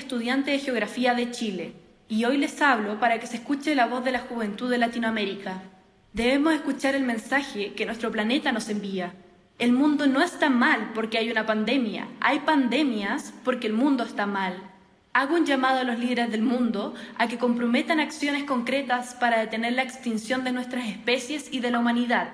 estudiante de Geografía de Chile, y hoy les hablo para que se escuche la voz de la juventud de Latinoamérica. Debemos escuchar el mensaje que nuestro planeta nos envía. El mundo no está mal porque hay una pandemia, hay pandemias porque el mundo está mal. Hago un llamado a los líderes del mundo a que comprometan acciones concretas para detener la extinción de nuestras especies y de la humanidad.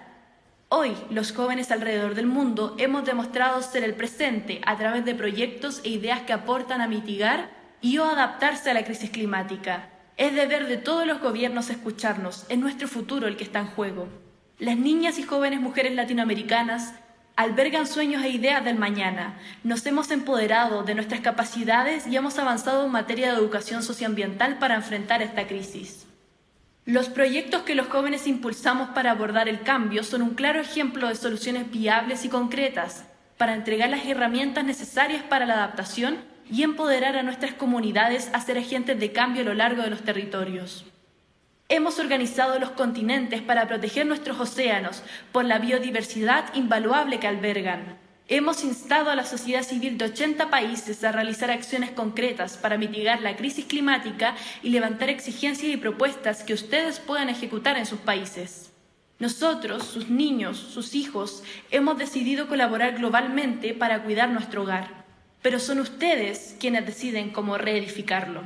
Hoy, los jóvenes alrededor del mundo hemos demostrado ser el presente a través de proyectos e ideas que aportan a mitigar y o adaptarse a la crisis climática. Es deber de todos los gobiernos escucharnos, es nuestro futuro el que está en juego. Las niñas y jóvenes mujeres latinoamericanas albergan sueños e ideas del mañana. Nos hemos empoderado de nuestras capacidades y hemos avanzado en materia de educación socioambiental para enfrentar esta crisis. Los proyectos que los jóvenes impulsamos para abordar el cambio son un claro ejemplo de soluciones viables y concretas para entregar las herramientas necesarias para la adaptación y empoderar a nuestras comunidades a ser agentes de cambio a lo largo de los territorios. Hemos organizado los continentes para proteger nuestros océanos por la biodiversidad invaluable que albergan. Hemos instado a la sociedad civil de 80 países a realizar acciones concretas para mitigar la crisis climática y levantar exigencias y propuestas que ustedes puedan ejecutar en sus países. Nosotros, sus niños, sus hijos, hemos decidido colaborar globalmente para cuidar nuestro hogar, pero son ustedes quienes deciden cómo reedificarlo.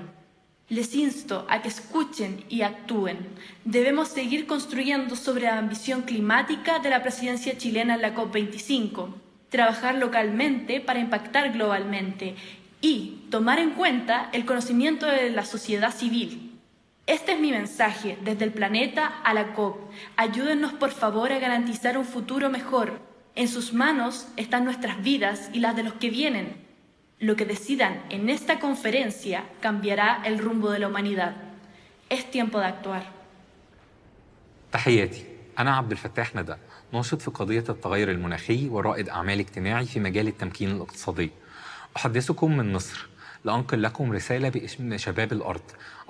Les insto a que escuchen y actúen. Debemos seguir construyendo sobre la ambición climática de la presidencia chilena en la COP25, trabajar localmente para impactar globalmente y tomar en cuenta el conocimiento de la sociedad civil. Este es mi mensaje desde el planeta a la COP. Ayúdennos por favor a garantizar un futuro mejor. En sus manos están nuestras vidas y las de los que vienen. Lo que decidan en esta conferencia cambiará el rumbo de la humanidad. Es tiempo de actuar. تحياتي، أنا عبد الفتاح ندى، ناشط في قضية التغير المناخي ورائد أعمال اجتماعي في مجال التمكين الاقتصادي. أحدثكم من مصر لأنقل لكم رسالة باسم شباب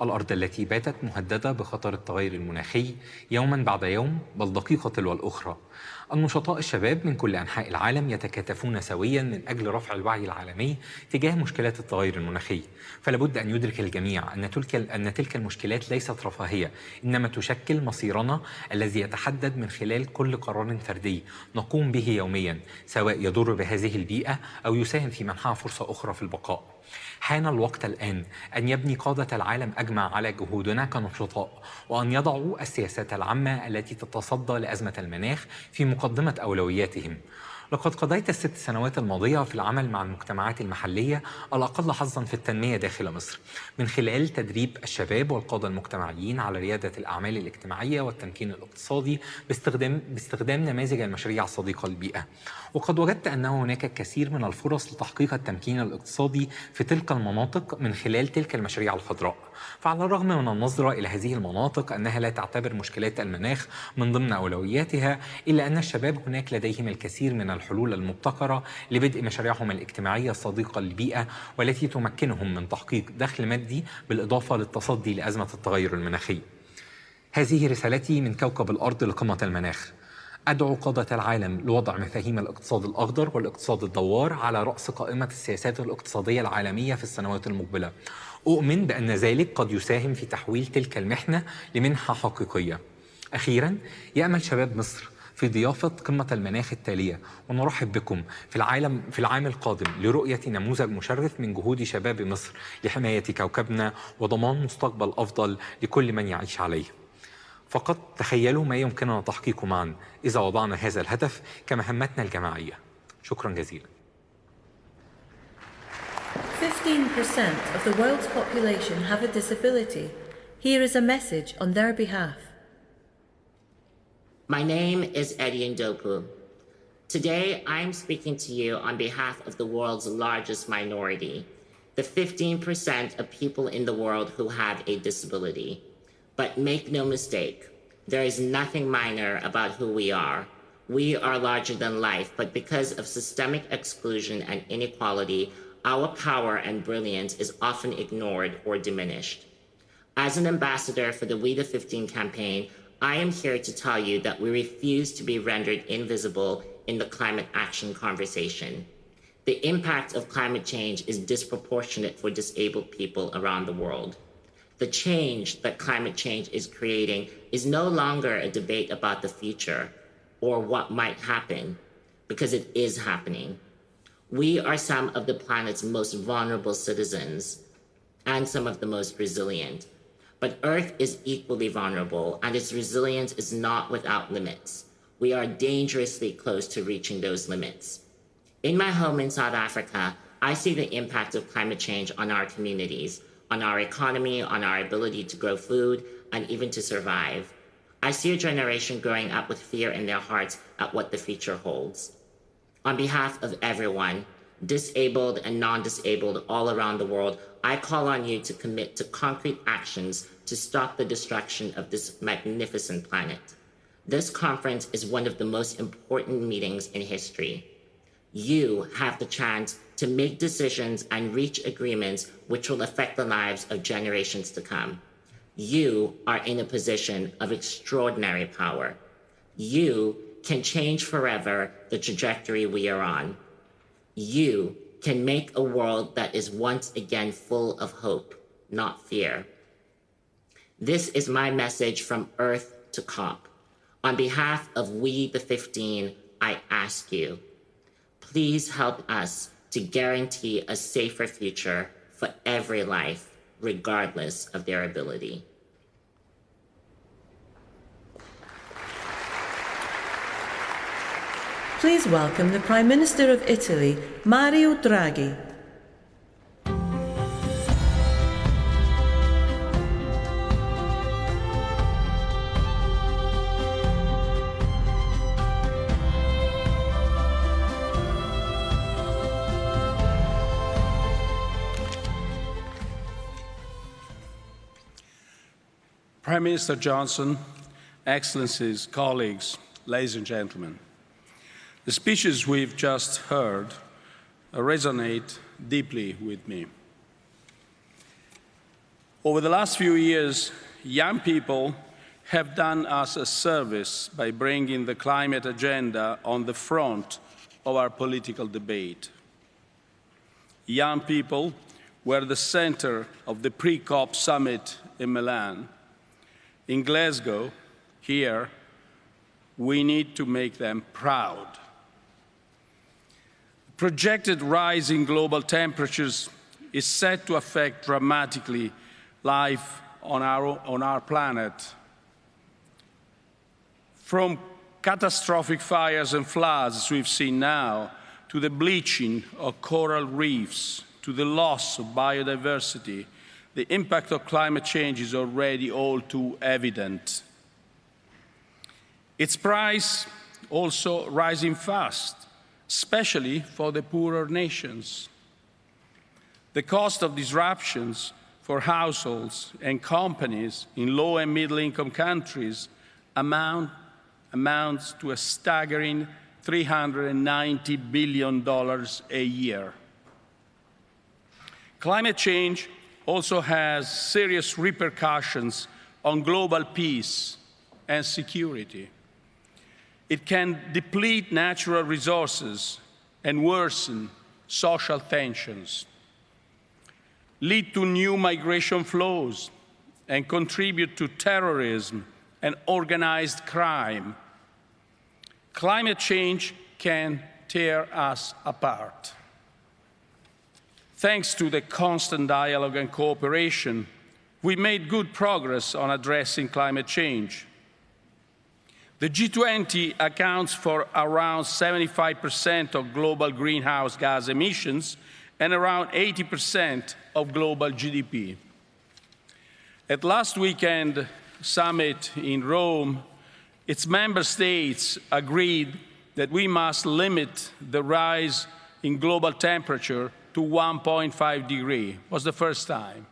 الأرض التي باتت مهددة بخطر التغير المناخي يوما بعد يوم، بل دقيقة تلو الأخرى. النشطاء الشباب من كل أنحاء العالم يتكاتفون سويا من أجل رفع الوعي العالمي تجاه مشكلات التغير المناخي. فلابد أن يدرك الجميع أن تلك المشكلات ليست رفاهية، إنما تشكل مصيرنا الذي يتحدد من خلال كل قرار فردي نقوم به يوميا، سواء يضر بهذه البيئة أو يساهم في منحها فرصة أخرى في البقاء. حان الوقت الآن أن يبني قادة العالم أجمع على جهودنا كنشطاء، وأن يضعوا السياسات العامة التي تتصدى لأزمة المناخ في مقدمة أولوياتهم. لقد قضيت ال6 سنوات الماضية في العمل مع المجتمعات المحلية الأقل حظاً في التنمية داخل مصر، من خلال تدريب الشباب والقادة المجتمعيين على ريادة الأعمال الاجتماعية والتمكين الاقتصادي باستخدام نماذج المشاريع الصديقة للبيئة. وقد وجدت أن هناك الكثير من الفرص لتحقيق التمكين الاقتصادي في تلك المناطق من خلال تلك المشاريع الخضراء. فعلى الرغم من النظرة إلى هذه المناطق أنها لا تعتبر مشكلات المناخ من ضمن أولوياتها، إلا أن الشباب هناك لديهم الكثير من الحلول المبتكرة لبدء مشاريعهم الاجتماعية الصديقة للبيئة، والتي تمكنهم من تحقيق دخل مادي بالإضافة للتصدي لأزمة التغير المناخي. هذه رسالتي من كوكب الأرض لقمة المناخ. أدعو قادة العالم لوضع مفاهيم الاقتصاد الأخضر والاقتصاد الدوار على رأس قائمة السياسات الاقتصادية العالمية في السنوات المقبلة. أؤمن بأن ذلك قد يساهم في تحويل تلك المحنة لمنحة حقيقية. أخيراً، يأمل شباب مصر في ضيافة قمة المناخ التالية، ونرحب بكم في العام القادم لرؤية نموذج مشرف من جهود شباب مصر لحماية كوكبنا وضمان مستقبل أفضل لكل من يعيش عليه. فقط تخيلوا ما يمكننا تحقيقه معا إذا وضعنا هذا الهدف كمهمتنا الجماعية. شكرا جزيلا. 15% of the world's population have a disability. Here is a message on their behalf. My name is Eddie Ndopu. Today, I am speaking to you on behalf of the world's largest minority, the 15% of people in the world who have a disability. But make no mistake, there is nothing minor about who we are. We are larger than life, but because of systemic exclusion and inequality, our power and brilliance is often ignored or diminished. As an ambassador for the We the 15 campaign, I am here to tell you that we refuse to be rendered invisible in the climate action conversation. The impact of climate change is disproportionate for disabled people around the world. The change that climate change is creating is no longer a debate about the future or what might happen, because it is happening. We are some of the planet's most vulnerable citizens and some of the most resilient. But Earth is equally vulnerable, and its resilience is not without limits. We are dangerously close to reaching those limits. In my home in South Africa, I see the impact of climate change on our communities, on our economy, on our ability to grow food, and even to survive. I see a generation growing up with fear in their hearts at what the future holds. On behalf of everyone, disabled and non-disabled all around the world, I call on you to commit to concrete actions to stop the destruction of this magnificent planet. This conference is one of the most important meetings in history. You have the chance to make decisions and reach agreements which will affect the lives of generations to come. You are in a position of extraordinary power. You can change forever the trajectory we are on. You can make a world that is once again full of hope, not fear. This is my message from Earth to COP. On behalf of We the 15, I ask you, please help us to guarantee a safer future for every life, regardless of their ability. Please welcome the Prime Minister of Italy, Mario Draghi. Prime Minister Johnson, Excellencies, colleagues, ladies and gentlemen, the speeches we've just heard resonate deeply with me. Over the last few years, young people have done us a service by bringing the climate agenda on the front of our political debate. Young people were the center of the pre-COP summit in Milan. In Glasgow, here, we need to make them proud. The projected rise in global temperatures is set to affect dramatically life on our planet. From catastrophic fires and floods we've seen now, to the bleaching of coral reefs, to the loss of biodiversity, the impact of climate change is already all too evident. Its price also rising fast, especially for the poorer nations. The cost of disruptions for households and companies in low and middle-income countries amounts to a staggering $390 billion a year. Climate change also has serious repercussions on global peace and security. It can deplete natural resources and worsen social tensions, lead to new migration flows, and contribute to terrorism and organized crime. Climate change can tear us apart. Thanks to the constant dialogue and cooperation, we made good progress on addressing climate change. The G20 accounts for around 75% of global greenhouse gas emissions and around 80% of global GDP. At last weekend's summit in Rome, its member states agreed that we must limit the rise in global temperature to 1.5 degrees, was the first time,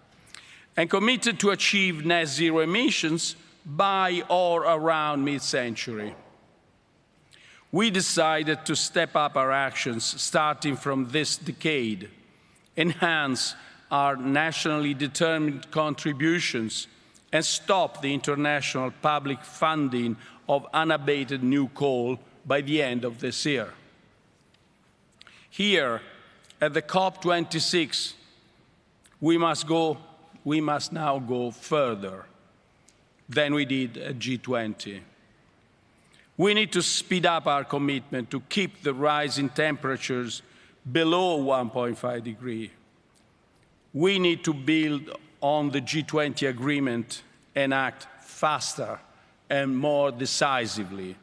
and committed to achieve net zero emissions by or around mid-century. We decided to step up our actions starting from this decade, enhance our nationally determined contributions, and stop the international public funding of unabated new coal by the end of this year. Here, At the COP26, we must now go further than we did at G20. We need to speed up our commitment to keep the rise in temperatures below 1.5 degrees. We need to build on the G20 agreement and act faster and more decisively.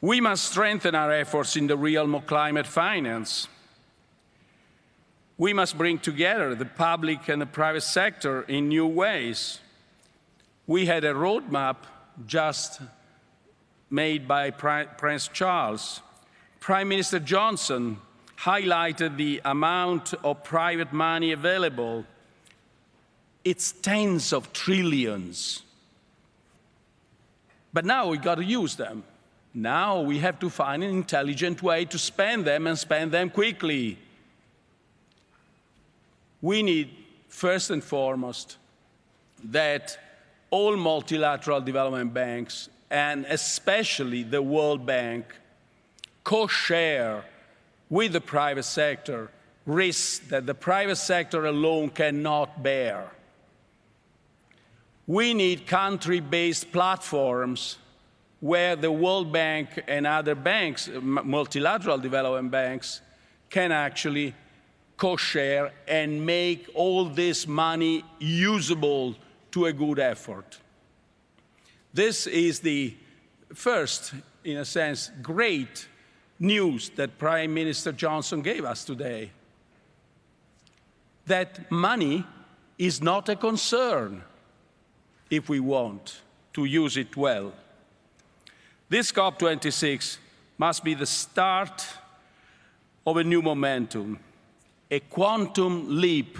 We must strengthen our efforts in the realm of climate finance. We must bring together the public and the private sector in new ways. We had a roadmap just made by Prince Charles. Prime Minister Johnson highlighted the amount of private money available. It's tens of trillions. But now we've got to use them. Now we have to find an intelligent way to spend them and spend them quickly. We need, first and foremost, that all multilateral development banks, and especially the World Bank, co-share with the private sector risks that the private sector alone cannot bear. We need country-based platforms where the World Bank and other banks, multilateral development banks, can actually co-share and make all this money usable to a good effort. This is the first, in a sense, great news that Prime Minister Johnson gave us today, that money is not a concern if we want to use it well. This COP26 must be the start of a new momentum, a quantum leap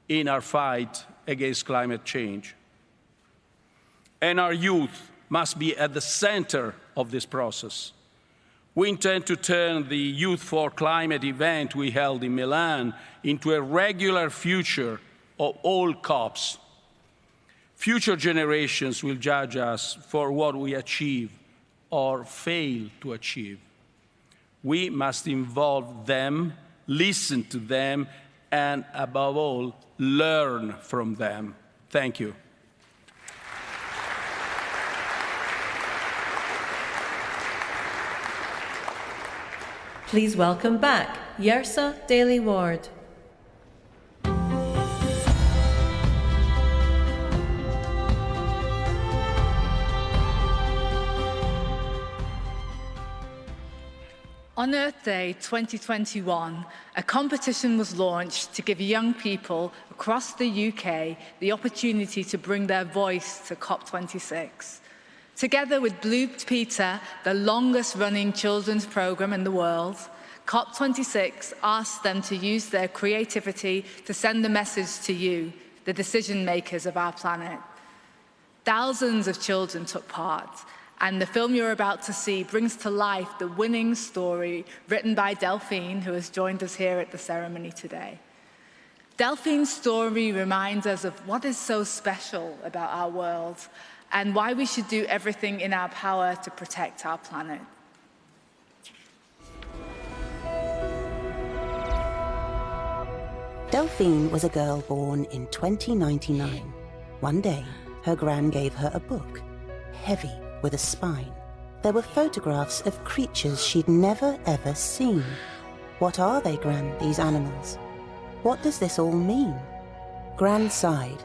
in our fight against climate change. And our youth must be at the center of this process. We intend to turn the Youth for Climate event we held in Milan into a regular feature of all COPs. Future generations will judge us for what we achieve or fail to achieve. We must involve them, listen to them, and above all, learn from them. Thank you. Please welcome back Yrsa Daly-Ward. On Earth Day 2021, a competition was launched to give young people across the UK the opportunity to bring their voice to COP26. Together with Blue Peter, the longest-running children's programme in the world, COP26 asked them to use their creativity to send a message to you, the decision-makers of our planet. Thousands of children took part, and the film you're about to see brings to life the winning story written by Delphine, who has joined us here at the ceremony today. Delphine's story reminds us of what is so special about our world and why we should do everything in our power to protect our planet. Delphine was a girl born in 2099. One day, her gran gave her a book, heavy with a spine. There were photographs of creatures she'd never ever seen. What are they, Gran, these animals? What does this all mean? Gran sighed.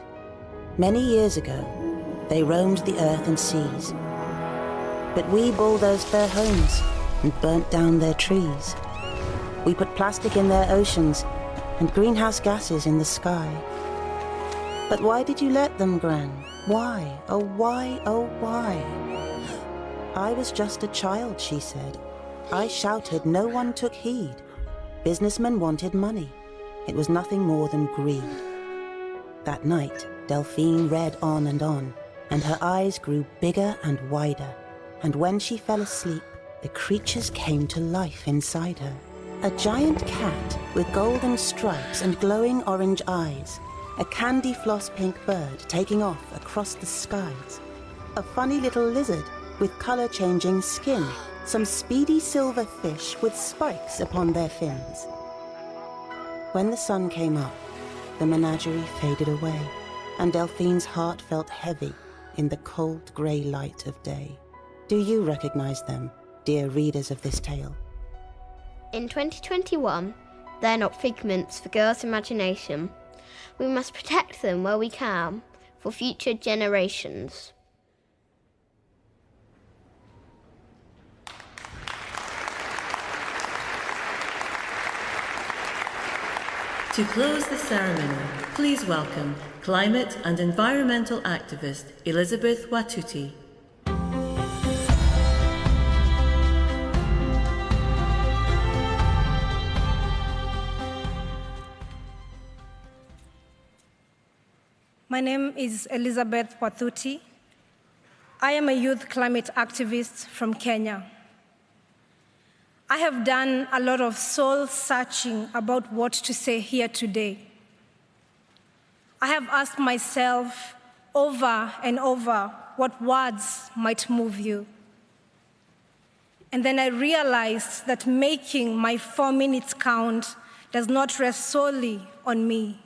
Many years ago, they roamed the earth and seas. But we bulldozed their homes and burnt down their trees. We put plastic in their oceans and greenhouse gases in the sky. But why did you let them, Gran? Why? Oh, why? Oh, why? I was just a child, she said. I shouted, no one took heed. Businessmen wanted money. It was nothing more than greed. That night, Delphine read on, and her eyes grew bigger and wider. And when she fell asleep, the creatures came to life inside her. A giant cat with golden stripes and glowing orange eyes. A candy floss pink bird taking off across the skies. A funny little lizard with color-changing skin some speedy silver fish with spikes upon their fins. When the sun came up, the menagerie faded away, and Delphine's heart felt heavy in the cold grey light of day. Do you recognize them, dear readers of this tale? In 2021, they're not figments for girls' imagination. We must protect them where we can for future generations. To close the ceremony, please welcome climate and environmental activist Elizabeth Watuti. My name is Elizabeth Watuti. I am a youth climate activist from Kenya. I have done a lot of soul-searching about what to say here today. I have asked myself over and over what words might move you. And then I realized that making my 4 minutes count does not rest solely on me.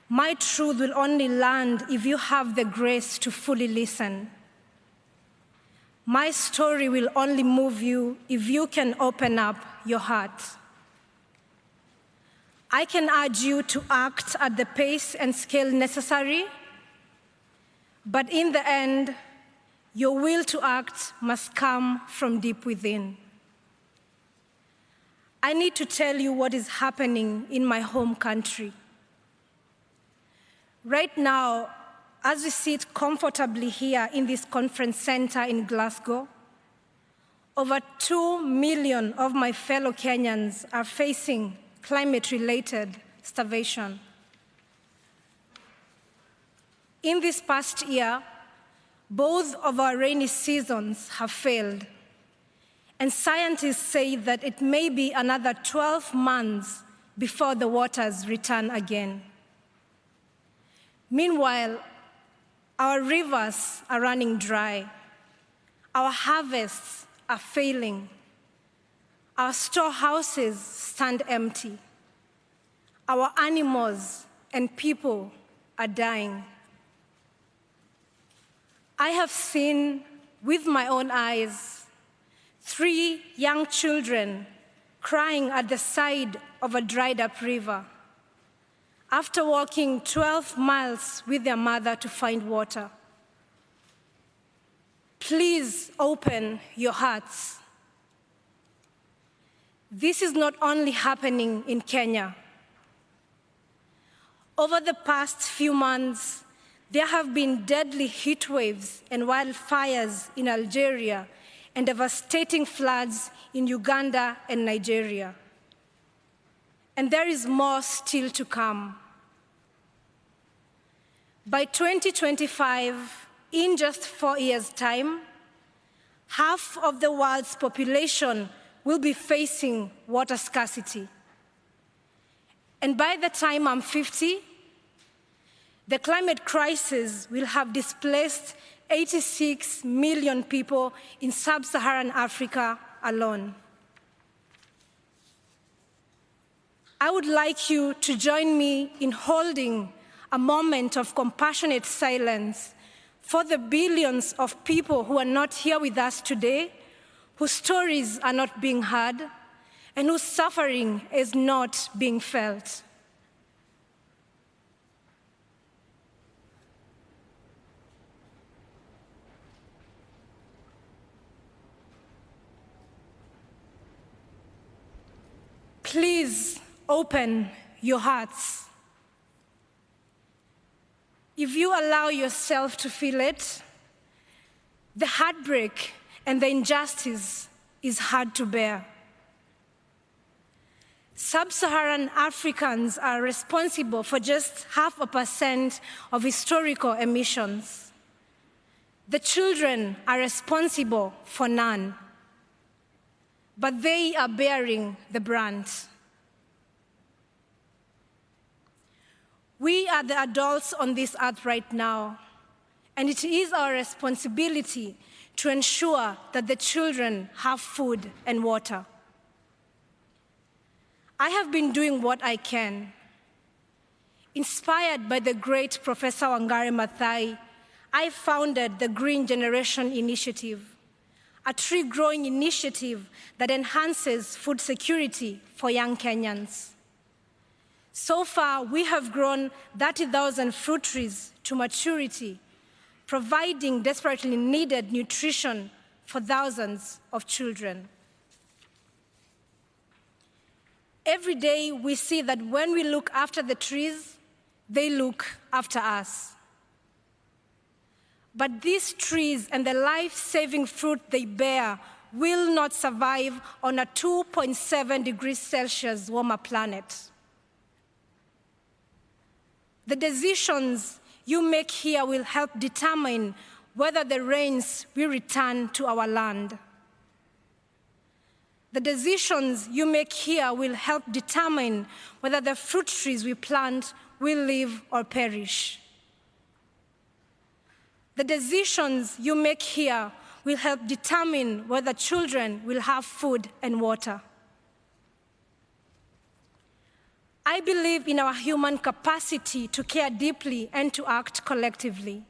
My truth will only land if you have the grace to fully listen. My story will only move you if you can open up your heart. I can urge you to act at the pace and scale necessary, but in the end, your will to act must come from deep within. I need to tell you what is happening in my home country. Right now, as we sit comfortably here in this conference center in Glasgow, over 2 million of my fellow Kenyans are facing climate-related starvation. In this past year, both of our rainy seasons have failed, and scientists say that it may be another 12 months before the waters return again. Meanwhile, our rivers are running dry. Our harvests are failing. Our storehouses stand empty. Our animals and people are dying. I have seen with my own eyes 3 young children crying at the side of a dried-up river after walking 12 miles with their mother to find water. Please open your hearts. This is not only happening in Kenya. Over the past few months, there have been deadly heat waves and wildfires in Algeria and devastating floods in Uganda and Nigeria. And there is more still to come. By 2025, in just 4 years' time, half of the world's population will be facing water scarcity. And by the time I'm 50, the climate crisis will have displaced 86 million people in sub-Saharan Africa alone. I would like you to join me in holding a moment of compassionate silence for the billions of people who are not here with us today, whose stories are not being heard, and whose suffering is not being felt. Please open your hearts. If you allow yourself to feel it, the heartbreak and the injustice is hard to bear. Sub-Saharan Africans are responsible for just 0.5% of historical emissions. The children are responsible for none, but they are bearing the brunt. We are the adults on this earth right now, and it is our responsibility to ensure that the children have food and water. I have been doing what I can. Inspired by the great Professor Wangari Maathai, I founded the Green Generation Initiative, a tree-growing initiative that enhances food security for young Kenyans. So far, we have grown 30,000 fruit trees to maturity, providing desperately needed nutrition for thousands of children. Every day, we see that when we look after the trees, they look after us. But these trees and the life-saving fruit they bear will not survive on a 2.7 degrees Celsius warmer planet. The decisions you make here will help determine whether the rains will return to our land. The decisions you make here will help determine whether the fruit trees we plant will live or perish. The decisions you make here will help determine whether children will have food and water. I believe in our human capacity to care deeply and to act collectively.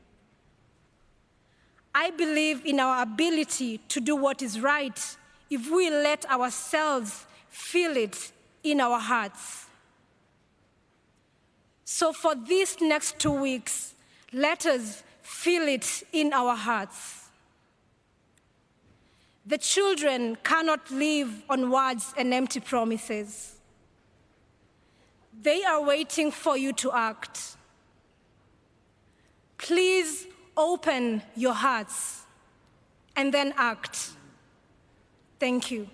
I believe in our ability to do what is right if we let ourselves feel it in our hearts. So for these next 2 weeks, let us feel it in our hearts. The children cannot live on words and empty promises. They are waiting for you to act. Please open your hearts and then act. Thank you.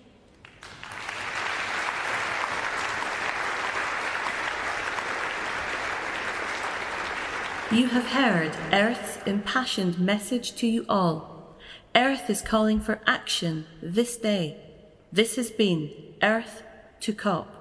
You have heard Earth's impassioned message to you all. Earth is calling for action this day. This has been Earth to COP.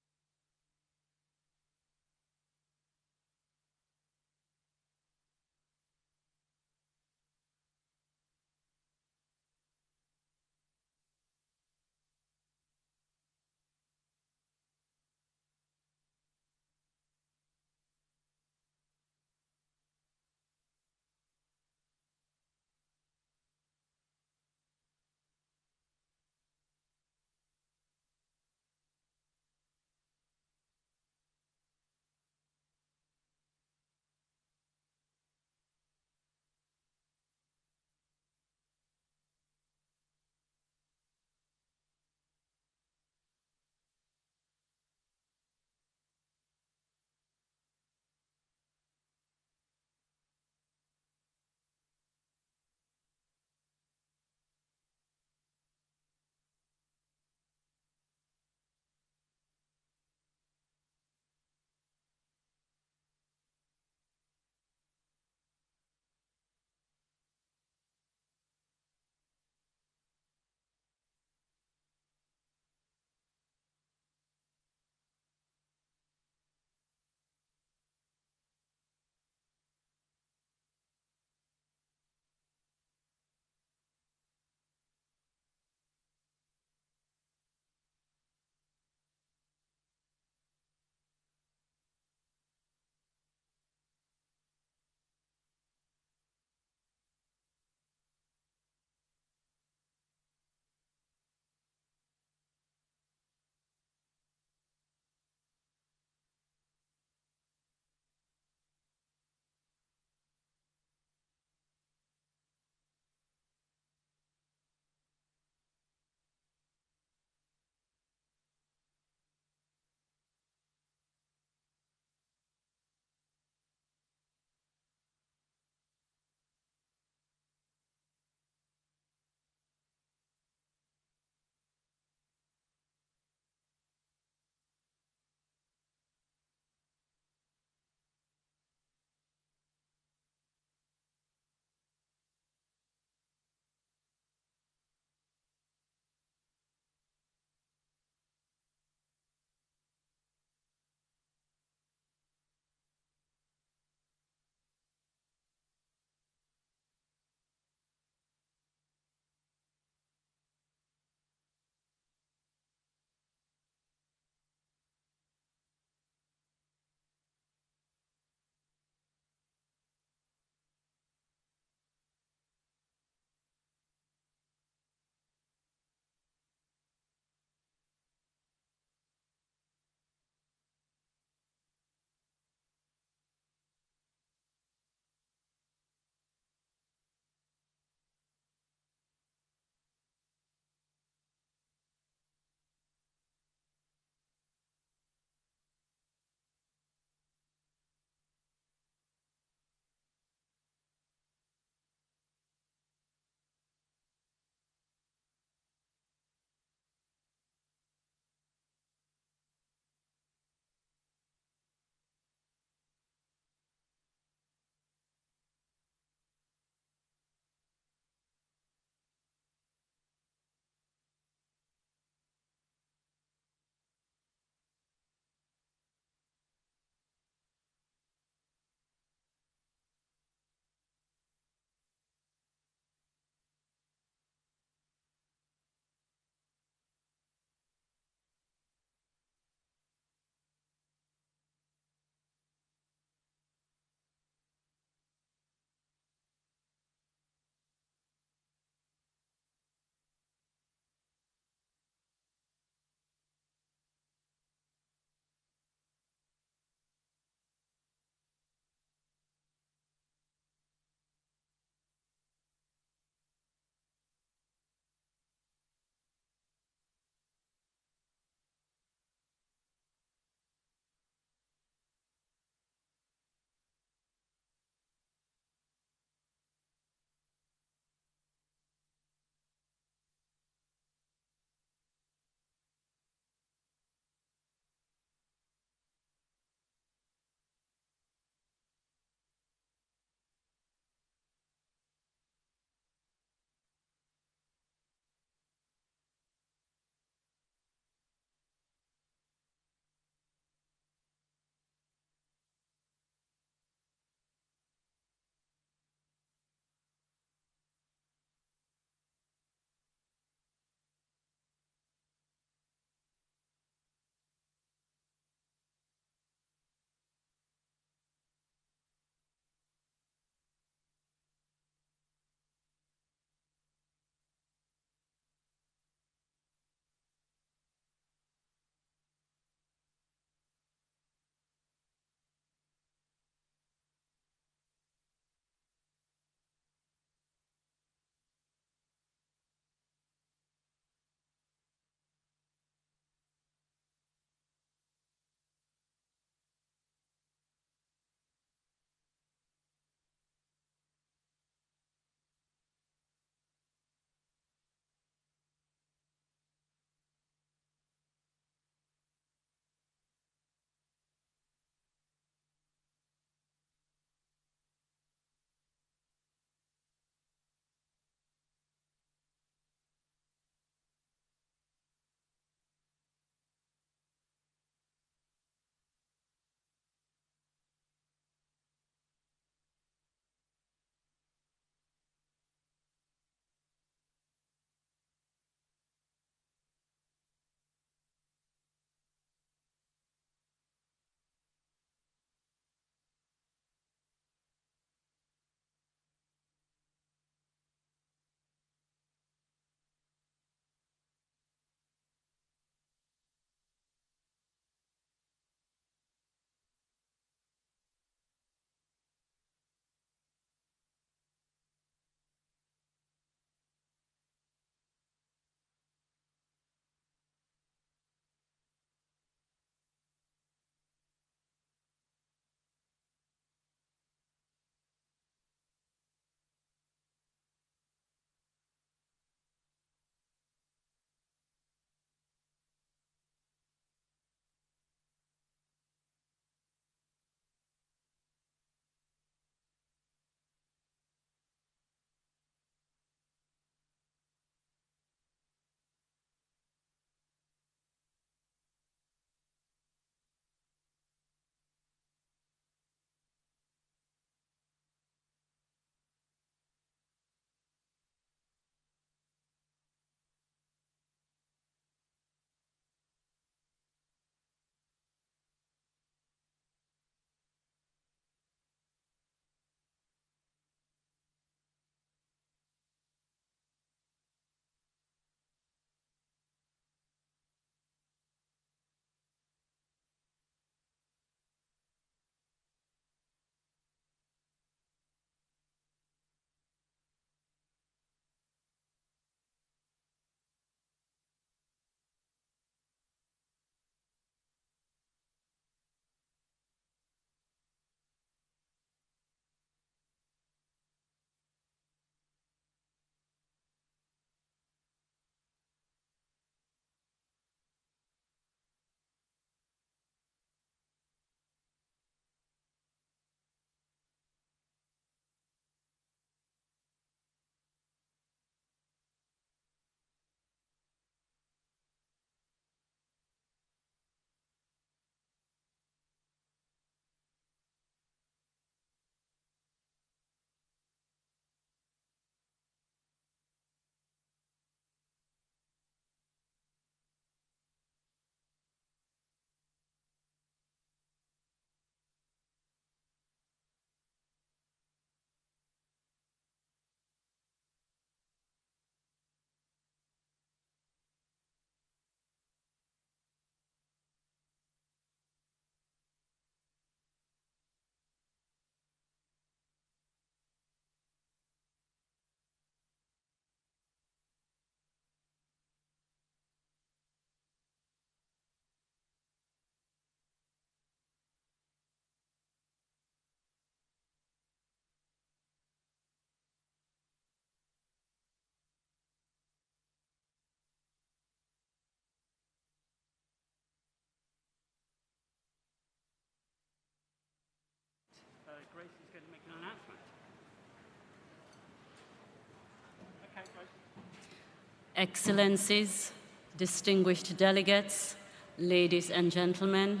Excellencies, distinguished delegates, ladies and gentlemen,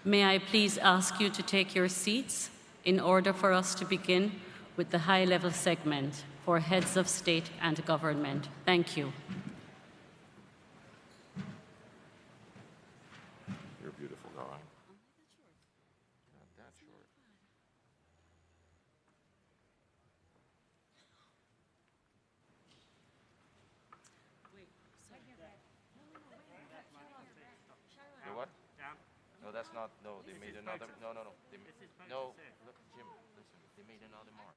may I please ask you to take your seats in order for us to begin with the high-level segment for heads of state and government. Thank you. You're beautiful, darling. Not that short. You what? No, that's not. No, they made another. No. No, look, Jim. Listen, they made another mark.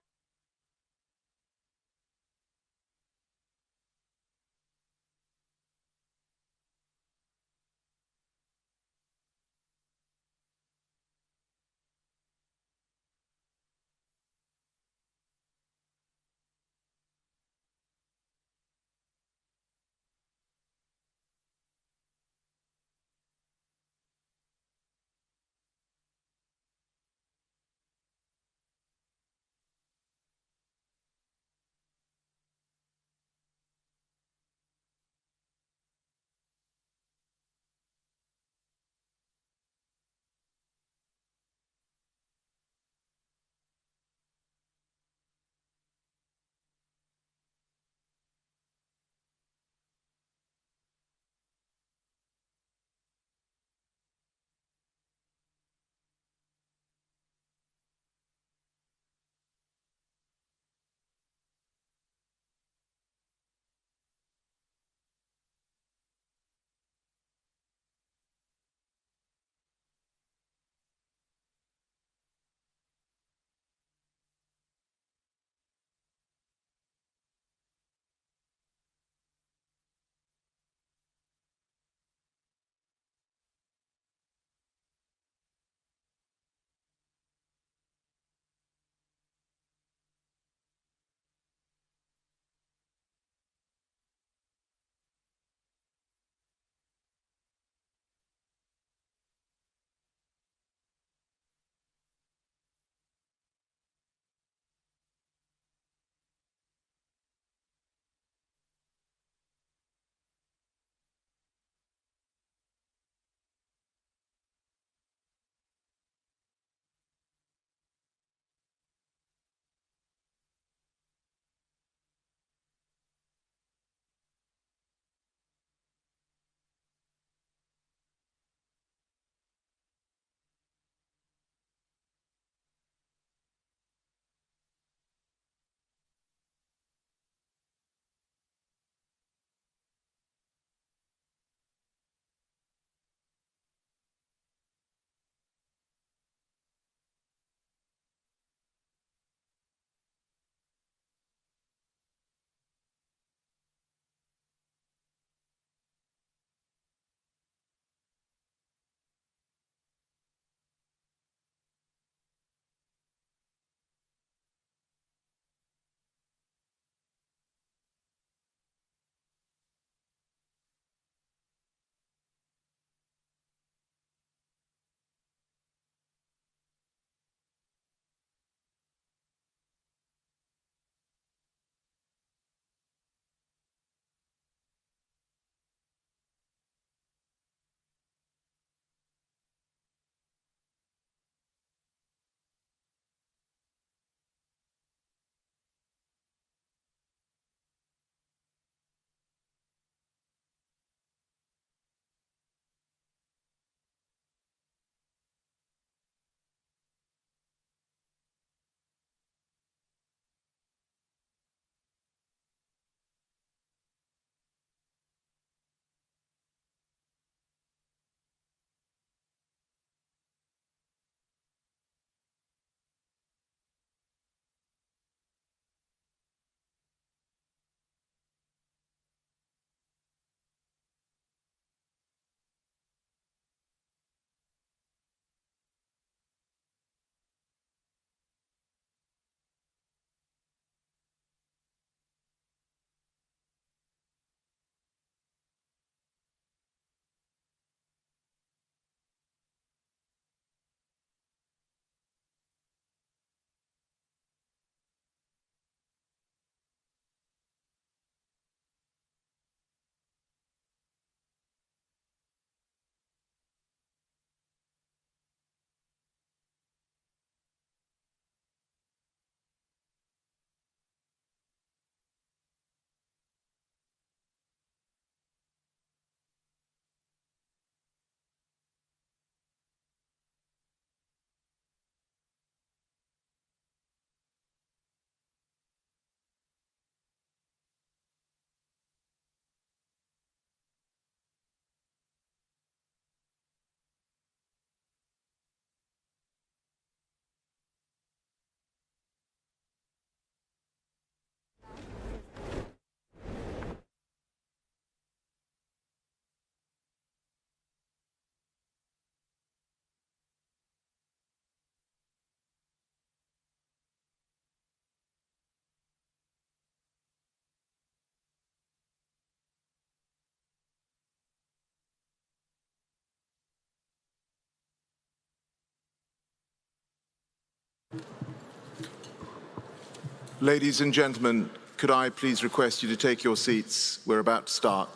Ladies and gentlemen, could I please request you to take your seats? We're about to start.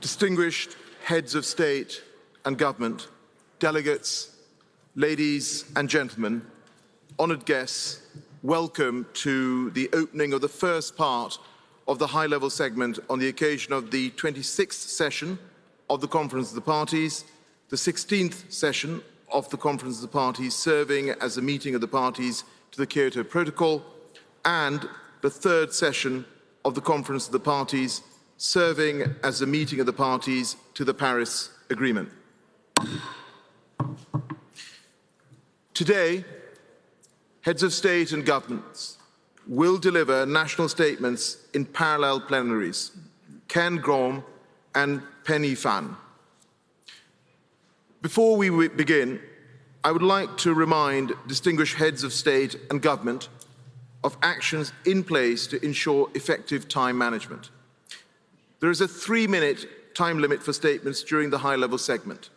Distinguished heads of state and government, delegates, ladies and gentlemen, honoured guests, welcome to the opening of the first part of the high-level segment on the occasion of the 26th session of the Conference of the Parties, the 16th session of the Conference of the Parties serving as a meeting of the parties to the Kyoto Protocol, and the third session of the Conference of the Parties serving as a meeting of the parties to the Paris Agreement. Today, heads of state and governments will deliver national statements in parallel plenaries, Ken Grom and Penny Fan. Before we begin, I would like to remind distinguished heads of state and government of actions in place to ensure effective time management. There is a 3-minute time limit for statements during the high-level segment.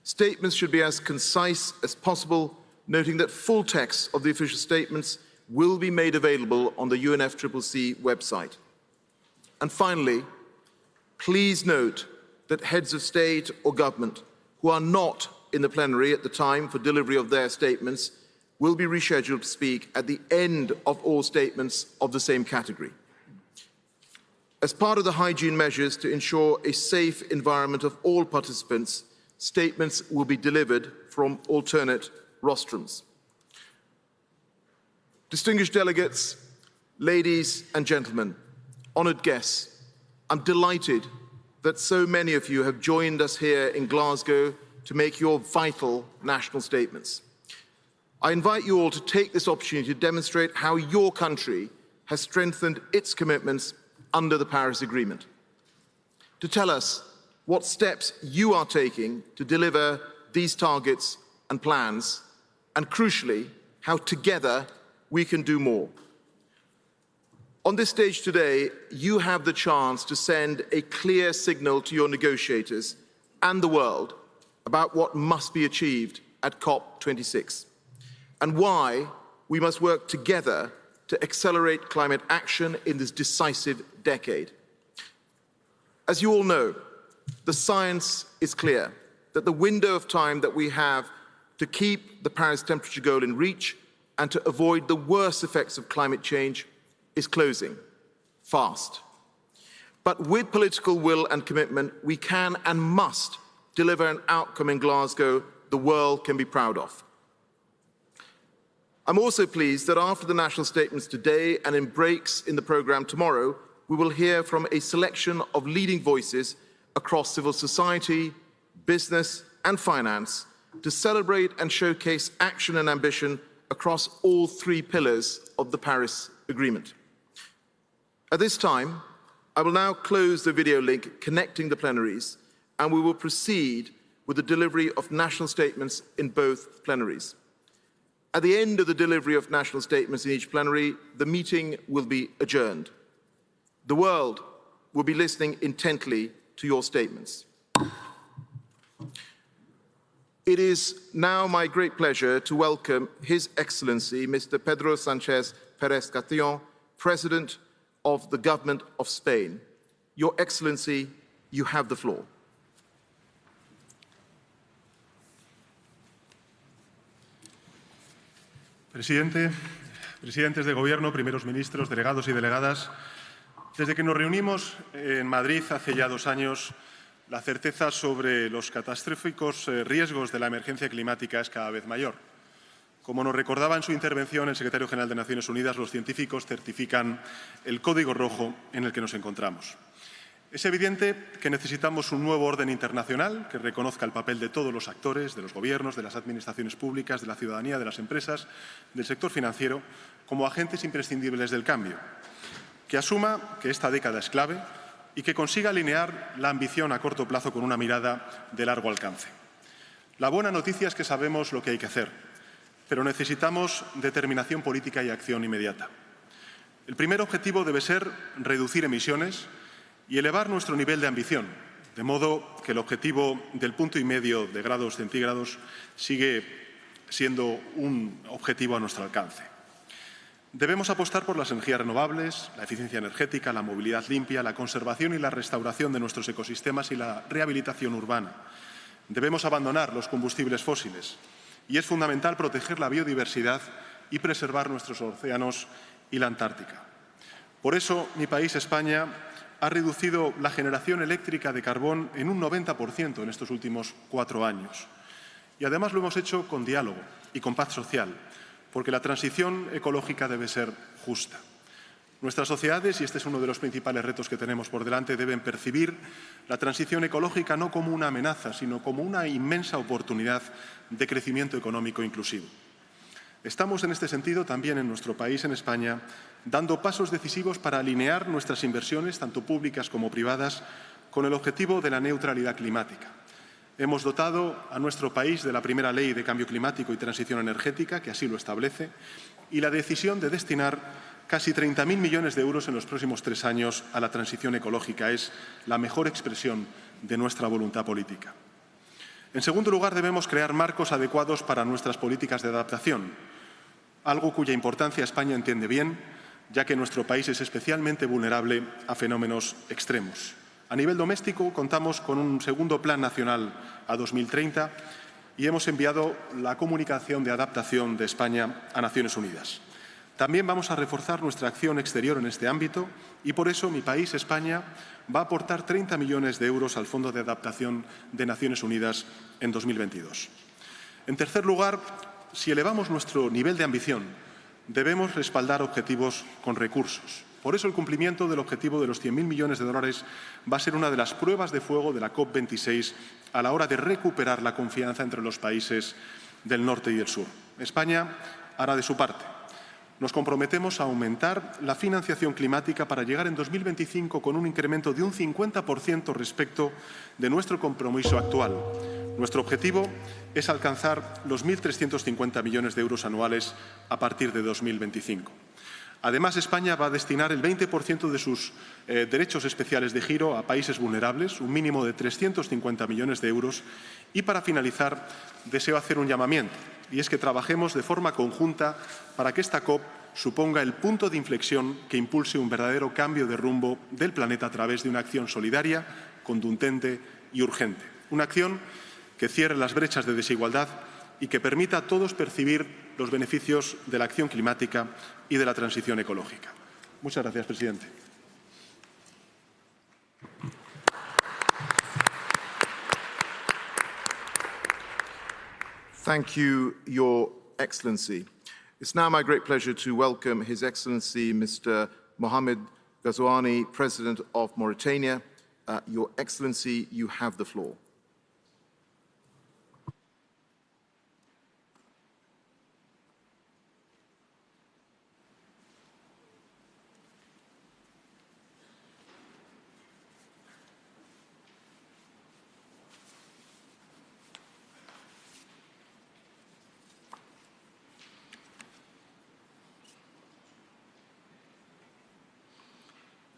Statements should be as concise as possible, noting that full text of the official statements will be made available on the UNFCCC website. And finally, please note that heads of state or government who are not in the plenary at the time for delivery of their statements will be rescheduled to speak at the end of all statements of the same category. As part of the hygiene measures to ensure a safe environment of all participants, statements will be delivered from alternate rostrums. Distinguished delegates, ladies and gentlemen, honoured guests, I'm delighted that so many of you have joined us here in Glasgow to make your vital national statements. I invite you all to take this opportunity to demonstrate how your country has strengthened its commitments under the Paris Agreement, to tell us what steps you are taking to deliver these targets and plans, and crucially, how together we can do more. On this stage today, you have the chance to send a clear signal to your negotiators and the world about what must be achieved at COP26 and why we must work together to accelerate climate action in this decisive decade. As you all know, the science is clear that the window of time that we have to keep the Paris temperature goal in reach and to avoid the worst effects of climate change is closing fast. But with political will and commitment, we can and must deliver an outcome in Glasgow the world can be proud of. I'm also pleased that after the national statements today and in breaks in the programme tomorrow, we will hear from a selection of leading voices across civil society, business and finance to celebrate and showcase action and ambition across all 3 pillars of the Paris Agreement. At this time, I will now close the video link connecting the plenaries, and we will proceed with the delivery of national statements in both plenaries. At the end of the delivery of national statements in each plenary, the meeting will be adjourned. The world will be listening intently to your statements. It is now my great pleasure to welcome His Excellency Mr. Pedro Sánchez Pérez-Castillon, President of the Government of Spain. Your Excellency, you have the floor. Presidentes de Gobierno, primeros ministros, delegados y delegadas, desde que nos reunimos en Madrid hace ya 2 años, la certeza sobre los catastróficos riesgos de la emergencia climática es cada vez mayor. Como nos recordaba en su intervención el secretario general de Naciones Unidas, los científicos certifican el código rojo en el que nos encontramos. Es evidente que necesitamos un nuevo orden internacional que reconozca el papel de todos los actores, de los gobiernos, de las administraciones públicas, de la ciudadanía, de las empresas, del sector financiero, como agentes imprescindibles del cambio, que asuma que esta década es clave y que consiga alinear la ambición a corto plazo con una mirada de largo alcance. La buena noticia es que sabemos lo que hay que hacer, pero necesitamos determinación política y acción inmediata. El primer objetivo debe ser reducir emisiones y elevar nuestro nivel de ambición, de modo que el objetivo del 1,5 de grados centígrados sigue siendo un objetivo a nuestro alcance. Debemos apostar por las energías renovables, la eficiencia energética, la movilidad limpia, la conservación y la restauración de nuestros ecosistemas y la rehabilitación urbana. Debemos abandonar los combustibles fósiles y es fundamental proteger la biodiversidad y preservar nuestros océanos y la Antártica. Por eso, mi país, España, ha reducido la generación eléctrica de carbón en un 90% en estos últimos 4 años. Y además lo hemos hecho con diálogo y con paz social, porque la transición ecológica debe ser justa. Nuestras sociedades, y este es uno de los principales retos que tenemos por delante, deben percibir la transición ecológica no como una amenaza, sino como una inmensa oportunidad de crecimiento económico inclusivo. Estamos en este sentido también en nuestro país, en España, dando pasos decisivos para alinear nuestras inversiones, tanto públicas como privadas, con el objetivo de la neutralidad climática. Hemos dotado a nuestro país de la primera ley de cambio climático y transición energética, que así lo establece, y la decisión de destinar casi 30.000 millones de euros en los próximos 3 años a la transición ecológica es la mejor expresión de nuestra voluntad política. En segundo lugar, debemos crear marcos adecuados para nuestras políticas de adaptación, algo cuya importancia España entiende bien, ya que nuestro país es especialmente vulnerable a fenómenos extremos. A nivel doméstico, contamos con un segundo Plan Nacional a 2030 y hemos enviado la comunicación de adaptación de España a Naciones Unidas. También vamos a reforzar nuestra acción exterior en este ámbito y por eso mi país, España, va a aportar 30 millones de euros al Fondo de Adaptación de Naciones Unidas en 2022. En tercer lugar, si elevamos nuestro nivel de ambición, debemos respaldar objetivos con recursos. Por eso el cumplimiento del objetivo de los 100.000 millones de dólares va a ser una de las pruebas de fuego de la COP26 a la hora de recuperar la confianza entre los países del norte y del sur. España hará de su parte. Nos comprometemos a aumentar la financiación climática para llegar en 2025 con un incremento de un 50% respecto de nuestro compromiso actual. Nuestro objetivo es alcanzar los 1.350 millones de euros anuales a partir de 2025. Además, España va a destinar el 20% de sus derechos especiales de giro a países vulnerables, un mínimo de 350 millones de euros. Y para finalizar, deseo hacer un llamamiento, y es que trabajemos de forma conjunta para que esta COP suponga el punto de inflexión que impulse un verdadero cambio de rumbo del planeta a través de una acción solidaria, contundente y urgente. Una acción que cierre las brechas de desigualdad y que permita a todos percibir los beneficios de la acción climática y de la transición ecológica. Muchas gracias, presidente. Thank you, Your Excellency. It's now my great pleasure to welcome His Excellency Mr. Mohamed Ghazouani, President of Mauritania. Your Excellency, you have the floor.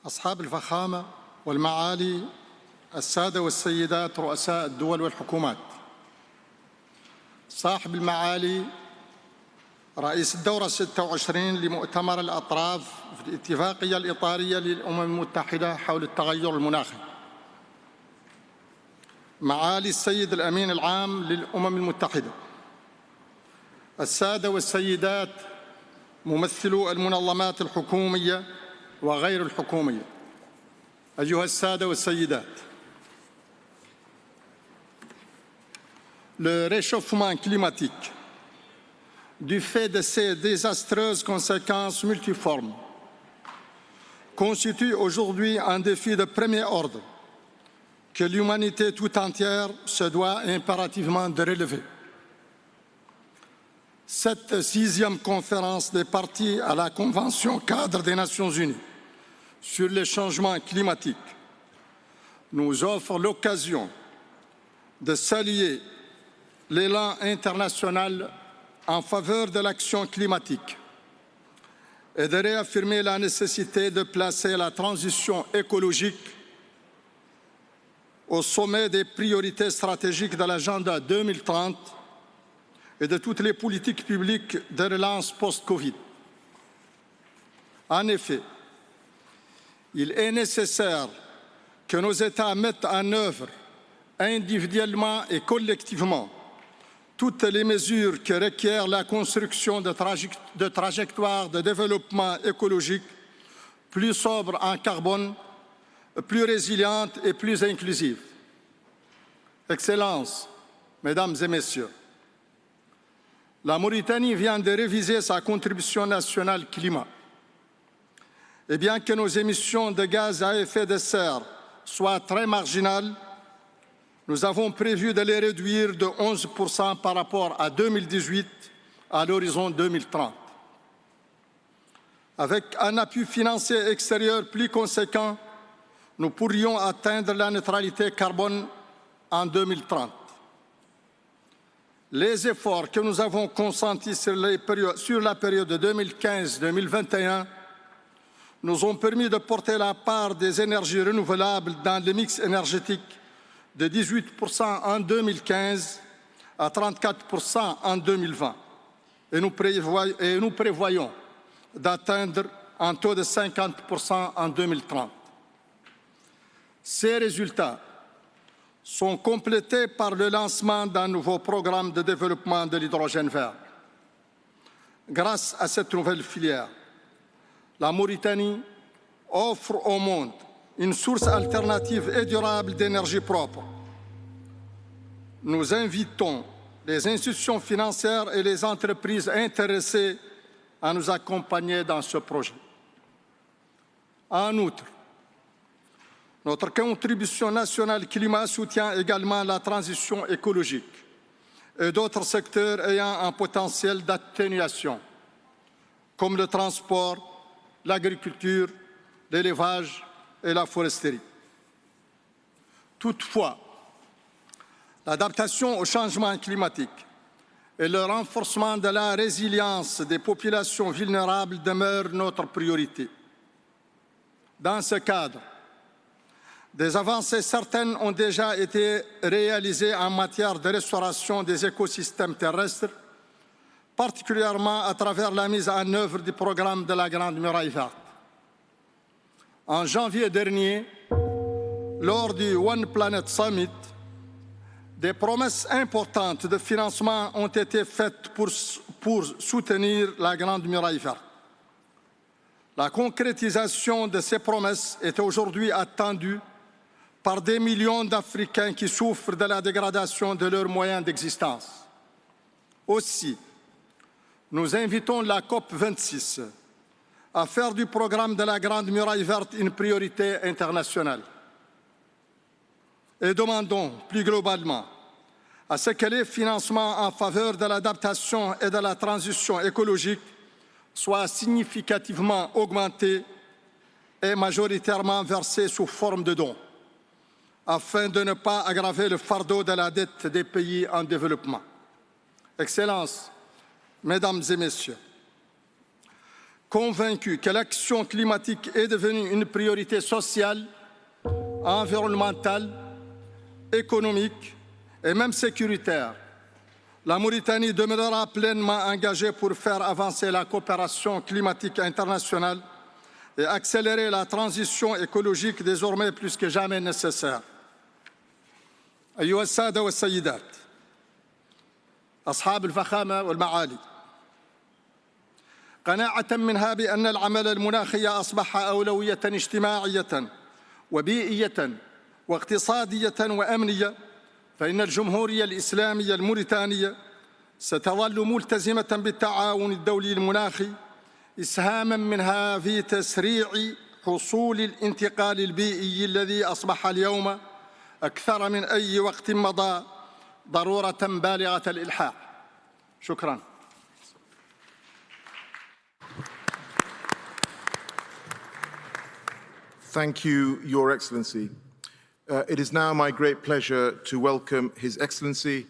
أصحاب الفخامة والمعالي السادة والسيدات رؤساء الدول والحكومات، صاحب المعالي رئيس الدورة 26 لمؤتمر الأطراف في الاتفاقية الإطارية للأمم المتحدة حول التغير المناخي، معالي السيد الأمين العام للأمم المتحدة، السادة والسيدات ممثلو المنظمات الحكومية وغير الحكومية، أيها السادة والسيدات، le réchauffement climatique, du fait de ses désastreuses conséquences multiformes, constitue aujourd'hui un défi de premier ordre que l'humanité tout entière se doit impérativement de relever. Cette 6e conférence des parties à la Convention cadre des Nations Unies sur les changements climatiques nous offre l'occasion de saluer l'élan international en faveur de l'action climatique et de réaffirmer la nécessité de placer la transition écologique au sommet des priorités stratégiques de l'agenda 2030 et de toutes les politiques publiques de relance post-Covid. En effet, il est nécessaire que nos États mettent en œuvre individuellement et collectivement toutes les mesures qui requièrent la construction de trajectoires de développement écologique plus sobres en carbone, plus résilientes et plus inclusives. Excellences, Mesdames et Messieurs, la Mauritanie vient de réviser sa contribution nationale climat. Et bien que nos émissions de gaz à effet de serre soient très marginales, nous avons prévu de les réduire de 11% par rapport à 2018 à l'horizon 2030. Avec un appui financier extérieur plus conséquent, nous pourrions atteindre la neutralité carbone en 2030. Les efforts que nous avons consentis sur la période 2015-2021 nous ont permis de porter la part des énergies renouvelables dans le mix énergétique de 18% en 2015 à 34% en 2020. Et nous prévoyons d'atteindre un taux de 50% en 2030. Ces résultats sont complétés par le lancement d'un nouveau programme de développement de l'hydrogène vert. Grâce à cette nouvelle filière, la Mauritanie offre au monde une source alternative et durable d'énergie propre. Nous invitons les institutions financières et les entreprises intéressées à nous accompagner dans ce projet. En outre, notre contribution nationale climat soutient également la transition écologique et d'autres secteurs ayant un potentiel d'atténuation, comme le transport, l'agriculture, l'élevage et la foresterie. Toutefois, l'adaptation au changement climatique et le renforcement de la résilience des populations vulnérables demeurent notre priorité. Dans ce cadre, des avancées certaines ont déjà été réalisées en matière de restauration des écosystèmes terrestres, particulièrement à travers la mise en œuvre du programme de la Grande Muraille Verte. En janvier dernier, lors du One Planet Summit, des promesses importantes de financement ont été faites pour soutenir la Grande Muraille Verte. La concrétisation de ces promesses est aujourd'hui attendue par des millions d'Africains qui souffrent de la dégradation de leurs moyens d'existence. Aussi, nous invitons la COP26 à faire du programme de la Grande Muraille Verte une priorité internationale. Et demandons plus globalement à ce que les financements en faveur de l'adaptation et de la transition écologique soient significativement augmentés et majoritairement versés sous forme de dons, afin de ne pas aggraver le fardeau de la dette des pays en développement. Excellences, Mesdames et Messieurs, convaincus que l'action climatique est devenue une priorité sociale, environnementale, économique et même sécuritaire, la Mauritanie demeurera pleinement engagée pour faire avancer la coopération climatique internationale et accélérer la transition écologique désormais plus que jamais nécessaire. أيها السادة والسيدات، أصحاب الفخامة والمعالي، قناعة منها بأن العمل المناخي أصبح أولوية اجتماعية وبيئية واقتصادية وأمنية، فإن الجمهورية الإسلامية الموريتانية ستظل ملتزمة بالتعاون الدولي المناخي إسهاما منها في تسريع حصول الانتقال البيئي الذي أصبح اليوم أكثر من أي وقت مضى ضرورة بالغة الإلحاح. شكرا. Thank you, Your Excellency. It is now my great pleasure to welcome His Excellency,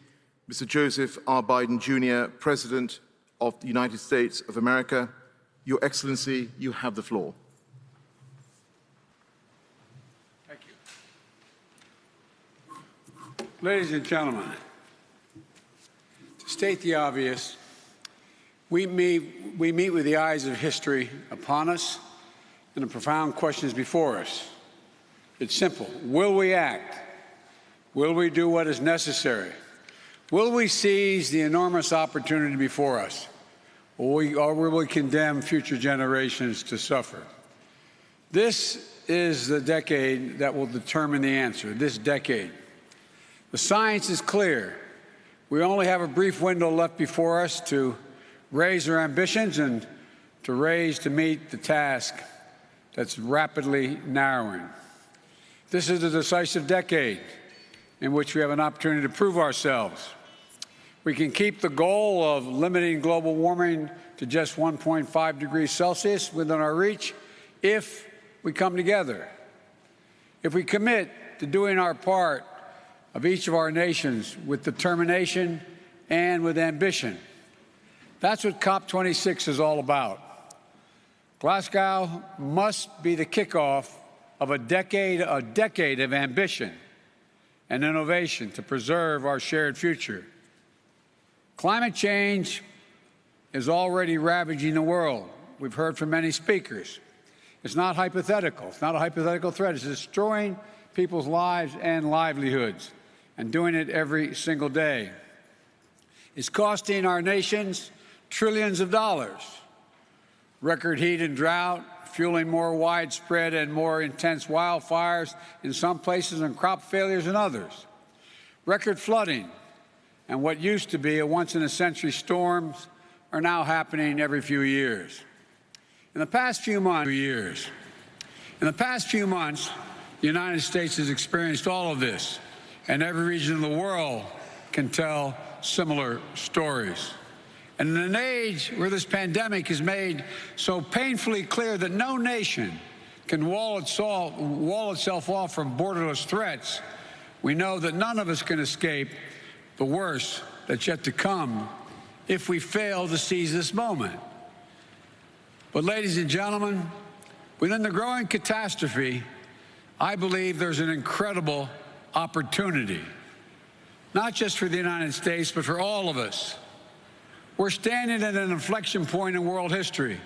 Mr. Joseph R. Biden, Jr., President of the United States of America. Your Excellency, you have the floor. Thank you. Ladies and gentlemen, to state the obvious, we meet with the eyes of history upon us and the profound questions before us. It's simple. Will we act? Will we do what is necessary? Will we seize the enormous opportunity before us? Or will we condemn future generations to suffer? This is the decade that will determine the answer, this decade. The science is clear. We only have a brief window left before us to raise our ambitions and to meet the task that's rapidly narrowing. This is a decisive decade in which we have an opportunity to prove ourselves. We can keep the goal of limiting global warming to just 1.5 degrees Celsius within our reach if we come together. If we commit to doing our part of each of our nations with determination and with ambition. That's what COP26 is all about. Glasgow must be the kickoff of a decade of ambition and innovation to preserve our shared future. Climate change is already ravaging the world. We've heard from many speakers. It's not hypothetical. It's not a hypothetical threat. It's destroying people's lives and livelihoods, and doing it every single day. It's costing our nations trillions of dollars. Record heat and drought, fueling more widespread and more intense wildfires in some places and crop failures in others. Record flooding and what used to be a once-in-a-century storms are now happening every few years. In the past few months, the United States has experienced all of this, and every region of the world can tell similar stories. And in an age where this pandemic is made so painfully clear that no nation can wall itself off from borderless threats, we know that none of us can escape the worst that's yet to come if we fail to seize this moment. But, ladies and gentlemen, within the growing catastrophe, I believe there's an incredible opportunity, not just for the United States, but for all of us. We're standing at an inflection point in world history.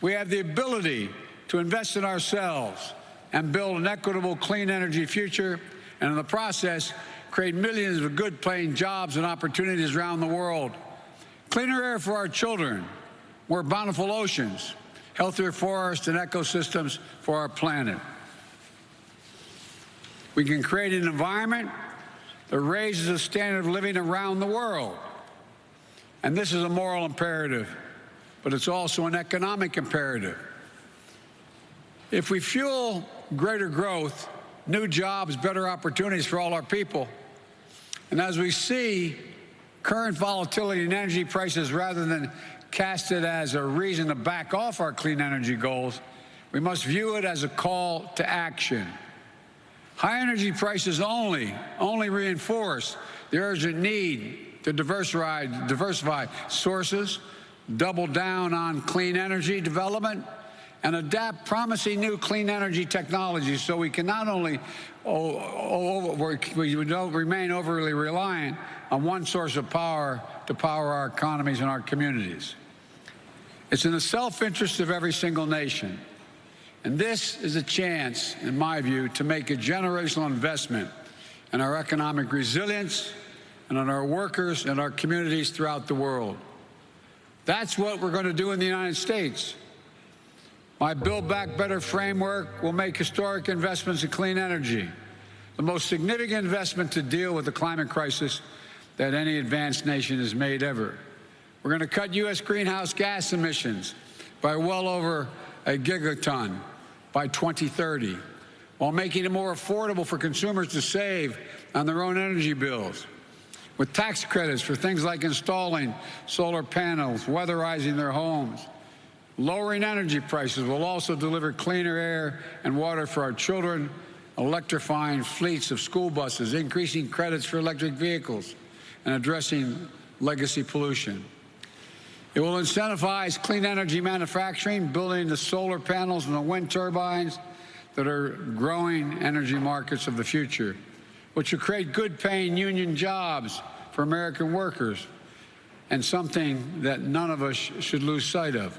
We have the ability to invest in ourselves and build an equitable, clean energy future, and in the process, create millions of good-paying jobs and opportunities around the world. Cleaner air for our children, more bountiful oceans, healthier forests and ecosystems for our planet. We can create an environment that raises the standard of living around the world. And this is a moral imperative, but it's also an economic imperative. If we fuel greater growth, new jobs, better opportunities for all our people, and as we see current volatility in energy prices, rather than cast it as a reason to back off our clean energy goals, we must view it as a call to action. High energy prices only reinforce the urgent need to diversify sources, double down on clean energy development, and adapt promising new clean energy technologies so we can not only we don't remain overly reliant on one source of power to power our economies and our communities. It's in the self-interest of every single nation. And this is a chance, in my view, to make a generational investment in our economic resilience and on our workers and our communities throughout the world. That's what we're going to do in the United States. My Build Back Better framework will make historic investments in clean energy, the most significant investment to deal with the climate crisis that any advanced nation has made ever. We're going to cut U.S. greenhouse gas emissions by well over a gigaton by 2030, while making it more affordable for consumers to save on their own energy bills, with tax credits for things like installing solar panels, weatherizing their homes. Lowering energy prices will also deliver cleaner air and water for our children electrifying fleets of school buses, increasing credits for electric vehicles, and addressing legacy pollution. It will incentivize clean energy manufacturing, building the solar panels and the wind turbines that are growing energy markets of the future, which will create good-paying union jobs for American workers, and something that none of us should lose sight of.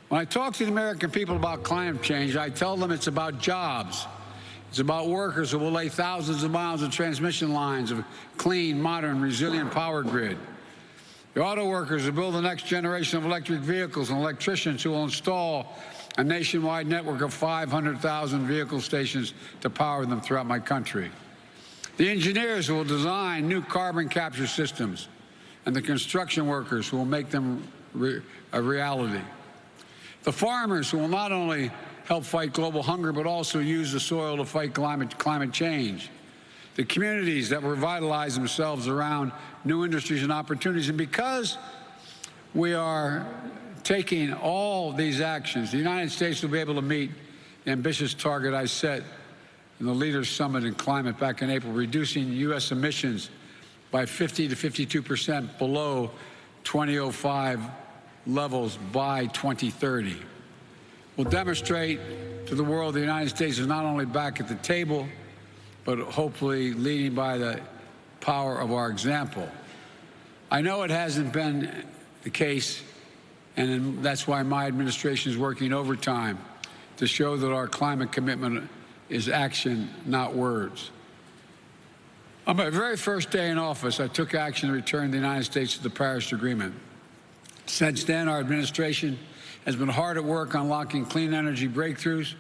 When I talk to the American people about climate change, I tell them it's about jobs. It's about workers who will lay thousands of miles of transmission lines of clean, modern, resilient power grid. The auto workers who build the next generation of electric vehicles, and electricians who will install a nationwide network of 500,000 vehicle stations to power them throughout my country. The engineers who will design new carbon capture systems, and the construction workers who will make them a reality. The farmers who will not only help fight global hunger, but also use the soil to fight climate change. The communities that revitalize themselves around new industries and opportunities. And because we are taking all these actions, the United States will be able to meet the ambitious target I set in the Leaders' Summit in Climate back in April, reducing U.S. emissions by 50 to 52% below 2005 levels by 2030. We'll demonstrate to the world the United States is not only back at the table, but hopefully leading by the power of our example. I know it hasn't been the case, and that's why my administration is working overtime to show that our climate commitment is action, not words. On my very first day in office, I took action to return the United States to the Paris Agreement. Since then, our administration has been hard at work unlocking clean energy breakthroughs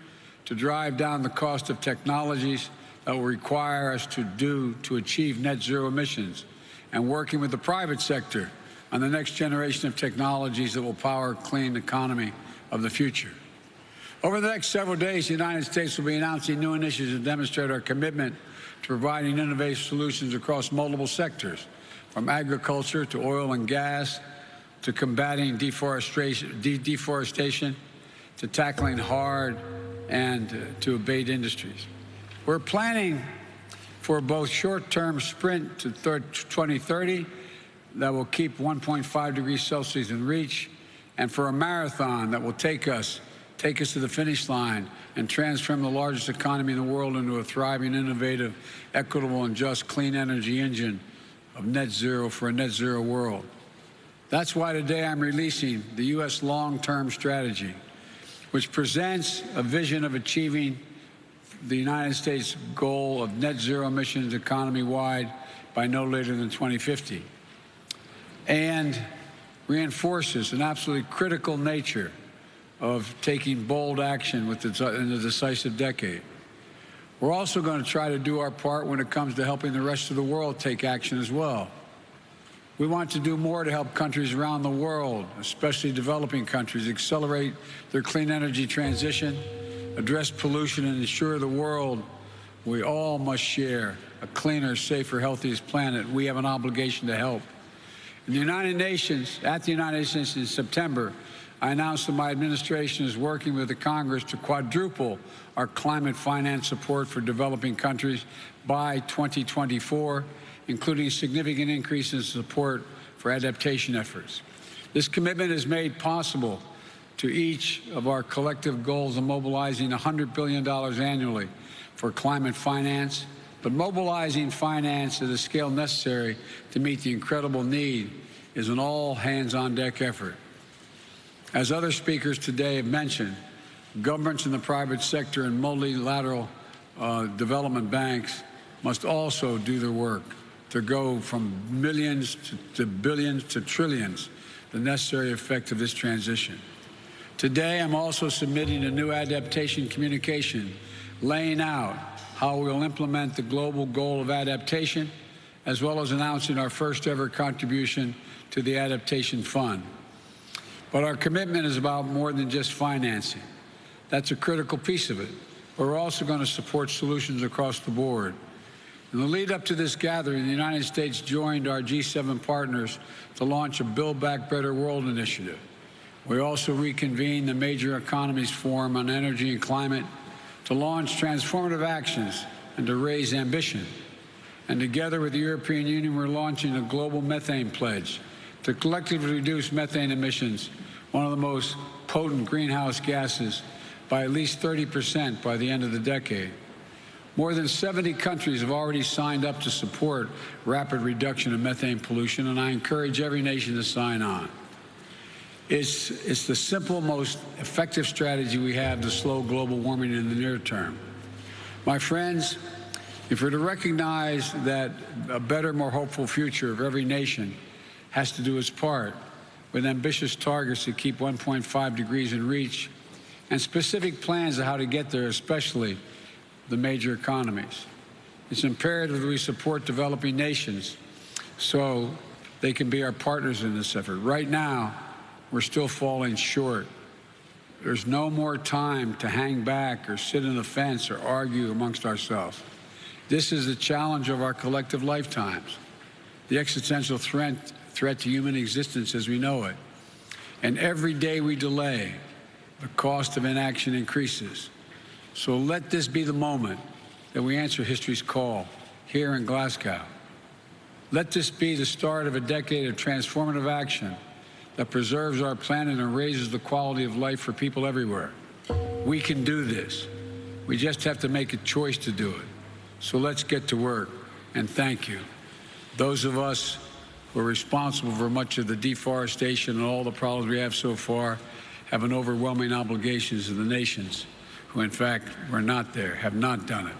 to drive down the cost of technologies that will require us to achieve net zero emissions, and working with the private sector on the next generation of technologies that will power a clean economy of the future. Over the next several days, the United States will be announcing new initiatives to demonstrate our commitment to providing innovative solutions across multiple sectors, from agriculture to oil and gas, to combating deforestation, to tackling hard and to abate industries. We're planning for both short-term sprint to 2030 that will keep 1.5 degrees Celsius in reach, and for a marathon that will take us to the finish line and transform the largest economy in the world into a thriving, innovative, equitable, and just clean energy engine of net zero for a net zero world. That's why today I'm releasing the U.S. long-term strategy, which presents a vision of achieving the United States goal of net zero emissions economy-wide by no later than 2050, and reinforces an absolutely critical nature of taking bold action in the decisive decade. We're also going to try to do our part when it comes to helping the rest of the world take action as well. We want to do more to help countries around the world, especially developing countries, accelerate their clean energy transition, address pollution, and ensure the world we all must share a cleaner, safer, healthier planet. We have an obligation to help. In the United Nations, at the United Nations in September, I announced that my administration is working with the Congress to quadruple our climate finance support for developing countries by 2024, including significant increases in support for adaptation efforts. This commitment is made possible to each of our collective goals of mobilizing $100 billion annually for climate finance, but mobilizing finance at a scale necessary to meet the incredible need is an all-hands-on-deck effort. As other speakers today have mentioned, governments in the private sector and multilateral development banks must also do their work to go from millions to billions to trillions, the necessary effect of this transition. Today, I'm also submitting a new adaptation communication laying out how we will implement the global goal of adaptation, as well as announcing our first ever contribution to the Adaptation Fund. But our commitment is about more than just financing. That's a critical piece of it. We're also going to support solutions across the board. In the lead up to this gathering, the United States joined our G7 partners to launch a Build Back Better World initiative. We also reconvened the Major Economies Forum on Energy and Climate to launch transformative actions and to raise ambition. And together with the European Union, we're launching a global methane pledge to collectively reduce methane emissions, one of the most potent greenhouse gases, by at least 30% by the end of the decade. More than 70 countries have already signed up to support rapid reduction of methane pollution, and I encourage every nation to sign on. It's the simple, most effective strategy we have to slow global warming in the near term. My friends, if we're to recognize that a better, more hopeful future of every nation has to do its part with ambitious targets to keep 1.5 degrees in reach and specific plans of how to get there, especially the major economies. It's imperative that we support developing nations so they can be our partners in this effort. Right now, we're still falling short. There's no more time to hang back or sit on the fence or argue amongst ourselves. This is the challenge of our collective lifetimes, the existential threat to human existence as we know it. And every day we delay, the cost of inaction increases. So let this be the moment that we answer history's call here in Glasgow. Let this be the start of a decade of transformative action that preserves our planet and raises the quality of life for people everywhere. We can do this. We just have to make a choice to do it. So let's get to work, and thank you. Those of us who are responsible for much of the deforestation and all the problems we have so far have an overwhelming obligation to the nations who, in fact, were not there, have not done it.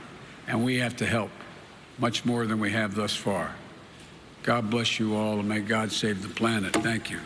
And we have to help much more than we have thus far. God bless you all, and may God save the planet. Thank you.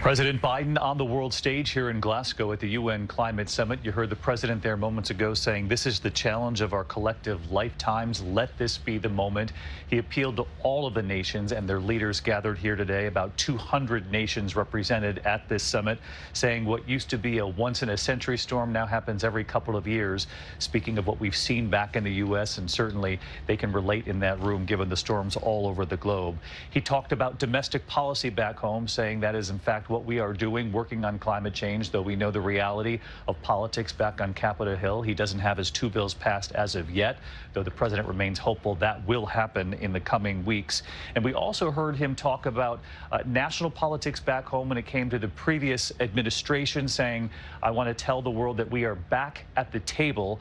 President Biden on the world stage here in Glasgow at the UN Climate Summit. You heard the president there moments ago saying this is the challenge of our collective lifetimes. Let this be the moment. He appealed to all of the nations and their leaders gathered here today, about 200 nations represented at this summit, saying what used to be a once-in-a-century storm now happens every couple of years. Speaking of what we've seen back in the U.S., and certainly they can relate in that room given the storms all over the globe. He talked about domestic policy back home, saying that is in fact what we are doing, working on climate change, though we know the reality of politics back on Capitol Hill. He doesn't have his 2 bills passed as of yet, though the president remains hopeful that will happen in the coming weeks. And we also heard him talk about national politics back home when it came to the previous administration, saying, I want to tell the world that we are back at the table,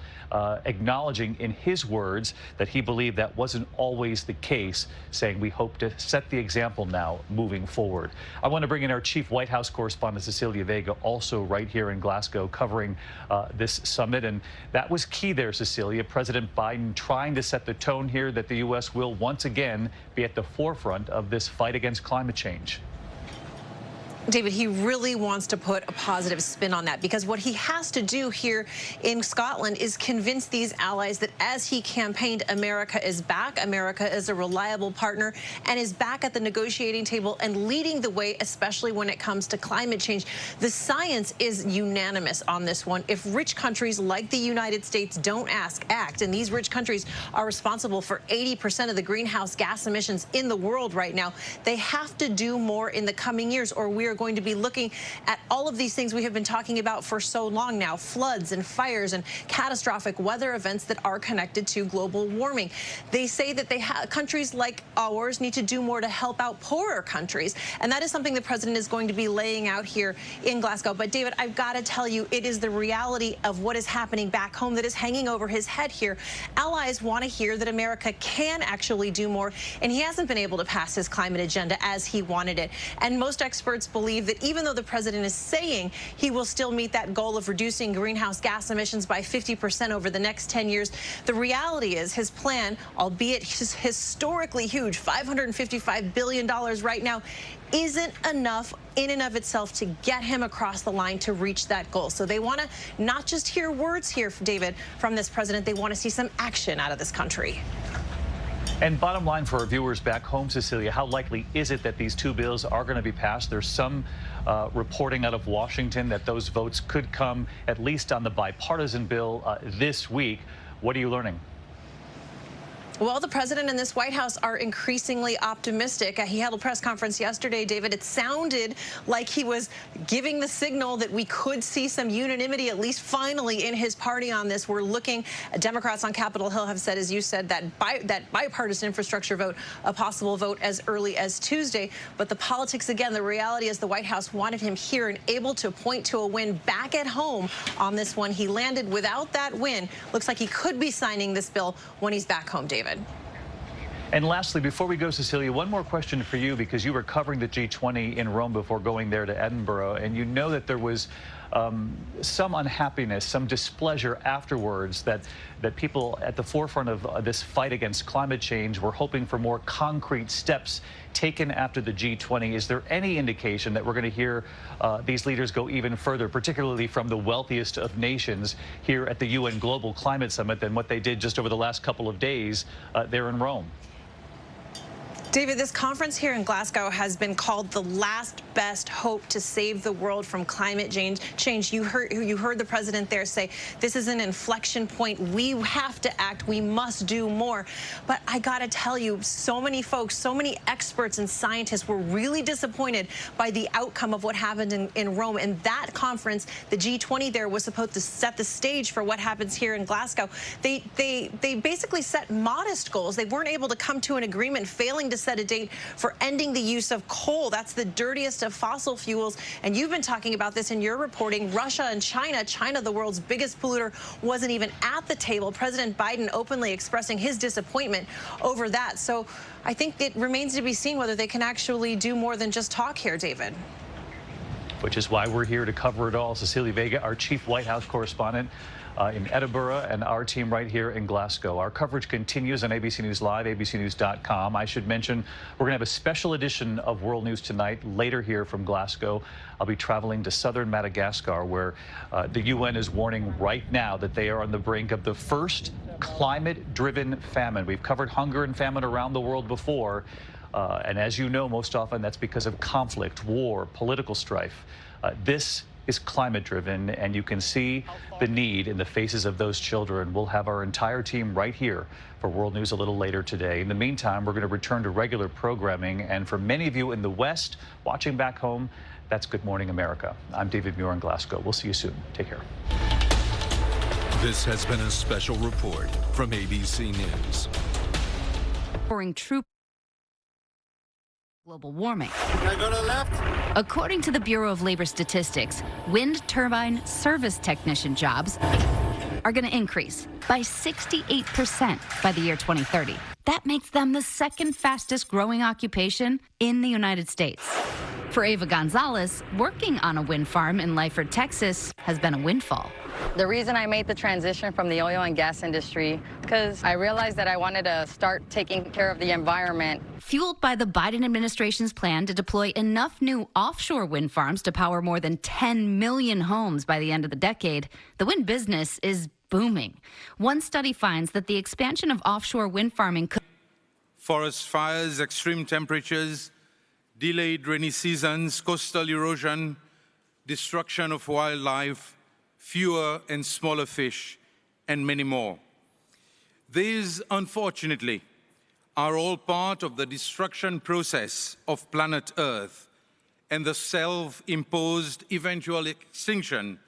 acknowledging in his words that he believed that wasn't always the case, saying we hope to set the example now moving forward. I want to bring in our chief White House correspondent Cecilia Vega, also right here in Glasgow, covering this summit. And that was key there, Cecilia. President Biden trying to set the tone here that the U.S. will once again be at the forefront of this fight against climate change. David, he really wants to put a positive spin on that, because what he has to do here in Scotland is convince these allies that as he campaigned, America is back, America is a reliable partner, and is back at the negotiating table and leading the way, especially when it comes to climate change. The science is unanimous on this one. If rich countries like the United States don't act, and these rich countries are responsible for 80% of the greenhouse gas emissions in the world right now, they have to do more in the coming years, or we are going to be looking at all of these things we have been talking about for so long now, floods and fires and catastrophic weather events that are connected to global warming. They say that countries like ours need to do more to help out poorer countries, and that is something the president is going to be laying out here in Glasgow. But David, I've got to tell you, it is the reality of what is happening back home that is hanging over his head here. Allies want to hear that America can actually do more, and he hasn't been able to pass his climate agenda as he wanted it. And most experts believe that even though the president is saying he will still meet that goal of reducing greenhouse gas emissions by 50% over the next 10 years, the reality is his plan, albeit historically huge, $555 billion right now, isn't enough in and of itself to get him across the line to reach that goal. So they want to not just hear words here, David, from this president, they want to see some action out of this country. And bottom line for our viewers back home, Cecilia, how likely is it that these 2 bills are going to be passed? There's some reporting out of Washington that those votes could come at least on the bipartisan bill this week. What are you learning? Well, the president and this White House are increasingly optimistic. He held a press conference yesterday, David. It sounded like he was giving the signal that we could see some unanimity, at least finally, in his party on this. We're looking, Democrats on Capitol Hill have said, as you said, that bipartisan infrastructure vote, a possible vote as early as Tuesday. But the politics, again, the reality is the White House wanted him here and able to point to a win back at home on this one. He landed without that win. Looks like he could be signing this bill when he's back home, David. And lastly, before we go, Cecilia, one more question for you, because you were covering the G20 in Rome before going there to Edinburgh, and you know that there was some unhappiness, some displeasure afterwards, that people at the forefront of this fight against climate change were hoping for more concrete steps taken after the G20. Is there any indication that we're going to hear these leaders go even further, particularly from the wealthiest of nations here at the UN Global Climate Summit, than what they did just over the last couple of days there in Rome? David, this conference here in Glasgow has been called the last best hope to save the world from climate change. You heard the president there say, this is an inflection point. We have to act. We must do more. But I got to tell you, so many folks, so many experts and scientists were really disappointed by the outcome of what happened in Rome. And that conference, the G20 there, was supposed to set the stage for what happens here in Glasgow. They basically set modest goals. They weren't able to come to an agreement, failing to set a date for ending the use of coal. That's the dirtiest of fossil fuels. And you've been talking about this in your reporting. Russia and China, the world's biggest polluter, wasn't even at the table. President Biden openly expressing his disappointment over that. So I think it remains to be seen whether they can actually do more than just talk here, David. Which is why we're here to cover it all. Cecilia Vega, our chief White House correspondent in Edinburgh, and our team right here in Glasgow. Our coverage continues on ABC News Live, abcnews.com. I should mention we're going to have a special edition of World News Tonight later here from Glasgow. I'll be traveling to southern Madagascar, where the UN is warning right now that they are on the brink of the first climate-driven famine. We've covered hunger and famine around the world before, and as you know, most often that's because of conflict, war, political strife. This is climate-driven, and you can see the need in the faces of those children. We'll have our entire team right here for World News a little later today. In the meantime, we're going to return to regular programming, and for many of you in the West watching back home, that's Good Morning America. I'm David Muir in Glasgow. We'll see you soon. Take care. This has been a special report from ABC News. True global warming. Can I go to the left? According to the Bureau of Labor Statistics, wind turbine service technician jobs are going to increase by 68% by the year 2030. That makes them the second fastest growing occupation in the United States. For Ava Gonzalez, working on a wind farm in Lyford, Texas, has been a windfall. The reason I made the transition from the oil and gas industry, because I realized that I wanted to start taking care of the environment. Fueled by the Biden administration's plan to deploy enough new offshore wind farms to power more than 10 million homes by the end of the decade, the wind business is booming. One study finds that the expansion of offshore wind farming could... Forest fires, extreme temperatures, delayed rainy seasons, coastal erosion, destruction of wildlife, fewer and smaller fish, and many more. These, unfortunately, are all part of the destruction process of planet Earth and the self-imposed eventual extinction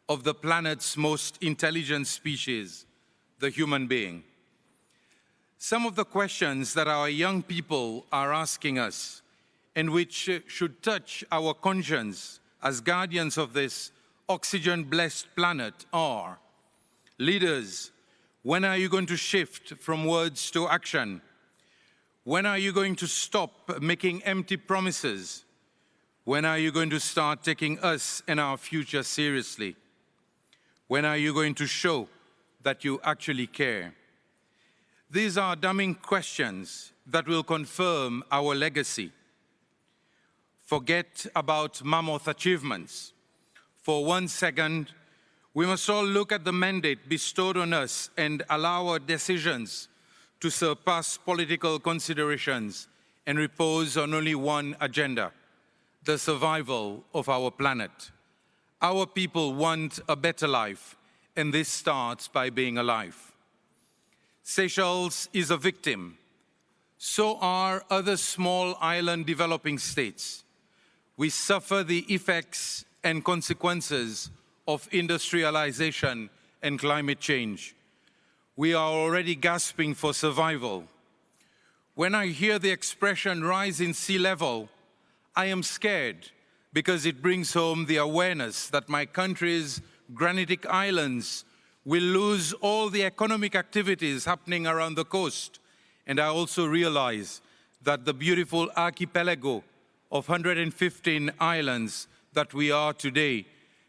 of the planet's most intelligent species, the human being. Some of the questions that our young people are asking us, and which should touch our conscience as guardians of this oxygen-blessed planet, are: leaders, when are you going to shift from words to action? When are you going to stop making empty promises? When are you going to start taking us and our future seriously? When are you going to show that you actually care? These are damning questions that will confirm our legacy. Forget about mammoth achievements. For 1 second, we must all look at the mandate bestowed on us and allow our decisions to surpass political considerations and repose on only one agenda: the survival of our planet. Our people want a better life, and this starts by being alive. Seychelles is a victim. So are other small island developing states. We suffer the effects and consequences of industrialization and climate change. We are already gasping for survival. When I hear the expression rise in sea level, I am scared because it brings home the awareness that my country's granitic islands will lose all the economic activities happening around the coast. And I also realize that the beautiful archipelago of 115 islands that we are today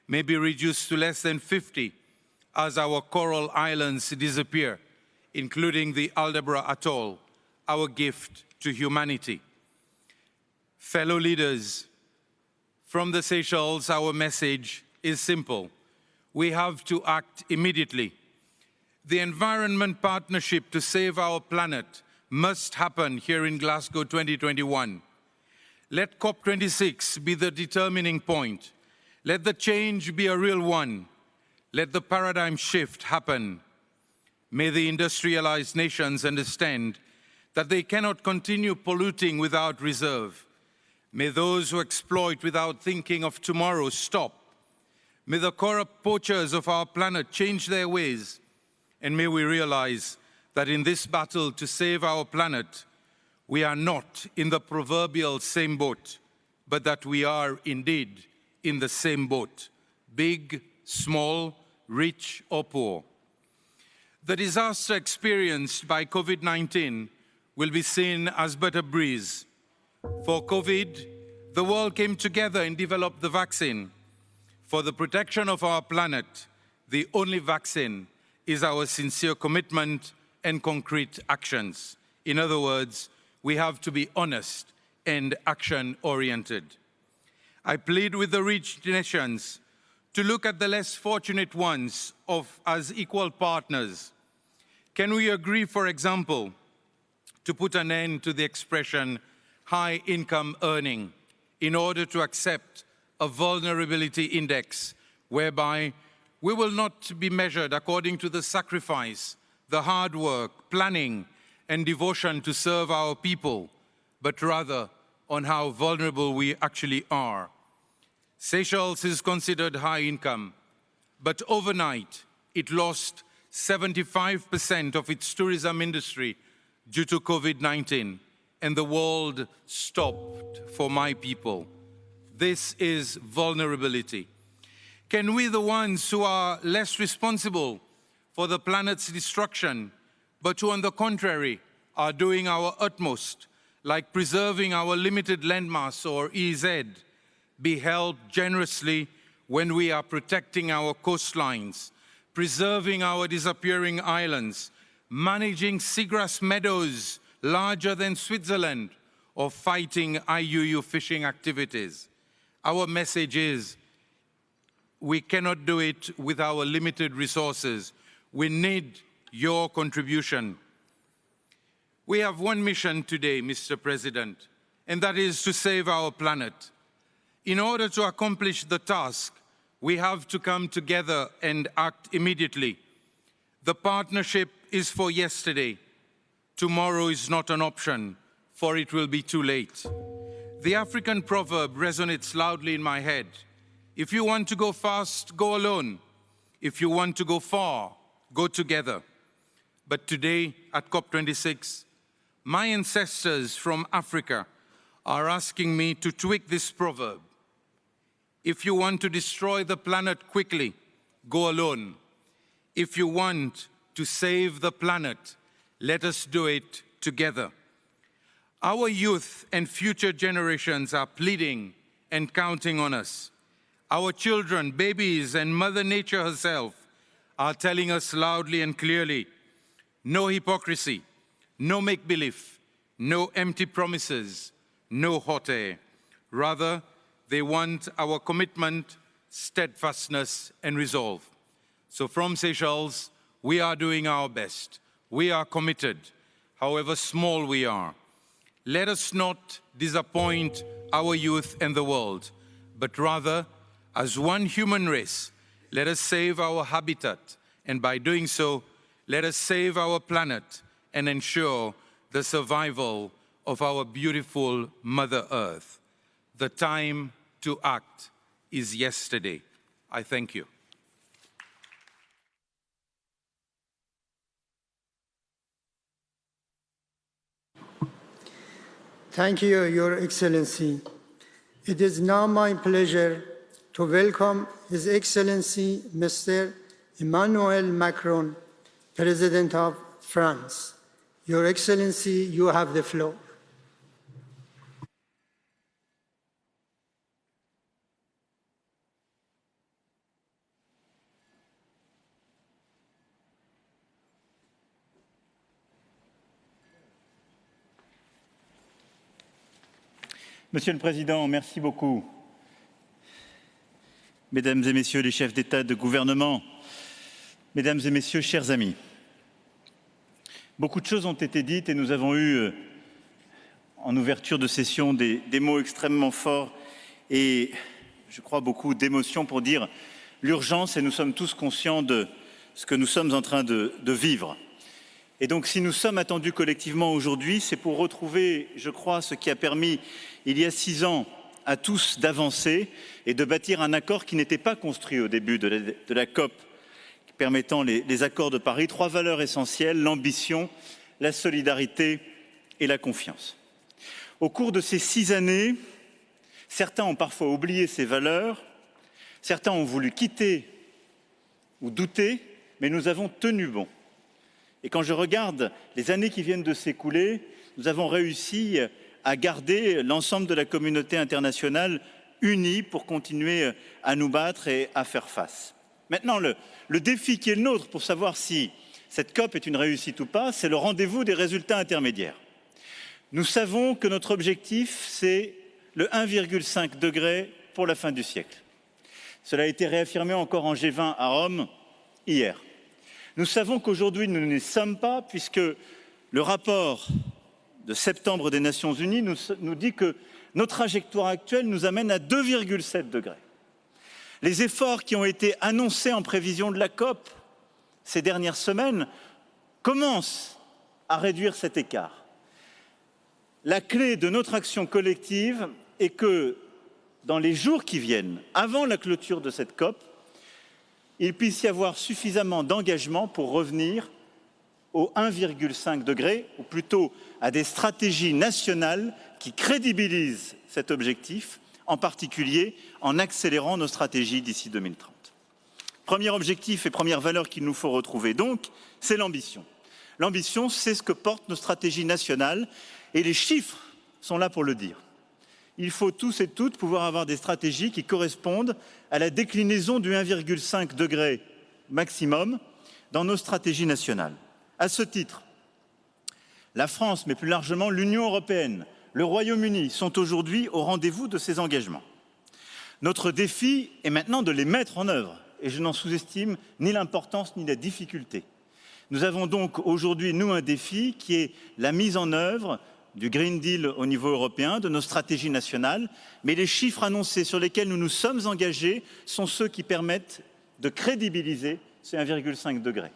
may be reduced to less than 50 as our coral islands disappear, including the Aldabra Atoll, our gift to humanity. Fellow leaders, from the Seychelles, our message is simple. We have to act immediately. The environment partnership to save our planet must happen here in Glasgow 2021. Let COP26 be the determining point. Let the change be a real one. Let the paradigm shift happen. May the industrialized nations understand that they cannot continue polluting without reserve. May those who exploit without thinking of tomorrow stop. May the corrupt poachers of our planet change their ways. And may we realize that in this battle to save our planet, we are not in the proverbial same boat, but that we are indeed in the same boat, big, small, rich or poor. The disaster experienced by COVID-19 will be seen as but a breeze. For COVID, the world came together and developed the vaccine. For the protection of our planet, the only vaccine is our sincere commitment and concrete actions. In other words, we have to be honest and action-oriented. I plead with the rich nations to look at the less fortunate ones as equal partners. Can we agree, for example, to put an end to the expression high income earning in order to accept a vulnerability index whereby we will not be measured according to the sacrifice, the hard work, planning, and devotion to serve our people, but rather on how vulnerable we actually are. Seychelles is considered high income, but overnight it lost 75% of its tourism industry due to COVID-19, and the world stopped for my people. This is vulnerability. Can we, the ones who are less responsible for the planet's destruction, but who, on the contrary, are doing our utmost, like preserving our limited landmass or EEZ, be helped generously when we are protecting our coastlines, preserving our disappearing islands, managing seagrass meadows larger than Switzerland, or fighting IUU fishing activities? Our message is, we cannot do it with our limited resources. We need your contribution. We have one mission today, Mr. President, and that is to save our planet. In order to accomplish the task, we have to come together and act immediately. The partnership is for yesterday. Tomorrow is not an option, for it will be too late. The African proverb resonates loudly in my head. If you want to go fast, go alone. If you want to go far, go together. But today, at COP26, my ancestors from Africa are asking me to tweak this proverb. If you want to destroy the planet quickly, go alone. If you want to save the planet, let us do it together. Our youth and future generations are pleading and counting on us. Our children, babies, and Mother Nature herself are telling us loudly and clearly, no hypocrisy, no make-believe, no empty promises, no hot air. Rather, they want our commitment, steadfastness, and resolve. So from Seychelles, we are doing our best. We are committed, however small we are. Let us not disappoint our youth and the world, but rather, as one human race, let us save our habitat, and by doing so, Let us save our planet and ensure the survival of our beautiful Mother Earth. The time to act is yesterday. I thank you. Thank you, Your Excellency. It is now my pleasure to welcome His Excellency Mr. Emmanuel Macron, President of France. Your Excellency, you have the floor. Monsieur le Président, merci beaucoup. Mesdames et Messieurs les chefs d'État, de gouvernement, Mesdames et Messieurs, chers amis, beaucoup de choses ont été dites et nous avons eu, en ouverture de session, des mots extrêmement forts et, je crois, beaucoup d'émotions pour dire l'urgence, et nous sommes tous conscients de ce que nous sommes en train de vivre. Et donc, si nous sommes attendus collectivement aujourd'hui, c'est pour retrouver, je crois, ce qui a permis, il y a 6 ans, à tous d'avancer et de bâtir un accord qui n'était pas construit au début de la COP, permettant les accords de Paris. 3 valeurs essentielles, l'ambition, la solidarité et la confiance. Au cours de ces 6 années, certains ont parfois oublié ces valeurs, certains ont voulu quitter ou douter, mais nous avons tenu bon. Et quand je regarde les années qui viennent de s'écouler, nous avons réussi à garder l'ensemble de la communauté internationale unie pour continuer à nous battre et à faire face. Maintenant, le défi qui est le nôtre pour savoir si cette COP est une réussite ou pas, c'est le rendez-vous des résultats intermédiaires. Nous savons que notre objectif, c'est le 1,5 degré pour la fin du siècle. Cela a été réaffirmé encore en G20 à Rome hier. Nous savons qu'aujourd'hui, nous n'y sommes pas, puisque le rapport de septembre des Nations Unies nous dit que notre trajectoire actuelle nous amène à 2,7 degrés. Les efforts qui ont été annoncés en prévision de la COP ces dernières semaines commencent à réduire cet écart. La clé de notre action collective est que, dans les jours qui viennent, avant la clôture de cette COP, il puisse y avoir suffisamment d'engagement pour revenir au 1,5 degré, ou plutôt à des stratégies nationales qui crédibilisent cet objectif, en particulier en accélérant nos stratégies d'ici 2030. Premier objectif et première valeur qu'il nous faut retrouver donc, c'est l'ambition. L'ambition, c'est ce que portent nos stratégies nationales et les chiffres sont là pour le dire. Il faut tous et toutes pouvoir avoir des stratégies qui correspondent à la déclinaison du 1,5 degré maximum dans nos stratégies nationales. À ce titre, la France, mais plus largement l'Union européenne, le Royaume-Uni sont aujourd'hui au rendez-vous de ces engagements. Notre défi est maintenant de les mettre en œuvre et je n'en sous-estime ni l'importance ni la difficulté. Nous avons donc aujourd'hui, nous, un défi qui est la mise en œuvre du Green Deal au niveau européen, de nos stratégies nationales, mais les chiffres annoncés sur lesquels nous nous sommes engagés sont ceux qui permettent de crédibiliser ces 1,5 degré.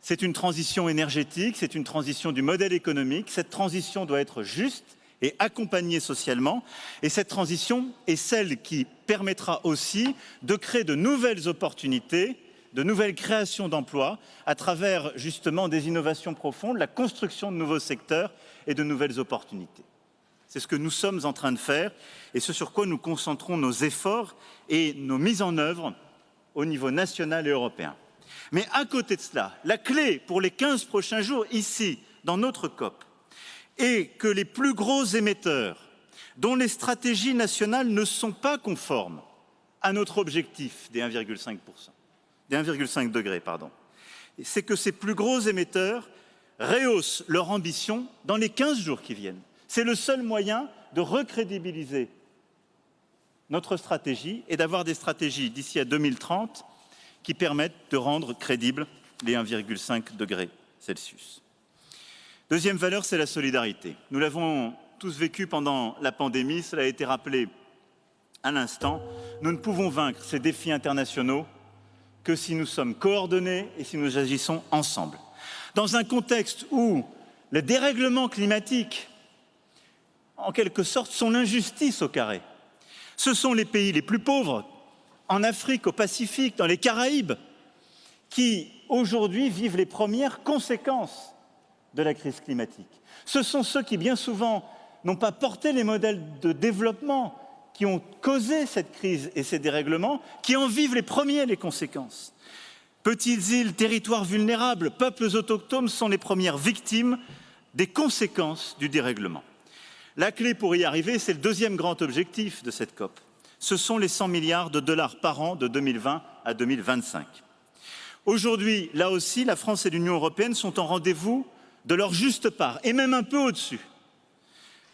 C'est une transition énergétique, c'est une transition du modèle économique. Cette transition doit être juste et accompagnée socialement. Et cette transition est celle qui permettra aussi de créer de nouvelles opportunités, de nouvelles créations d'emplois à travers justement des innovations profondes, la construction de nouveaux secteurs et de nouvelles opportunités. C'est ce que nous sommes en train de faire et ce sur quoi nous concentrons nos efforts et nos mises en œuvre au niveau national et européen. Mais à côté de cela, la clé pour les 15 prochains jours, ici, dans notre COP, est que les plus gros émetteurs, dont les stratégies nationales ne sont pas conformes à notre objectif des 1,5 degrés, c'est que ces plus gros émetteurs rehaussent leur ambition dans les 15 jours qui viennent. C'est le seul moyen de recrédibiliser notre stratégie et d'avoir des stratégies d'ici à 2030 qui permettent de rendre crédibles les 1,5 degrés Celsius. Deuxième valeur, c'est la solidarité. Nous l'avons tous vécu pendant la pandémie, cela a été rappelé à l'instant. Nous ne pouvons vaincre ces défis internationaux que si nous sommes coordonnés et si nous agissons ensemble. Dans un contexte où le dérèglement climatique, en quelque sorte, sont l'injustice au carré. Ce sont les pays les plus pauvres, en Afrique, au Pacifique, dans les Caraïbes, qui aujourd'hui vivent les premières conséquences de la crise climatique. Ce sont ceux qui, bien souvent, n'ont pas porté les modèles de développement qui ont causé cette crise et ces dérèglements, qui en vivent les premiers les conséquences. Petites îles, territoires vulnérables, peuples autochtones sont les premières victimes des conséquences du dérèglement. La clé pour y arriver, c'est le deuxième grand objectif de cette COP. Ce sont les 100 milliards de dollars par an de 2020 à 2025. Aujourd'hui, là aussi, la France et l'Union européenne sont en rendez-vous de leur juste part, et même un peu au-dessus.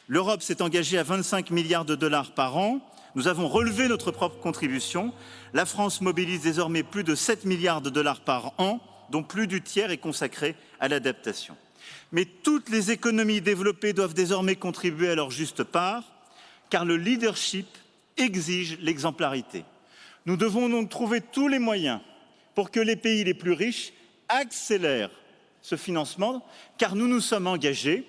L'Europe s'est engagée à 25 milliards de dollars par an. Nous avons relevé notre propre contribution. La France mobilise désormais plus de 7 milliards de dollars par an, dont plus du tiers est consacré à l'adaptation. Mais toutes les économies développées doivent désormais contribuer à leur juste part, car le leadership exige l'exemplarité. Nous devons donc trouver tous les moyens pour que les pays les plus riches accélèrent ce financement, car nous nous sommes engagés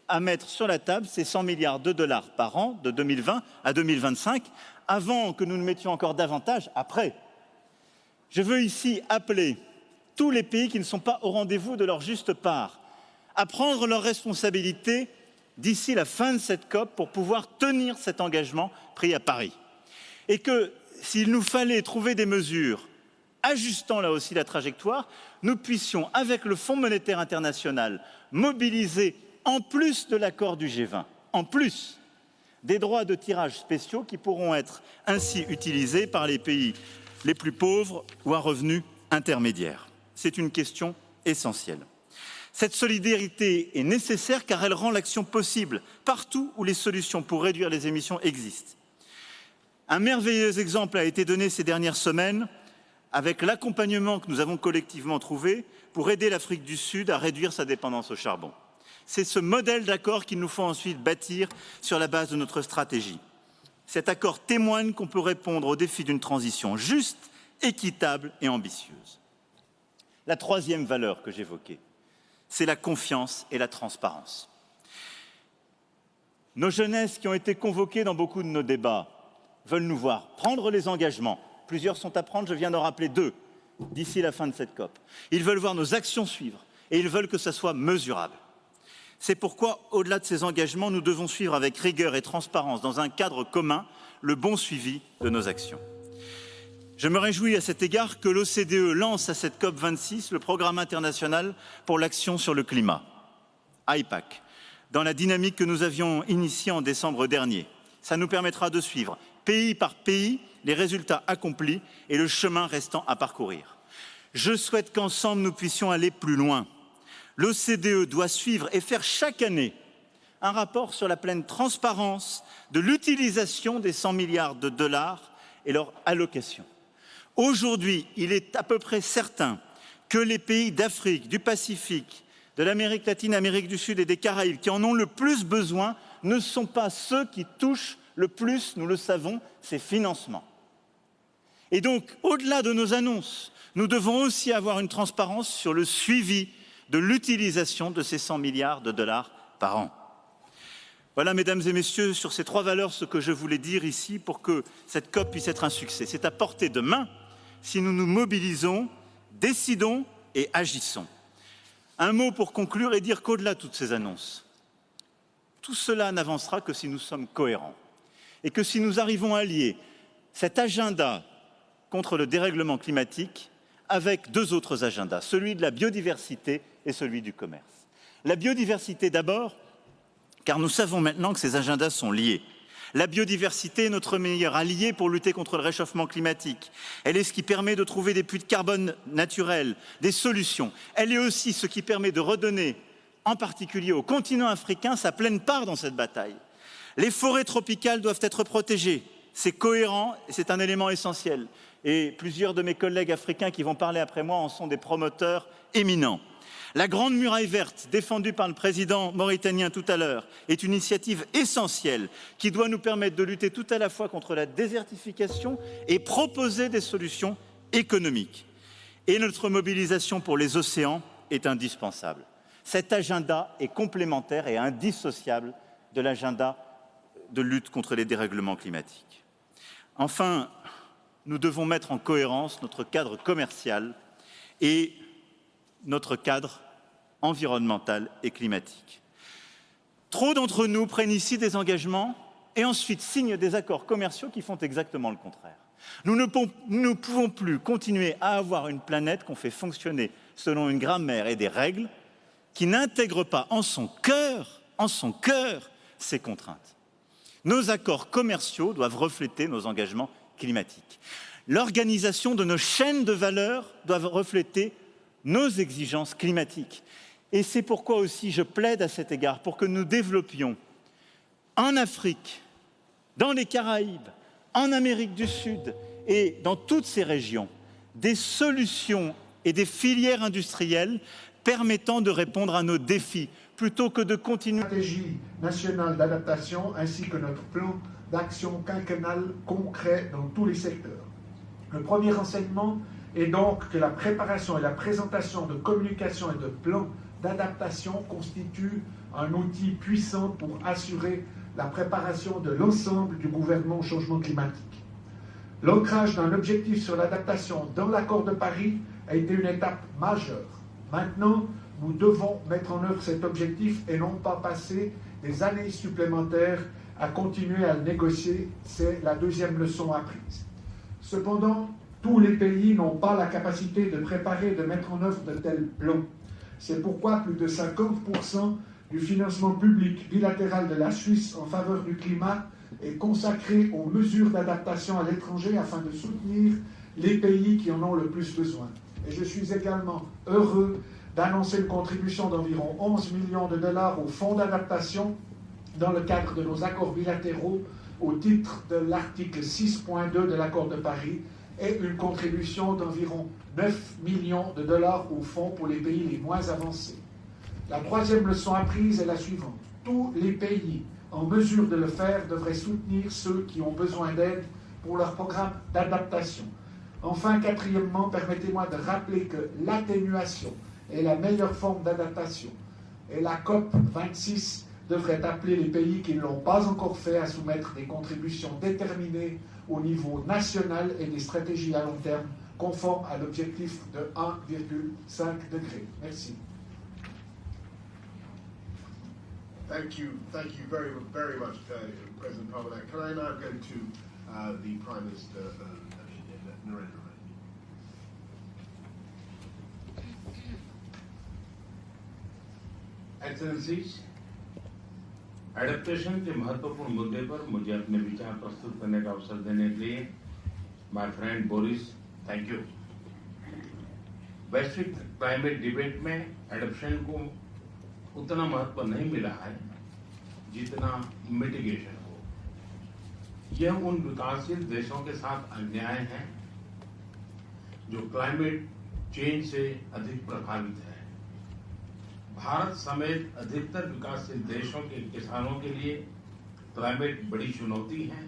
à mettre sur la table ces 100 milliards de dollars par an de 2020 à 2025, avant que nous ne mettions encore davantage après. Je veux ici appeler tous les pays qui ne sont pas au rendez-vous de leur juste part à prendre leurs responsabilités d'ici la fin de cette COP pour pouvoir tenir cet engagement pris à Paris. Et que s'il nous fallait trouver des mesures ajustant là aussi la trajectoire, nous puissions, avec le Fonds monétaire international, mobiliser, en plus de l'accord du G20, en plus des droits de tirage spéciaux qui pourront être ainsi utilisés par les pays les plus pauvres ou à revenus intermédiaires. C'est une question essentielle. Cette solidarité est nécessaire car elle rend l'action possible partout où les solutions pour réduire les émissions existent. Un merveilleux exemple a été donné ces dernières semaines avec l'accompagnement que nous avons collectivement trouvé pour aider l'Afrique du Sud à réduire sa dépendance au charbon. C'est ce modèle d'accord qu'il nous faut ensuite bâtir sur la base de notre stratégie. Cet accord témoigne qu'on peut répondre aux défis d'une transition juste, équitable et ambitieuse. La troisième valeur que j'évoquais, c'est la confiance et la transparence. Nos jeunesses qui ont été convoquées dans beaucoup de nos débats veulent nous voir prendre les engagements. Plusieurs sont à prendre, je viens d'en rappeler 2 d'ici la fin de cette COP. Ils veulent voir nos actions suivre et ils veulent que ça soit mesurable. C'est pourquoi, au-delà de ces engagements, nous devons suivre avec rigueur et transparence, dans un cadre commun, le bon suivi de nos actions. Je me réjouis à cet égard que l'OCDE lance à cette COP26 le programme international pour l'action sur le climat, IPAC, dans la dynamique que nous avions initiée en décembre dernier. Ça nous permettra de suivre, pays par pays, les résultats accomplis et le chemin restant à parcourir. Je souhaite qu'ensemble nous puissions aller plus loin. L'OCDE doit suivre et faire chaque année un rapport sur la pleine transparence de l'utilisation des 100 milliards de dollars et leur allocation. Aujourd'hui, il est à peu près certain que les pays d'Afrique, du Pacifique, de l'Amérique latine, Amérique du Sud et des Caraïbes qui en ont le plus besoin ne sont pas ceux qui touchent le plus, nous le savons, ces financements. Et donc, au-delà de nos annonces, nous devons aussi avoir une transparence sur le suivi de l'utilisation de ces 100 milliards de dollars par an. Voilà, mesdames et messieurs, sur ces 3 valeurs, ce que je voulais dire ici pour que cette COP puisse être un succès. C'est à portée de main si nous nous mobilisons, décidons et agissons. Un mot pour conclure et dire qu'au-delà de toutes ces annonces, tout cela n'avancera que si nous sommes cohérents et que si nous arrivons à lier cet agenda contre le dérèglement climatique avec 2 autres agendas, celui de la biodiversité et celui du commerce. La biodiversité d'abord, car nous savons maintenant que ces agendas sont liés. La biodiversité est notre meilleur allié pour lutter contre le réchauffement climatique. Elle est ce qui permet de trouver des puits de carbone naturels, des solutions. Elle est aussi ce qui permet de redonner, en particulier au continent africain, sa pleine part dans cette bataille. Les forêts tropicales doivent être protégées. C'est cohérent et c'est un élément essentiel. Et plusieurs de mes collègues africains qui vont parler après moi en sont des promoteurs éminents. La Grande Muraille Verte, défendue par le président mauritanien tout à l'heure, est une initiative essentielle qui doit nous permettre de lutter tout à la fois contre la désertification et proposer des solutions économiques. Et notre mobilisation pour les océans est indispensable. Cet agenda est complémentaire et indissociable de l'agenda de lutte contre les dérèglements climatiques. Enfin, nous devons mettre en cohérence notre cadre commercial et notre cadre environnemental et climatique. Trop d'entre nous prennent ici des engagements et ensuite signent des accords commerciaux qui font exactement le contraire. Nous ne pouvons plus continuer à avoir une planète qu'on fait fonctionner selon une grammaire et des règles qui n'intègrent pas en son cœur ces contraintes. Nos accords commerciaux doivent refléter nos engagements climatiques. L'organisation de nos chaînes de valeur doit refléter nos exigences climatiques. Et c'est pourquoi aussi je plaide à cet égard pour que nous développions en Afrique, dans les Caraïbes, en Amérique du Sud et dans toutes ces régions, des solutions et des filières industrielles permettant de répondre à nos défis, plutôt que de continuer. Stratégie nationale d'adaptation ainsi que notre plan d'action quinquennal concret dans tous les secteurs. Le premier enseignement est donc que la préparation et la présentation de communication et de plans d'adaptation constituent un outil puissant pour assurer la préparation de l'ensemble du gouvernement au changement climatique. L'ancrage d'un objectif sur l'adaptation dans l'accord de Paris a été une étape majeure. Maintenant, nous devons mettre en œuvre cet objectif et non pas passer des années supplémentaires à continuer à le négocier. C'est la deuxième leçon apprise. Cependant, tous les pays n'ont pas la capacité de préparer et de mettre en œuvre de tels plans. C'est pourquoi plus de 50% du financement public bilatéral de la Suisse en faveur du climat est consacré aux mesures d'adaptation à l'étranger afin de soutenir les pays qui en ont le plus besoin. Et je suis également heureux d'annoncer une contribution d'environ 11 millions de dollars au fonds d'adaptation dans le cadre de nos accords bilatéraux au titre de l'article 6.2 de l'accord de Paris et une contribution d'environ 9 millions de dollars au fonds pour les pays les moins avancés. La troisième leçon apprise est la suivante. Tous les pays en mesure de le faire devraient soutenir ceux qui ont besoin d'aide pour leur programme d'adaptation. Enfin, quatrièmement, permettez-moi de rappeler que l'atténuation est la meilleure forme d'adaptation. Et la COP26 devrait appeler les pays qui ne l'ont pas encore fait à soumettre des contributions déterminées au niveau national et des stratégies à long terme conformes à l'objectif de 1,5 degré. Merci. Thank you very, very much, President Pavlik. Can I now go to the Prime Minister, Narendra Modi? Excellencies, adaptation के महत्वपूर्ण मुद्दे पर मुझे अपने विचार प्रस्तुत करने का अवसर देने के लिए my friend Boris, thank you. वैश्विक क्लाइमेट डिबेट में एडेप्शन को उतना महत्व नहीं मिला है जितना मिटिगेशन को। यह उन विकासशील देशों के साथ अन्याय है जो क्लाइमेट चेंज से अधिक प्रभावित है। भारत समेत अधिकतर विकासशील देशों के किसानों के लिए क्लाइमेट बड़ी चुनौती है।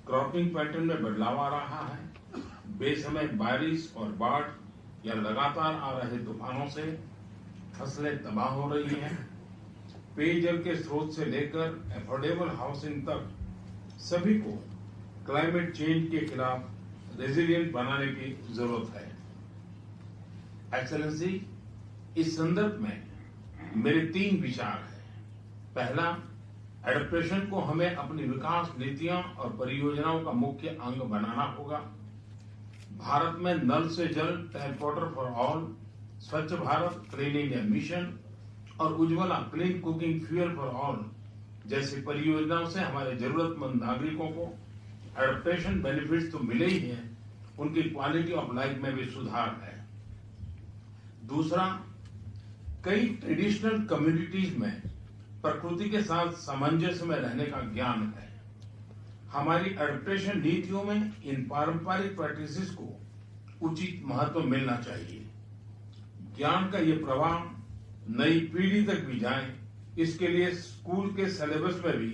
क्रॉपिंग पैटर्न में बदलाव आ रहा है। बेसमय बारिश और बाढ़ या लगातार आ रहे तूफानों से फसलें तबाह हो रही हैं। पेयजल के स्रोत से लेकर अफोर्डेबल हाउसिंग तक सभी को क्लाइमेट चेंज के खिलाफ रेजिलिएंट बनाने की जरूरत है। एक्सेलेंसी, इस संदर्भ में मेरे 3 विचार हैं। पहला, एडेप्टेशन को हमें अपनी विकास नीतियां और परियोजनाओं का मुख्य अंग बनाना होगा। भारत में नल से जल, टैप वाटर फॉर ऑल, स्वच्छ भारत, क्लीन इंडिया मिशन और Ujjwala, clean cooking fuel for all जैसी परियोजनाओं से हमारे जरूरतमंद नागरिकों को एडेप्टेशन बेनिफिट्स तो मिले ही हैं, उनकी क्वालिटी ऑफ लाइफ में भी सुधार है। दूसरा, कई ट्रेडिशनल कम्युनिटीज में प्रकृति के साथ सामंजस्य में रहने का ज्ञान है। हमारी एडेप्टेशन नीतियों में इन पारंपरिक प्रैक्टिसेस को उचित महत्व मिलना चाहिए। ज्ञान का ये प्रवाह नई पीढ़ी तक भी जाए, इसके लिए स्कूल के सिलेबस में भी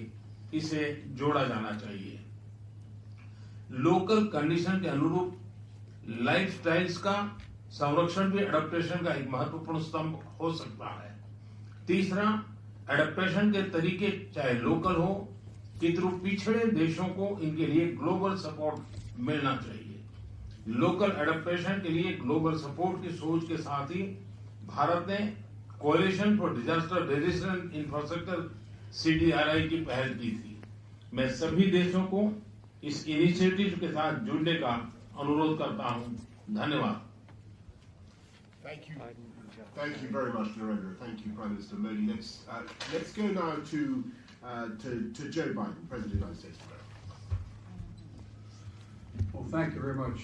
इसे जोड़ा जाना चाहिए। लोकल कंडीशन के अनुरूप लाइफस्टाइल्स का संरक्षण भी एडेप्टेशन का एक महत्वपूर्ण स्तंभ हो सकता है। तीसरा, एडेप्टेशन के तरीके चाहे लोकल हो, किंतु पिछड़े देशों को इनके लिए ग्लोबल सपोर्ट मिलना चाहिए। लोकल एडेप्टेशन के लिए ग्लोबल सपोर्ट की सोच के साथ ही भारत ने coalition for disaster resistant infrastructure CDRI की पहल की थी। मैं सभी देशों को इस इनिशिएटिव के साथ जुड़ने का अनुरोध करता हूं। धन्यवाद। Thank you very much, Narendra. Thank you, Prime Minister Modi. Let's go now to Joe Biden, President of the United States of America. Well, thank you very much.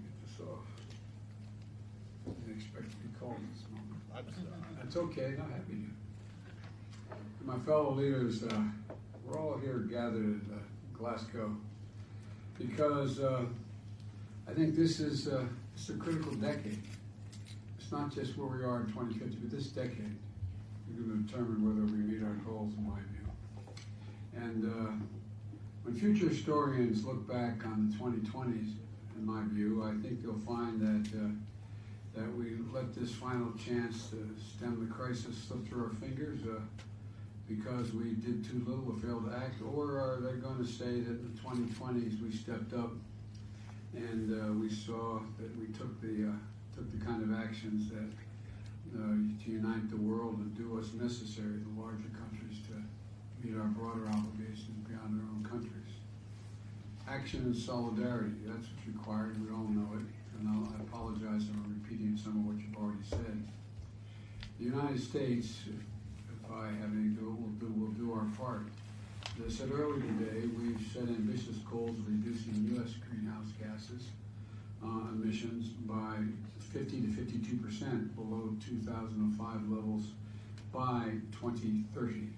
Get this off. Didn't expect to be called this moment. That's okay. Not happy to. My fellow leaders, we're all here gathered at Glasgow because I think this is a critical decade. It's not just where we are in 2050, but this decade we're going to determine whether we meet our goals, in my view. And when future historians look back on the 2020s, in my view, I think they'll find that we let this final chance to stem the crisis slip through our fingers because we did too little or failed to act, or are they going to say that in the 2020s we stepped up and we saw that we took the kind of actions that to unite the world and do what's necessary, the larger countries, to meet our broader obligations beyond our own countries. Action and solidarity, that's what's required. We all know it. And I apologize for repeating some of what you've already said. The United States, if I have any to it, will do our part. As I said earlier today, we've set ambitious goals of reducing U.S. greenhouse gases emissions by 50 to 52% below 2005 levels by 2030.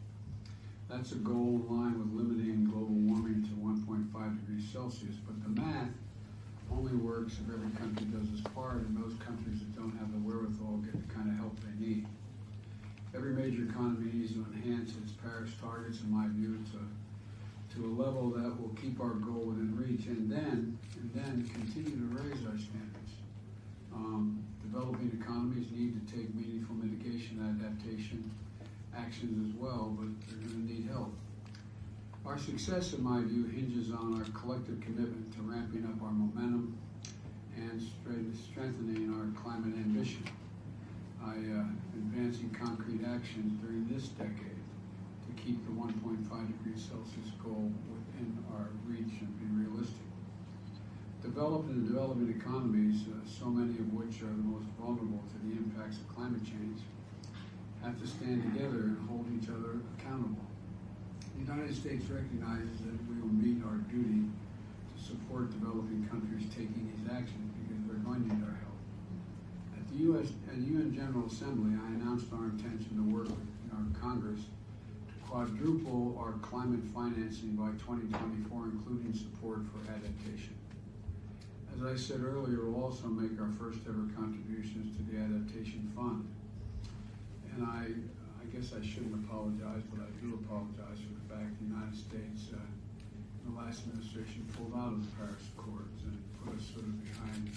That's a goal in line with limiting global warming to 1.5 degrees Celsius, but the math only works if every country does its part, and those countries that don't have the wherewithal get the kind of help they need. Every major economy needs to enhance its Paris targets, in my view, to a level that will keep our goal within reach, and then continue to raise our standards. Developing economies need to take meaningful mitigation and adaptation actions as well, but they're going to need help. Our success, in my view, hinges on our collective commitment to ramping up our momentum and strengthening our climate ambition by advancing concrete actions during this decade to keep the 1.5 degrees Celsius goal within our reach and be realistic. Developed and developing economies, so many of which are the most vulnerable to the impacts of climate change, have to stand together and hold each other accountable. The United States recognizes that we will meet our duty to support developing countries taking these actions because they're going to need our help. At the UN General Assembly, I announced our intention to work with our Congress to quadruple our climate financing by 2024, including support for adaptation. As I said earlier, we'll also make our first ever contributions to the Adaptation Fund. And I guess I shouldn't apologize, but I do apologize for the fact the United States in the last administration pulled out of the Paris Accords and put us sort of behind the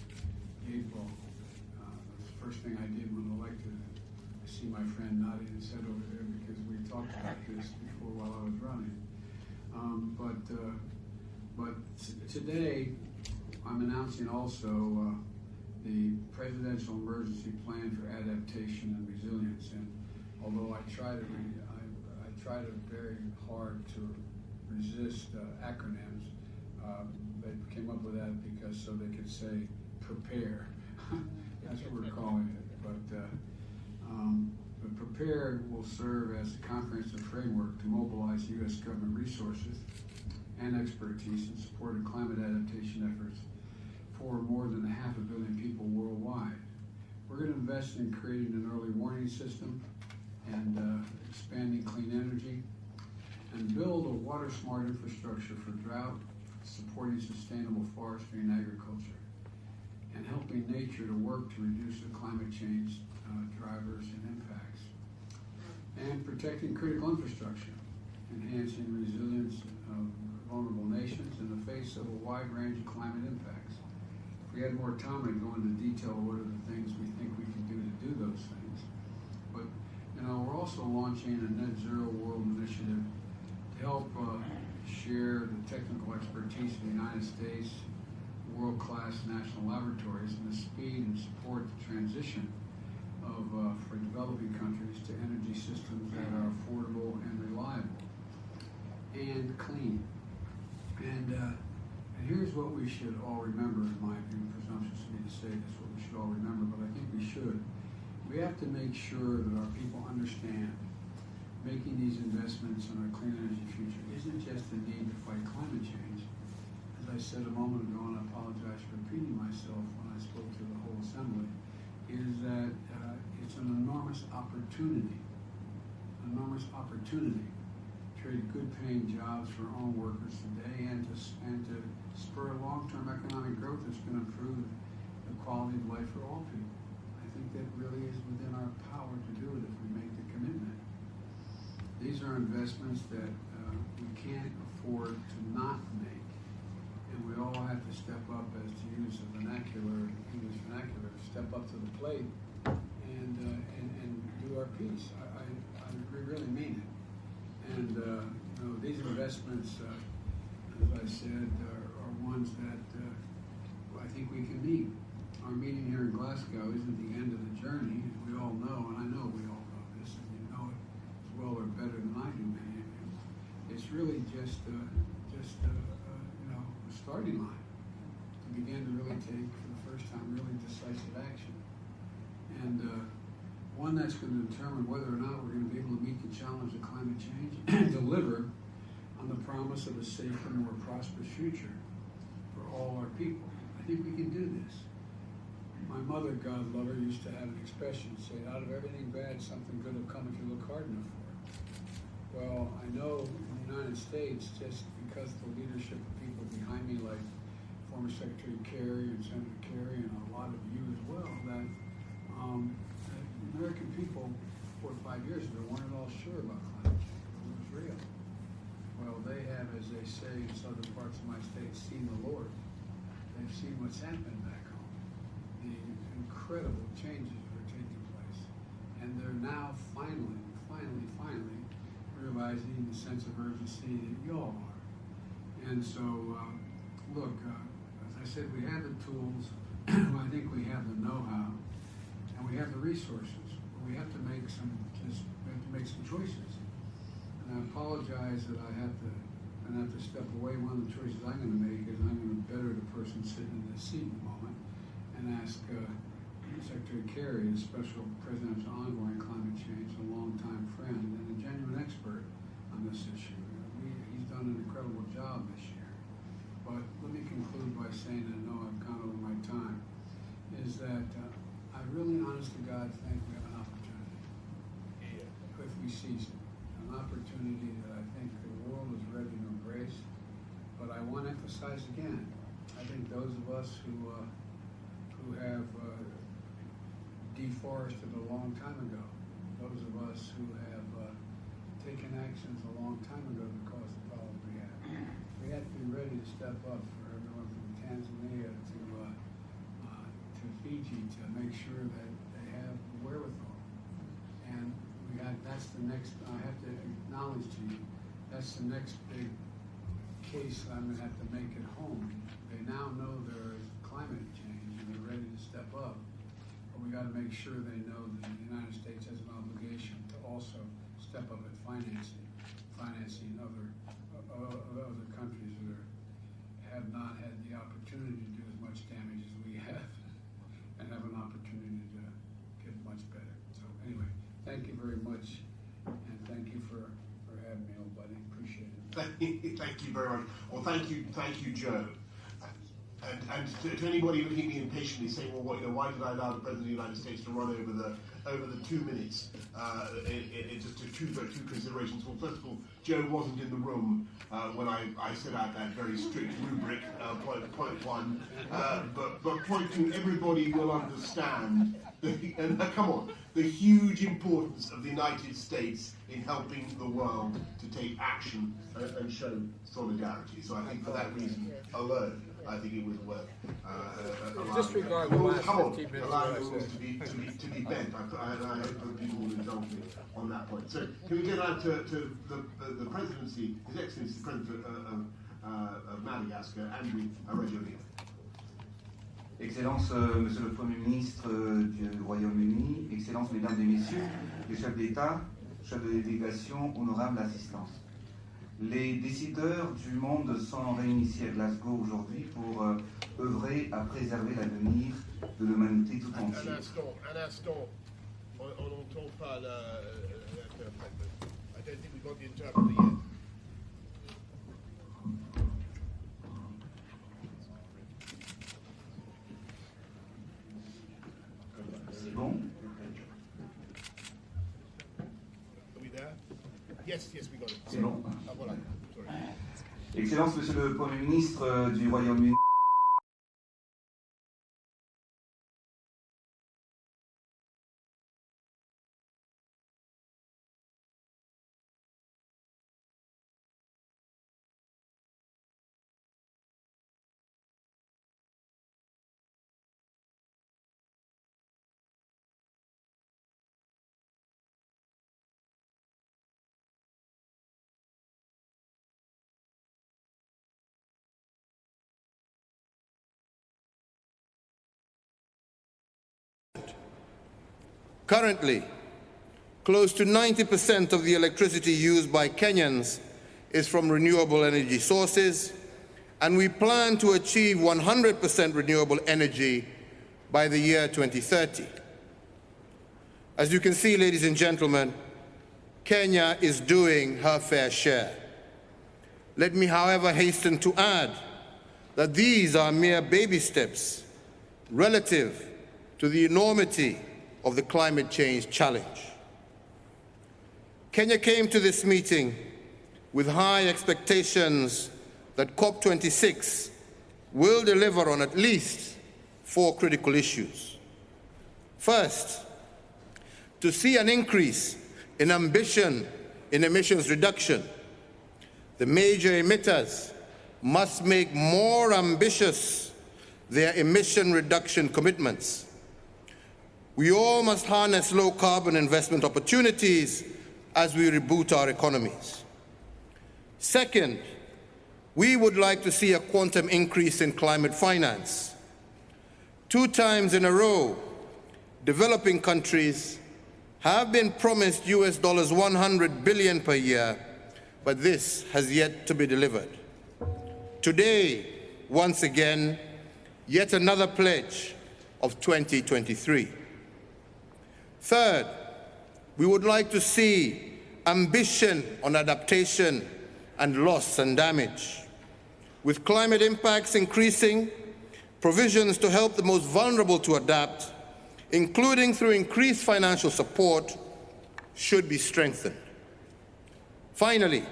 eight ball. That's the first thing I did when elected. I see my friend nodding his head over there because we talked about this before while I was running. But today I'm announcing also the Presidential Emergency Plan for Adaptation and Resilience. And although I try very hard to resist acronyms, they came up with that because so they could say prepare. That's what we're calling it. But prepare will serve as a comprehensive framework to mobilize U.S. government resources and expertise in support of climate adaptation efforts for more than 500 million people worldwide. We're going to invest in creating an early warning system and expanding clean energy and build a water-smart infrastructure for drought, supporting sustainable forestry and agriculture, and helping nature to work to reduce the climate change drivers and impacts, and protecting critical infrastructure, enhancing resilience of vulnerable nations in the face of a wide range of climate impacts. If we had more time, I'd go into detail what are the things we think we can do to do those things. But, you know, we're also launching a Net Zero World Initiative to help share the technical expertise of the United States, world-class national laboratories, and the speed and support the transition for developing countries to energy systems that are affordable and reliable and clean. And here's what we should all remember, in my view, presumptuous of me to say this, what we should all remember, but I think we should. We have to make sure that our people understand making these investments in our clean energy future isn't just the need to fight climate change. As I said a moment ago, and I apologize for repeating myself when I spoke to the whole assembly, is that it's an enormous opportunity to create good paying jobs for our own workers today and to spur long-term economic growth that's going to improve the quality of life for all people. I think that really is within our power to do it if we make the commitment. These are investments that we can't afford to not make, and we all have to step up, as to use the vernacular, English vernacular, step up to the plate and do our piece. We really mean it. And you know, these investments, as I said, are ones that I think we can meet. Our meeting here in Glasgow isn't the end of the journey, as we all know, and I know we all know this, and you know it as well or better than I do, many of you. It's really just you know, a starting line to begin to really take, for the first time, really decisive action. And one that's going to determine whether or not we're going to be able to meet the challenge of climate change and deliver on the promise of a safer, more prosperous future for all our people. I think we can do this. My mother, God love her, used to have an expression, say, out of everything bad, something good will come if you look hard enough for it. Well, I know in the United States, just because of the leadership of people behind me, like former Secretary Kerry and Senator Kerry and a lot of you as well, that American people 4 or 5 years ago weren't at all sure about climate change. It was real. Well, they have, as they say in southern parts of my state, seen the Lord. They've seen what's happened back home, the incredible changes that are taking place. And they're now finally realizing the sense of urgency that you all are. And so, look, as I said, we have the tools, I think we have the know-how, and we have the resources. We have to make some choices. And I apologize that I'm going to have to step away. One of the choices I'm going to make is I'm going to better the person sitting in this seat in a moment and ask Secretary Kerry, the Special Presidential Envoy on Climate Change, a longtime friend and a genuine expert on this issue. He's done an incredible job this year. But let me conclude by saying, and I know I've gone over my time, is that I really, honest to God, think we have an opportunity, if we seize it. An opportunity that I think the world is ready to embrace. But I want to emphasize again, I think those of us who have deforested a long time ago, those of us who have taken actions a long time ago to cause the problems we have to be ready to step up for everyone from Tanzania to Fiji to make sure that they have the wherewithal. And that's the next, I have to acknowledge to you, that's the next big case I'm going to have to make at home. They now know there is climate change and they're ready to step up. But we got to make sure they know that the United States has an obligation to also step up at financing other countries that have not had the opportunity to do as much damage as we have and have an opportunity to get much better. So anyway, thank you very much, and thank you for having me, old buddy. Appreciate it. Thank you very much. Well, thank you, Joe. And to anybody looking at me impatiently saying, well, why did I allow the President of the United States to run over the 2 minutes? Just two considerations. Well, first of all, Joe wasn't in the room when I set out that very strict rubric, point one. But point two, everybody will understand, the huge importance of the United States in helping the world to take action and show solidarity. So I think for that reason alone, I think it was worth Disregard the last 15 minutes. allowing the rules to be bent. I hope that people will indulge me on that point. So can we get on to the presidency, His Excellency the President of Madagascar, Andrew Rajoelina. Excellences, Monsieur le Premier ministre du Royaume-Uni, Excellences, Mesdames et Messieurs, les chefs d'État, chefs de délégation, honorable assistance. Les décideurs du monde sont réunis ici à Glasgow aujourd'hui pour œuvrer à préserver l'avenir de l'humanité tout entière. On n'entend pas l'interprète. I don't think we've got the interpreter yet. Bon. Are we there? Yes, we got it. C'est bon. Ah, voilà. Sorry. Excellences, Monsieur le Premier ministre du Royaume-Uni. Currently, close to 90% of the electricity used by Kenyans is from renewable energy sources, and we plan to achieve 100% renewable energy by the year 2030. As you can see, ladies and gentlemen, Kenya is doing her fair share. Let me, however, hasten to add that these are mere baby steps relative to the enormity of the climate change challenge. Kenya came to this meeting with high expectations that COP26 will deliver on at least 4 critical issues. First, to see an increase in ambition in emissions reduction. The major emitters must make more ambitious their emission reduction commitments. We all must harness low-carbon investment opportunities as we reboot our economies. Second, we would like to see a quantum increase in climate finance. 2 times in a row, developing countries have been promised US $100 billion per year, but this has yet to be delivered. Today, once again, yet another pledge of 2023. Third, we would like to see ambition on adaptation and loss and damage. With climate impacts increasing, provisions to help the most vulnerable to adapt, including through increased financial support, should be strengthened. Finally,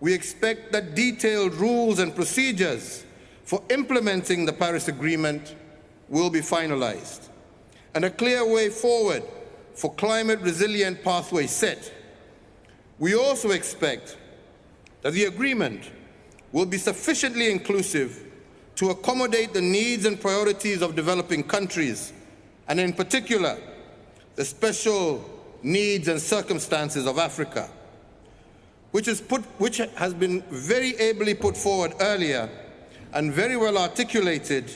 we expect that detailed rules and procedures for implementing the Paris Agreement will be finalized, and a clear way forward for climate-resilient pathways set. We also expect that the agreement will be sufficiently inclusive to accommodate the needs and priorities of developing countries, and in particular, the special needs and circumstances of Africa, which has been very ably put forward earlier and very well articulated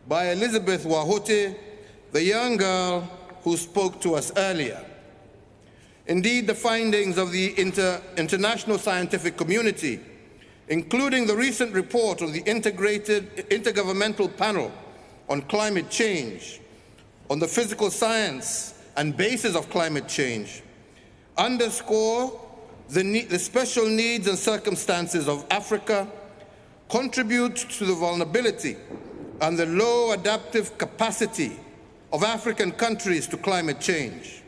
by Elizabeth Wahote, the young girl who spoke to us earlier. Indeed, the findings of the international scientific community, including the recent report of the Intergovernmental Panel on Climate Change, on the physical science and basis of climate change, underscore the special needs and circumstances of Africa, contribute to the vulnerability and the low adaptive capacity of African countries to climate change.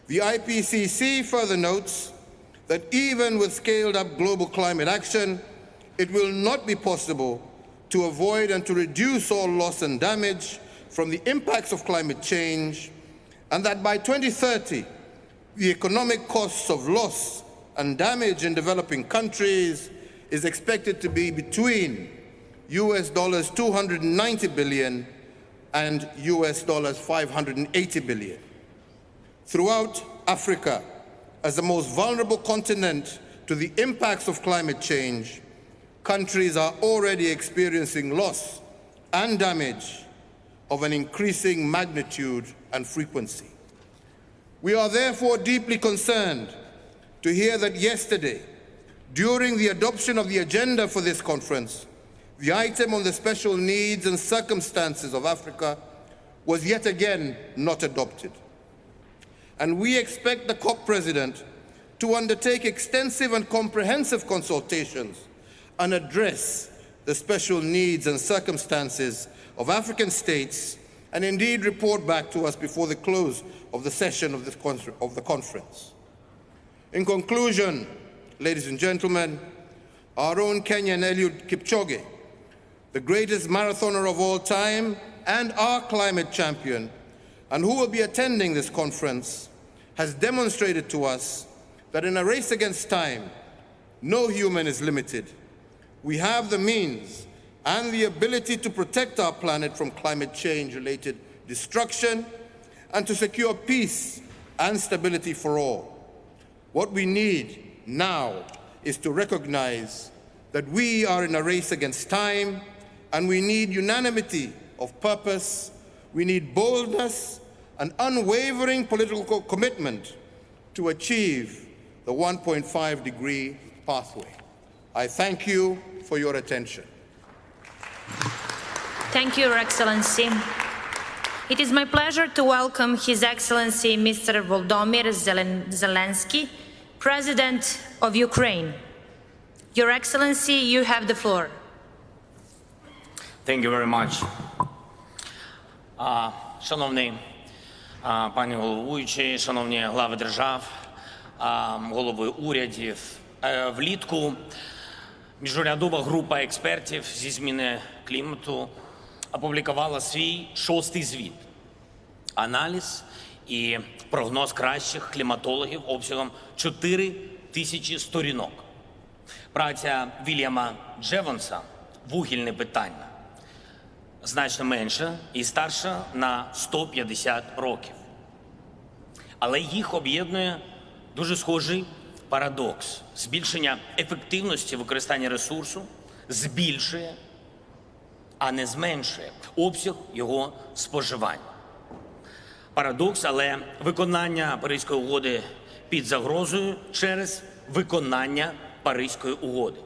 The IPCC further notes that even with scaled-up global climate action, it will not be possible to avoid and to reduce all loss and damage from the impacts of climate change, and that by 2030, the economic costs of loss and damage in developing countries is expected to be between US dollars 290 billion and US dollars 580 billion. Throughout Africa, as the most vulnerable continent to the impacts of climate change, countries are already experiencing loss and damage of an increasing magnitude and frequency. We are therefore deeply concerned to hear that yesterday, during the adoption of the agenda for this conference, the item on the special needs and circumstances of Africa was yet again not adopted. And we expect the COP President to undertake extensive and comprehensive consultations and address the special needs and circumstances of African states, and indeed report back to us before the close of the session of the conference. In conclusion, ladies and gentlemen, our own Kenyan Eliud Kipchoge, the greatest marathoner of all time and our climate champion, and who will be attending this conference, has demonstrated to us that in a race against time, no human is limited. We have the means and the ability to protect our planet from climate change-related destruction and to secure peace and stability for all. What we need now is to recognize that we are in a race against time, and we need unanimity of purpose, we need boldness and unwavering political commitment to achieve the 1.5-degree pathway. I thank you for your attention. Thank you, Your Excellency. It is my pleasure to welcome His Excellency Mr. Volodymyr Zelensky, President of Ukraine. Your Excellency, you have the floor. Thank you very much. Шановний пані головуючий, шановні глави держав, голови урядів, влітку міжурядова група експертів зі зміни клімату опублікувала свій 6-й звіт. Аналіз і прогноз кращих кліматологів обсягом 4000 сторінок. Праця Вільяма Джевонса «Вугільне питання» значно менша і старша на 150 років. Але їх об'єднує дуже схожий парадокс. Збільшення ефективності використання ресурсу збільшує, а не зменшує обсяг його споживання. Парадокс, але виконання Паризької угоди під загрозою через виконання Паризької угоди.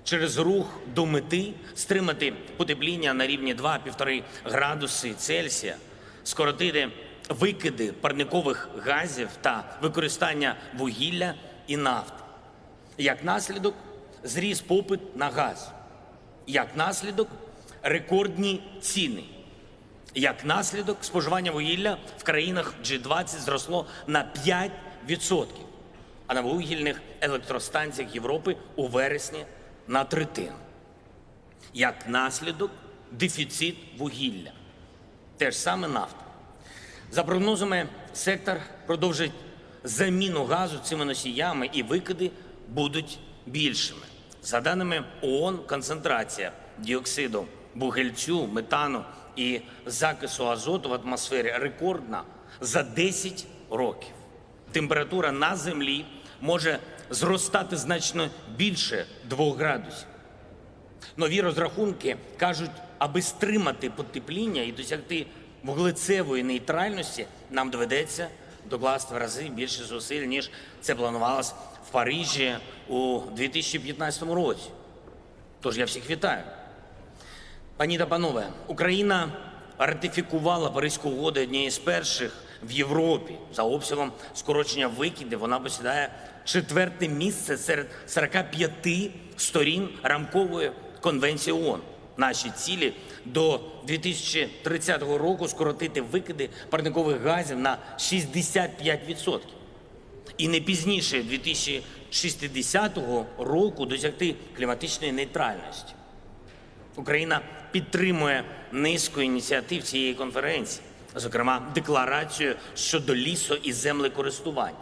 Через рух до мети стримати потепління на рівні 2-1,5 градуси Цельсія, скоротити викиди парникових газів та використання вугілля і нафти. Як наслідок – зріс попит на газ. Як наслідок – рекордні ціни. Як наслідок – споживання вугілля в країнах G20 зросло на 5%, а на вугільних електростанціях Європи у вересні – на 1/3. Як наслідок – дефіцит вугілля. Те ж саме нафта. За прогнозами, сектор продовжить заміну газу цими носіями і викиди будуть більшими. За даними ООН, концентрація діоксиду вугільцю, метану і закису азоту в атмосфері рекордна за 10 років. Температура на Землі може зростати значно більше 2 градусів. Нові розрахунки кажуть, аби стримати потепління і досягти вуглецевої нейтральності, нам доведеться докласти в рази більше зусиль, ніж це планувалось в Парижі у 2015 році. Тож я всіх вітаю. Пані та панове, Україна ратифікувала Паризьку угоду однією з перших в Європі. За обсягом скорочення викидів вона посідає 4-те місце серед 45 сторін рамкової конвенції ООН. Наші цілі до 2030 року скоротити викиди парникових газів на 65%. І не пізніше 2060 року досягти кліматичної нейтральності. Україна підтримує низку ініціатив цієї конференції, зокрема декларацію щодо лісу- і землекористування.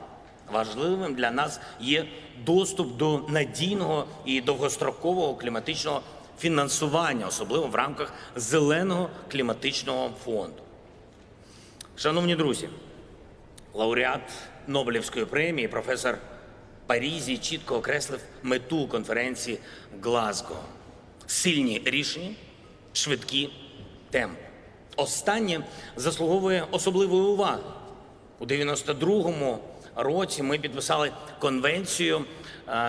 Важливим для нас є доступ до надійного і довгострокового кліматичного фінансування, особливо в рамках Зеленого кліматичного фонду. Шановні друзі, лауреат Нобелівської премії професор Парізі чітко окреслив мету конференції в Глазго. Сильні рішення, швидкі темпи. Останнє заслуговує особливої уваги. У 92-му році ми підписали конвенцію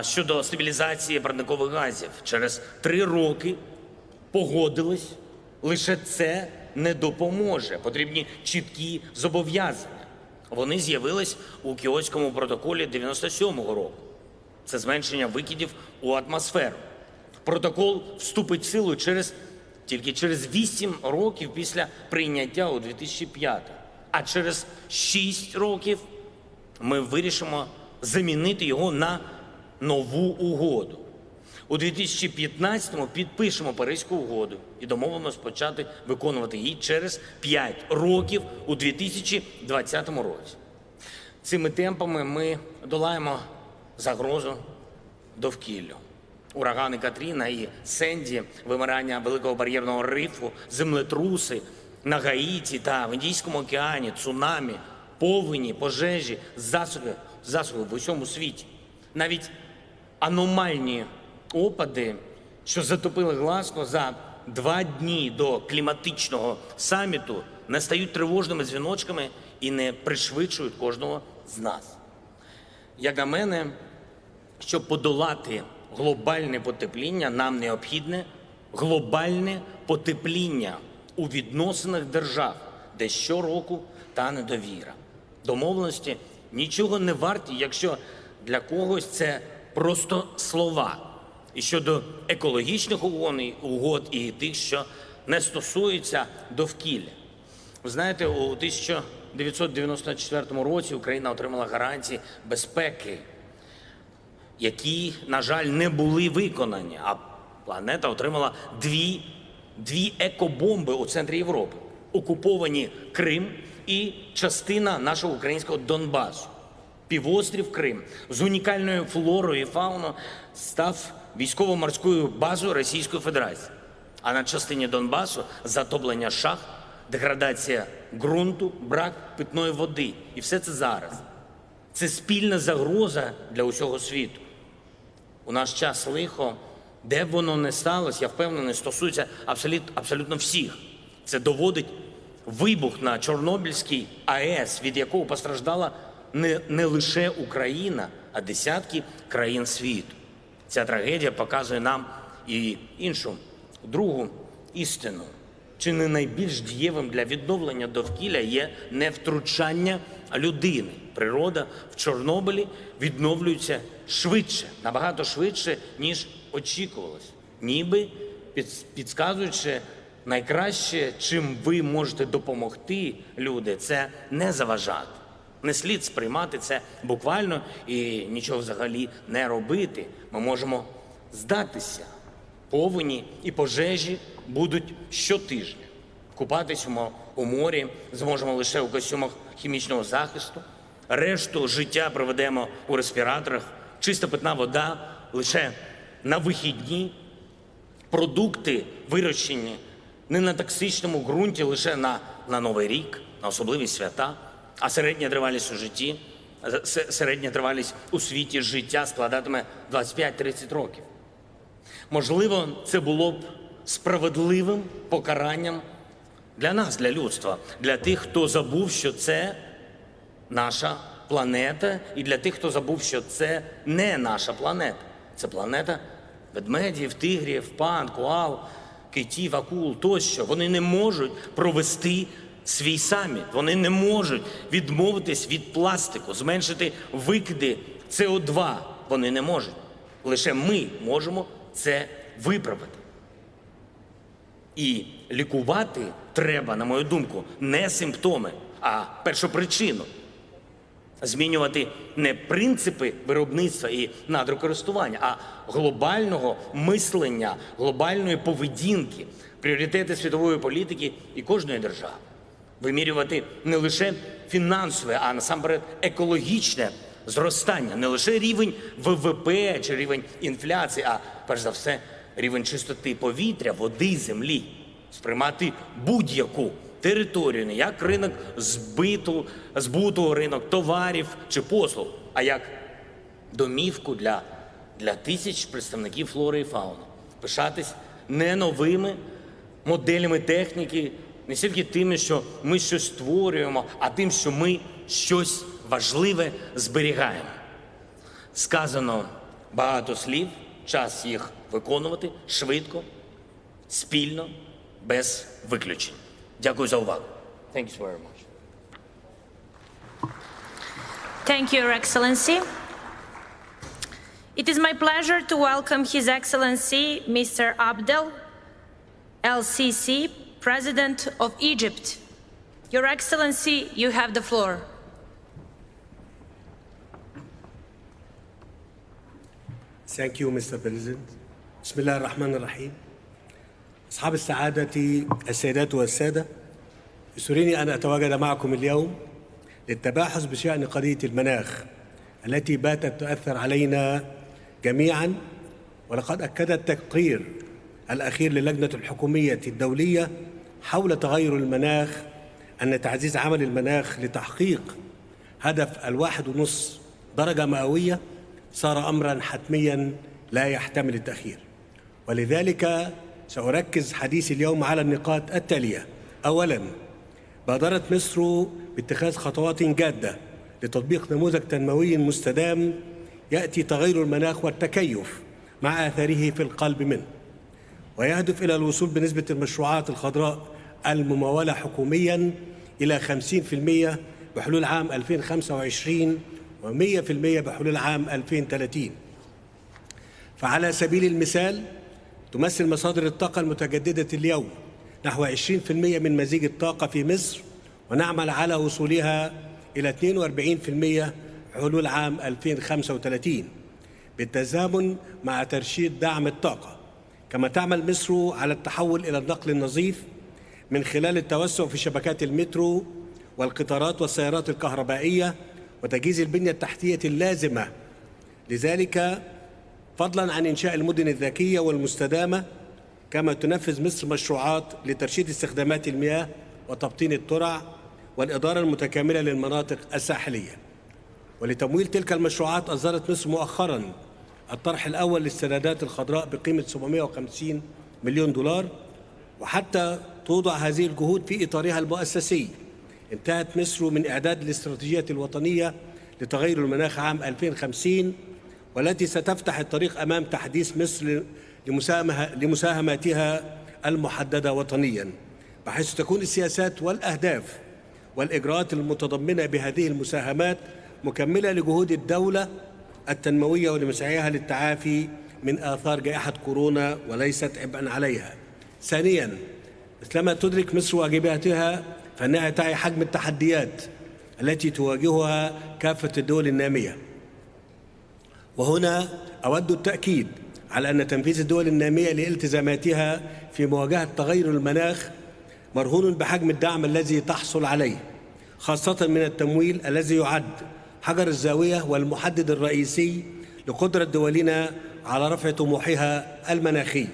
щодо стабілізації парникових газів. Через 3 роки погодились, лише це не допоможе. Потрібні чіткі зобов'язання. Вони з'явились у Кіотському протоколі 97-го року. Це зменшення викидів у атмосферу. Протокол вступить в силу тільки через 8 років після прийняття у 2005. А через 6 років ми вирішимо замінити його на нову угоду. У 2015-му підпишемо Паризьку угоду і домовимося почати виконувати її через 5 років у 2020 році. Цими темпами ми долаємо загрозу довкіллю. Урагани Катріна і Сенді, вимирання Великого бар'єрного рифу, землетруси на Гаїті та в Індійському океані, цунамі, повені, пожежі, засуви в усьому світі. Навіть аномальні опади, що затопили Глазго за 2 дні до кліматичного саміту, не стають тривожними дзвіночками і не пришвидшують кожного з нас. Як на мене, щоб подолати глобальне потепління, нам необхідне глобальне потепління у відносинах держав, де щороку тане довіра. Домовленості нічого не варті, якщо для когось це просто слова. І щодо екологічних угод і тих, що не стосуються довкілля. Ви знаєте, у 1994 році Україна отримала гарантії безпеки, які, на жаль, не були виконані, а планета отримала дві екобомби у центрі Європи. Окуповані Крим і частина нашого українського Донбасу. Півострів Крим з унікальною флорою і фауною став військово-морською базою Російської Федерації. А на частині Донбасу затоплення шахт, деградація ґрунту, брак питної води. І все це зараз. Це спільна загроза для усього світу. У наш час лихо, де б воно не сталося, я впевнений, стосується абсолютно всіх. Це доводить вибух на Чорнобильській АЕС, від якого постраждала не лише Україна, а десятки країн світу. Ця трагедія показує нам і іншу, другу істину. Чи не найбільш дієвим для відновлення довкілля є невтручання людини? Природа в Чорнобилі відновлюється швидше, набагато швидше, ніж очікувалось. Ніби підказуючи найкраще, чим ви можете допомогти, люди, це не заважати. Не слід сприймати це буквально і нічого взагалі не робити. Ми можемо здатися. Повені і пожежі будуть щотижня. Купатись у морі зможемо лише у костюмах хімічного захисту. Решту життя проведемо у респіраторах. Чиста питна вода лише на вихідні. Продукти вирощені не на токсичному ґрунті лише на Новий рік, на особливі свята. А середня тривалість у світі життя складатиме 25-30 років. Можливо, це було б справедливим покаранням для нас, для людства, для тих, хто забув, що це наша планета, і для тих, хто забув, що це не наша планета. Це планета ведмедів, тигрів, панд, коал, китів, акул тощо. Вони не можуть провести свій саміт. Вони не можуть відмовитись від пластику, зменшити викиди СО2. Вони не можуть. Лише ми можемо це виправити. І лікувати треба, на мою думку, не симптоми, а першопричину. Змінювати не принципи виробництва і надрокористування, а глобального мислення, глобальної поведінки, пріоритети світової політики і кожної держави. Вимірювати не лише фінансове, а насамперед екологічне зростання, не лише рівень ВВП чи рівень інфляції, а перш за все рівень чистоти повітря, води, землі, сприймати будь-яку територію не як ринок збуту, ринок товарів чи послуг, а як домівку для тисяч представників флори і фауни. Пишатись не новими моделями техніки, не тільки тим, що ми щось створюємо, а тим, що ми щось важливе зберігаємо. Сказано багато слів, час їх виконувати швидко, спільно, без виключень. Дякую за увагу. Thank you very much. Thank you, Your Excellency. It is my pleasure to welcome His Excellency Mr. Abdel El-Sisi, President of Egypt. Your Excellency, you have the floor. Thank you, Mr. President. بسم الله الرحمن الرحيم. أصحاب السعادة السيدات والسادة، يسرني أن أتواجد معكم اليوم للتباحث بشأن قضية المناخ التي باتت تؤثر علينا جميعا، ولقد أكد التقرير الأخير للجنة الحكومية الدولية حول تغير المناخ أن تعزيز عمل المناخ لتحقيق هدف 1.5 درجة مئوية صار أمرا حتميا لا يحتمل التأخير. ولذلك سأركز حديثي اليوم على النقاط التالية. أولا، بادرت مصر باتخاذ خطوات جادة لتطبيق نموذج تنموي مستدام يأتي تغير المناخ والتكيف مع آثاره في القلب منه، ويهدف إلى الوصول بنسبة المشروعات الخضراء الممولة حكوميا إلى 50% بحلول عام 2025 و100% بحلول عام 2030. فعلى سبيل المثال تمثل مصادر الطاقة المتجددة اليوم نحو 20% من مزيج الطاقة في مصر، ونعمل على وصولها إلى 42% حلول عام 2035 بالتزامن مع ترشيد دعم الطاقة. كما تعمل مصر على التحول إلى النقل النظيف من خلال التوسع في شبكات المترو والقطارات والسيارات الكهربائية وتجهيز البنية التحتية اللازمة لذلك، فضلا عن إنشاء المدن الذكية والمستدامة. كما تنفذ مصر مشروعات لترشيد استخدامات المياه وتبطين الترع والإدارة المتكاملة للمناطق الساحلية. ولتمويل تلك المشروعات أصدرت مصر مؤخرا الطرح الأول للسندات الخضراء بقيمة 750 مليون دولار. وحتى توضع هذه الجهود في إطارها المؤسسي، انتهت مصر من إعداد الاستراتيجية الوطنية لتغير المناخ عام 2050، والتي ستفتح الطريق أمام تحديث مصر لمساهماتها المحددة وطنيا، بحيث تكون السياسات والأهداف والإجراءات المتضمنة بهذه المساهمات مكملة لجهود الدولة التنموية ولمسعيها للتعافي من آثار جائحة كورونا وليست عبئا عليها. ثانيا، مثلما تدرك مصر واجباتها فإنها تعي حجم التحديات التي تواجهها كافة الدول النامية. وهنا أود التأكيد على أن تنفيذ الدول النامية لالتزاماتها في مواجهة تغير المناخ مرهون بحجم الدعم الذي تحصل عليه، خاصة من التمويل الذي يعد حجر الزاوية والمحدد الرئيسي لقدرة دولنا على رفع طموحها المناخي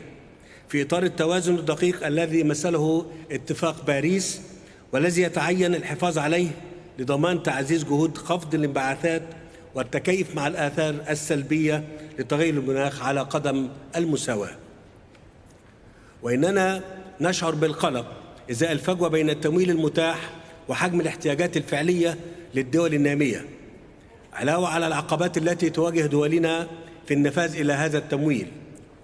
في إطار التوازن الدقيق الذي مثله اتفاق باريس، والذي يتعين الحفاظ عليه لضمان تعزيز جهود خفض الانبعاثات والتكيف مع الآثار السلبية لتغير المناخ على قدم المساواة. وإننا نشعر بالقلق إزاء الفجوة بين التمويل المتاح وحجم الاحتياجات الفعلية للدول النامية، علاوة على العقبات التي تواجه دولنا في النفاذ إلى هذا التمويل.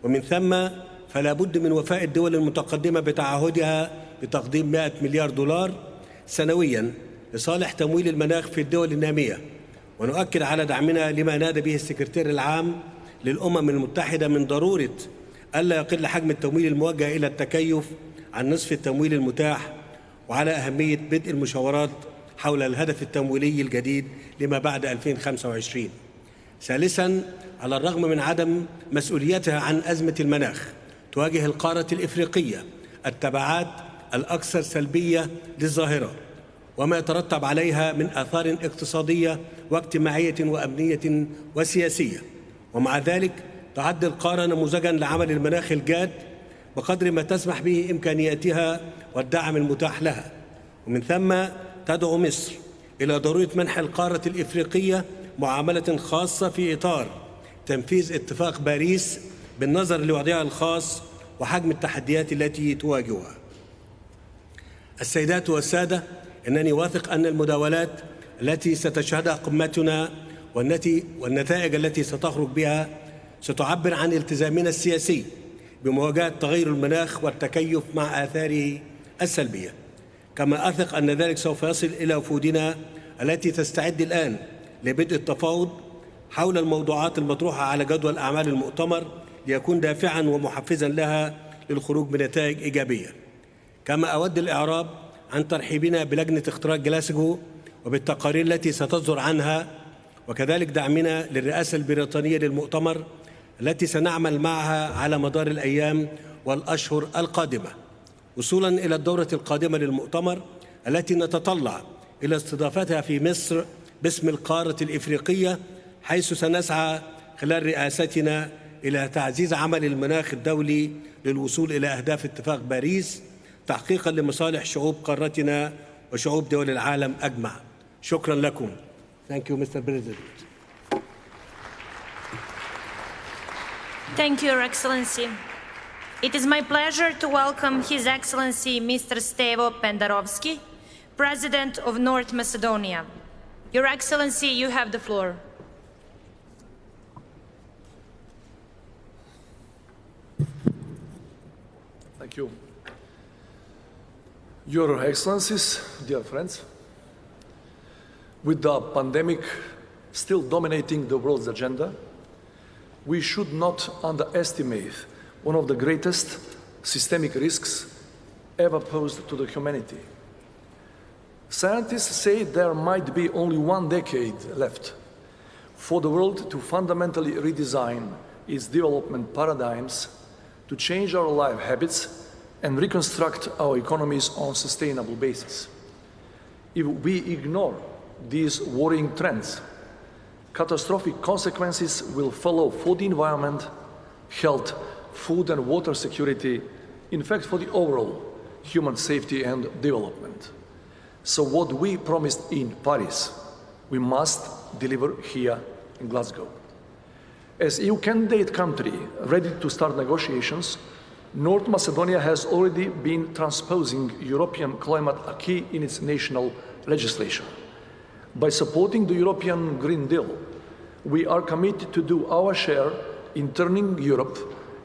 ومن ثم فلا بد من وفاء الدول المتقدمة بتعهدها بتقديم 100 مليار دولار سنويا لصالح تمويل المناخ في الدول النامية. ونؤكد على دعمنا لما نادى به السكرتير العام للأمم المتحدة من ضرورة ألا يقل حجم التمويل الموجه إلى التكيف عن نصف التمويل المتاح، وعلى أهمية بدء المشاورات حول الهدف التمويلي الجديد لما بعد 2025. ثالثاً، على الرغم من عدم مسؤوليتها عن أزمة المناخ، تواجه القارة الإفريقية التبعات الأكثر سلبية للظاهرة وما يترتب عليها من آثار اقتصادية واجتماعية وأمنية وسياسية. ومع ذلك تعد القارة نموذجاً لعمل المناخ الجاد بقدر ما تسمح به إمكانياتها والدعم المتاح لها، ومن ثم تدعو مصر إلى ضرورة منح القارة الإفريقية معاملة خاصة في إطار تنفيذ اتفاق باريس بالنظر لوضعها الخاص وحجم التحديات التي تواجهها. السيدات والسادة، إنني واثق أن المداولات التي ستشهدها قمتنا والنتائج التي ستخرج بها ستعبر عن التزامنا السياسي بمواجهة تغير المناخ والتكيف مع آثاره السلبية. كما أثق أن ذلك سوف يصل إلى وفودنا التي تستعد الآن لبدء التفاوض حول الموضوعات المطروحة على جدول أعمال المؤتمر ليكون دافعاً ومحفزاً لها للخروج بنتائج إيجابية. كما أود الإعراب عن ترحيبنا بلجنة اختراق جلاسكو وبالتقارير التي ستصدر عنها، وكذلك دعمنا للرئاسة البريطانية للمؤتمر التي سنعمل معها على مدار الأيام والأشهر القادمة، وصولاً إلى الدورة القادمة للمؤتمر التي نتطلع إلى استضافتها في مصر باسم القارة الإفريقية، حيث سنسعى خلال رئاستنا إلى تعزيز عمل المناخ الدولي للوصول إلى أهداف اتفاق باريس تحقيقاً لمصالح شعوب قارتنا وشعوب دول العالم أجمع. شكراً لكم. Thank you, Mr. President. Thank you, Your Excellency. It is my pleasure to welcome His Excellency Mr. Stevo Pendarovsky, President of North Macedonia. Your Excellency, you have the floor. Thank you. Your Excellencies, dear friends, with the pandemic still dominating the world's agenda, we should not underestimate one of the greatest systemic risks ever posed to the humanity. Scientists say there might be only 1 decade left for the world to fundamentally redesign its development paradigms, to change our life habits and reconstruct our economies on a sustainable basis. If we ignore these worrying trends, catastrophic consequences will follow for the environment, health, food and water security, in fact for the overall human safety and development. So what we promised in Paris, we must deliver here in Glasgow. As EU candidate country ready to start negotiations, North Macedonia has already been transposing European climate acquis in its national legislation. By supporting the European Green Deal, we are committed to do our share in turning Europe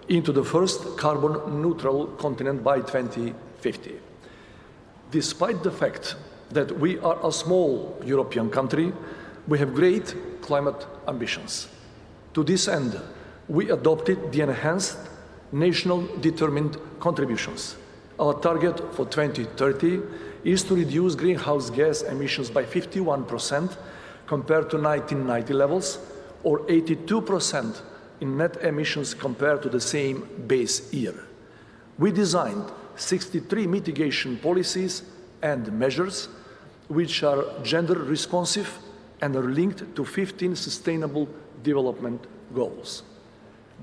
into the first carbon-neutral continent by 2050. Despite the fact that we are a small European country, we have great climate ambitions. To this end, we adopted the enhanced national determined contributions. Our target for 2030 is to reduce greenhouse gas emissions by 51% compared to 1990 levels, or 82% in net emissions compared to the same base year. We designed 63 mitigation policies and measures which are gender responsive and are linked to 15 sustainable development goals.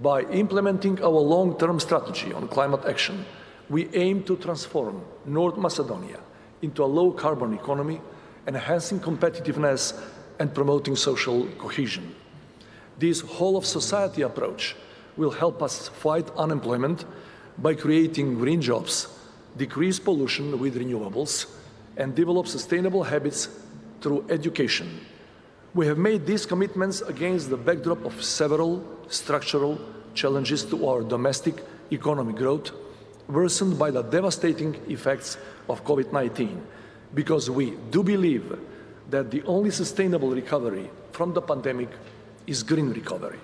By implementing our long-term strategy on climate action, we aim to transform North Macedonia into a low-carbon economy, enhancing competitiveness and promoting social cohesion. This whole-of-society approach will help us fight unemployment by creating green jobs, decrease pollution with renewables, and develop sustainable habits through education. We have made these commitments against the backdrop of several structural challenges to our domestic economic growth, worsened by the devastating effects of COVID-19, because we do believe that the only sustainable recovery from the pandemic is green recovery.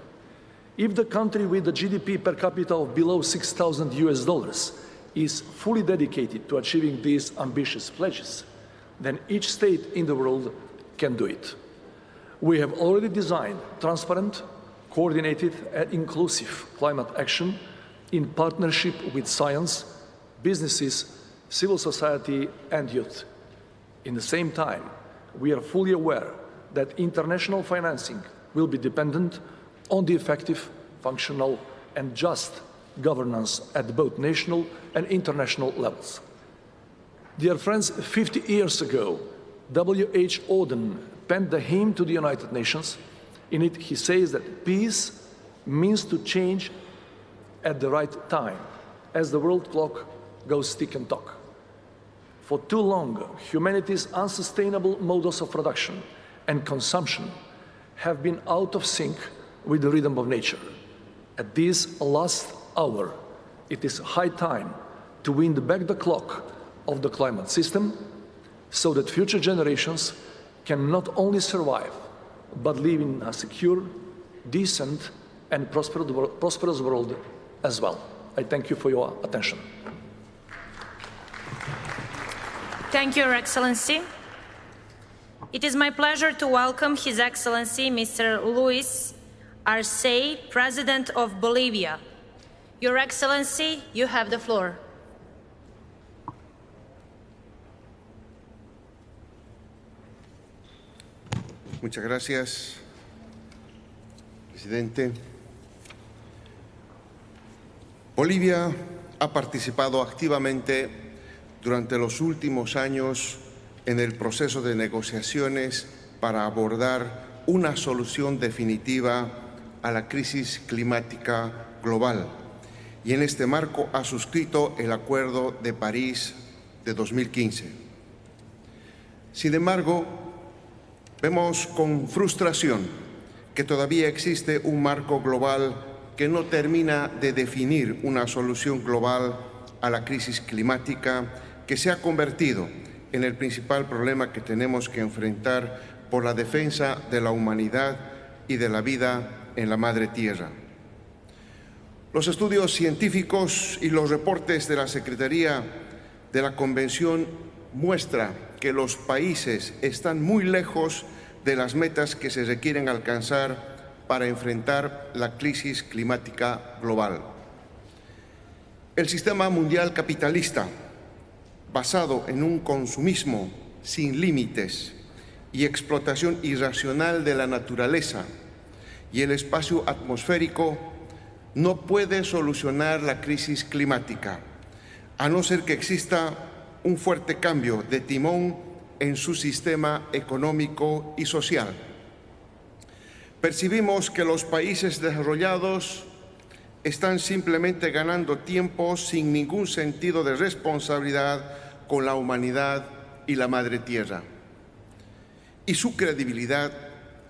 If the country with the GDP per capita of below $6,000 is fully dedicated to achieving these ambitious pledges, then each state in the world can do it. We have already designed transparent, coordinated and inclusive climate action in partnership with science, businesses, civil society and youth. In the same time, we are fully aware that international financing will be dependent on the effective functional, and just governance at both national and international levels. Dear friends, 50 years ago, W.H. Auden penned the hymn to the United Nations. In it, he says that peace means to change at the right time, as the world clock goes tick and tock. For too long, humanity's unsustainable models of production and consumption have been out of sync with the rhythm of nature. At this last hour, it is high time to wind back the clock of the climate system so that future generations can not only survive, but live in a secure, decent, and prosperous world as well. I thank you for your attention. Thank you, Your Excellency. It is my pleasure to welcome His Excellency Mr. Luis Arce, President of Bolivia. Your Excellency, you have the floor. Muchas gracias, presidente. Bolivia ha participado activamente durante los últimos años en el proceso de negociaciones para abordar una solución definitiva a la crisis climática global y en este marco ha suscrito el Acuerdo de París de 2015. Sin embargo, vemos con frustración que todavía existe un marco global que no termina de definir una solución global a la crisis climática que se ha convertido en el principal problema que tenemos que enfrentar por la defensa de la humanidad y de la vida en la Madre Tierra. Los estudios científicos y los reportes de la Secretaría de la Convención muestran que los países están muy lejos de las metas que se requieren alcanzar para enfrentar la crisis climática global. El sistema mundial capitalista, basado en un consumismo sin límites y explotación irracional de la naturaleza y el espacio atmosférico, no puede solucionar la crisis climática, a no ser que exista un fuerte cambio de timón en su sistema económico y social. Percibimos que los países desarrollados están simplemente ganando tiempo sin ningún sentido de responsabilidad con la humanidad y la Madre Tierra. Y su credibilidad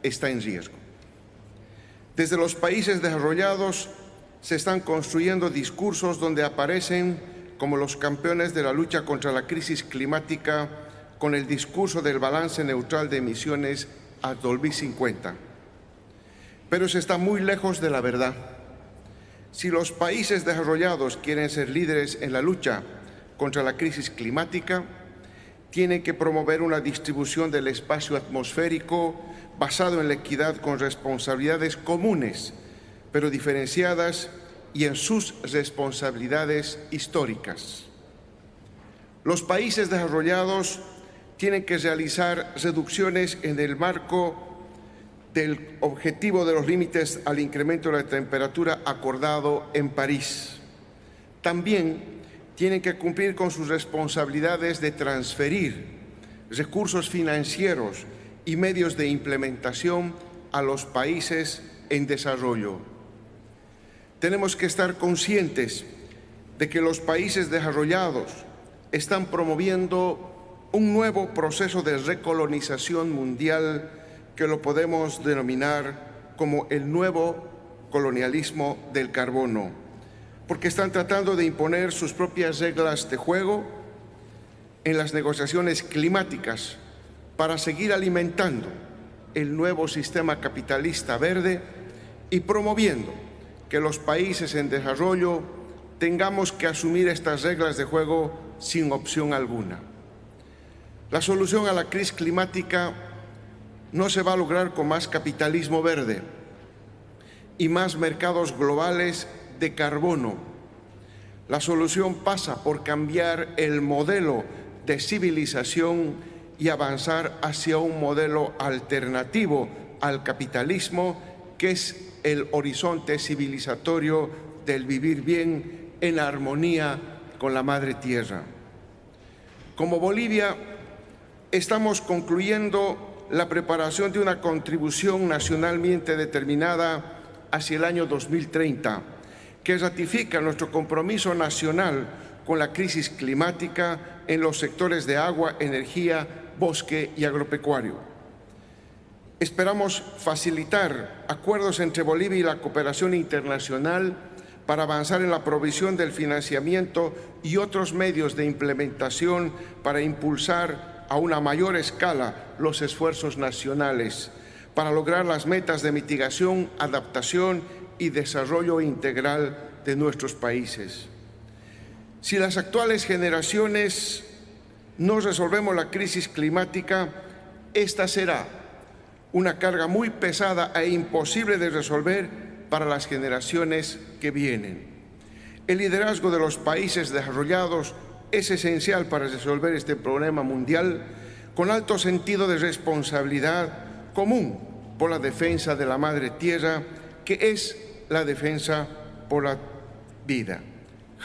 está en riesgo. Desde los países desarrollados se están construyendo discursos donde aparecen como los campeones de la lucha contra la crisis climática con el discurso del balance neutral de emisiones a 2050. Pero se está muy lejos de la verdad. Si los países desarrollados quieren ser líderes en la lucha contra la crisis climática, tienen que promover una distribución del espacio atmosférico basado en la equidad con responsabilidades comunes, pero diferenciadas y en sus responsabilidades históricas. Los países desarrollados tienen que realizar reducciones en el marco del objetivo de los límites al incremento de la temperatura acordado en París. También tienen que cumplir con sus responsabilidades de transferir recursos financieros y medios de implementación a los países en desarrollo. Tenemos que estar conscientes de que los países desarrollados están promoviendo un nuevo proceso de recolonización mundial que lo podemos denominar como el nuevo colonialismo del carbono, porque están tratando de imponer sus propias reglas de juego en las negociaciones climáticas para seguir alimentando el nuevo sistema capitalista verde y promoviendo que los países en desarrollo tengamos que asumir estas reglas de juego sin opción alguna. La solución a la crisis climática no se va a lograr con más capitalismo verde y más mercados globales de carbono. La solución pasa por cambiar el modelo de civilización y avanzar hacia un modelo alternativo al capitalismo que es el horizonte civilizatorio del vivir bien en armonía con la Madre Tierra. Como Bolivia, estamos concluyendo la preparación de una contribución nacionalmente determinada hacia el año 2030, que ratifica nuestro compromiso nacional con la crisis climática en los sectores de agua, energía, bosque y agropecuario. Esperamos facilitar acuerdos entre Bolivia y la cooperación internacional para avanzar en la provisión del financiamiento y otros medios de implementación para impulsar a una mayor escala los esfuerzos nacionales, para lograr las metas de mitigación, adaptación y desarrollo integral de nuestros países. Si las actuales generaciones no resolvemos la crisis climática, esta será una carga muy pesada e imposible de resolver para las generaciones que vienen. El liderazgo de los países desarrollados es esencial para resolver este problema mundial con alto sentido de responsabilidad común por la defensa de la Madre Tierra, que es la defensa por la vida.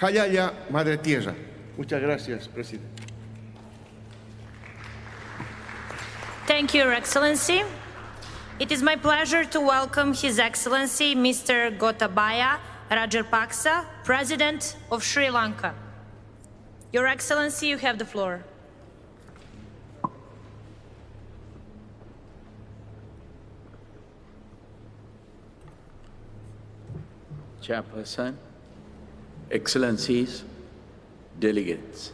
Hayaya, Madre Tierra. Muchas gracias, presidente. Thank you, Your Excellency. It is my pleasure to welcome His Excellency Mr. Gotabaya Rajapaksa, President of Sri Lanka. Your Excellency, you have the floor. Chairperson, Excellencies, delegates.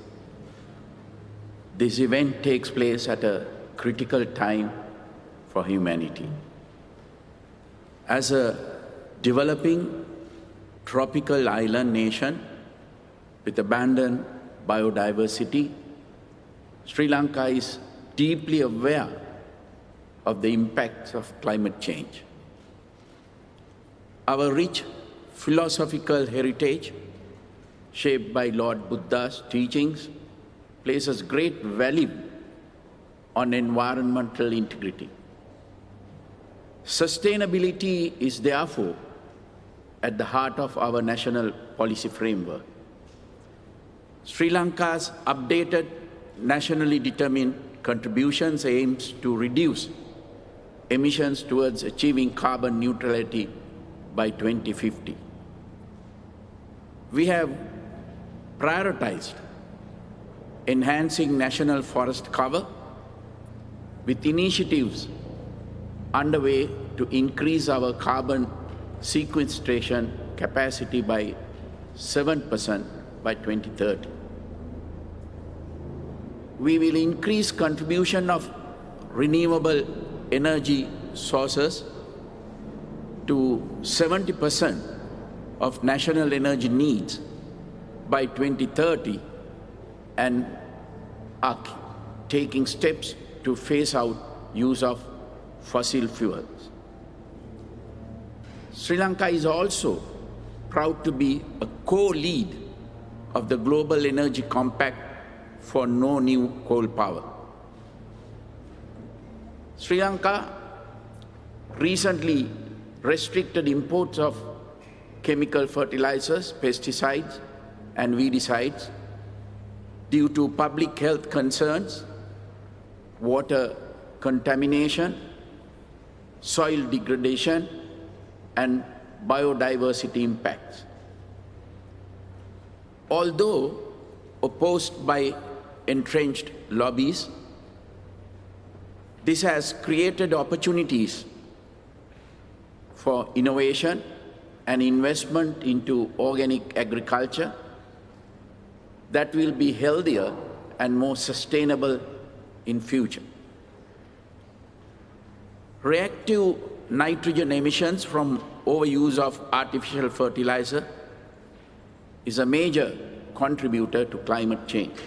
This event takes place at a critical time for humanity. As a developing tropical island nation with abundant biodiversity, Sri Lanka is deeply aware of the impacts of climate change. Our rich philosophical heritage, shaped by Lord Buddha's teachings, places great value on environmental integrity. Sustainability is therefore at the heart of our national policy framework. Sri Lanka's updated nationally determined contributions aims to reduce emissions towards achieving carbon neutrality by 2050. We have prioritized enhancing national forest cover with initiatives underway to increase our carbon sequestration capacity by 7% by 2030. We will increase contribution of renewable energy sources to 70% of national energy needs by 2030 and are taking steps to phase out use of fossil fuels. Sri Lanka is also proud to be a co-lead of the Global Energy Compact for no new coal power. Sri Lanka recently restricted imports of chemical fertilizers, pesticides, and weedicides due to public health concerns, water contamination, soil degradation, and biodiversity impacts. Although opposed by entrenched lobbies, this has created opportunities for innovation and investment into organic agriculture that will be healthier and more sustainable in future. Reactive nitrogen emissions from overuse of artificial fertilizer is a major contributor to climate change.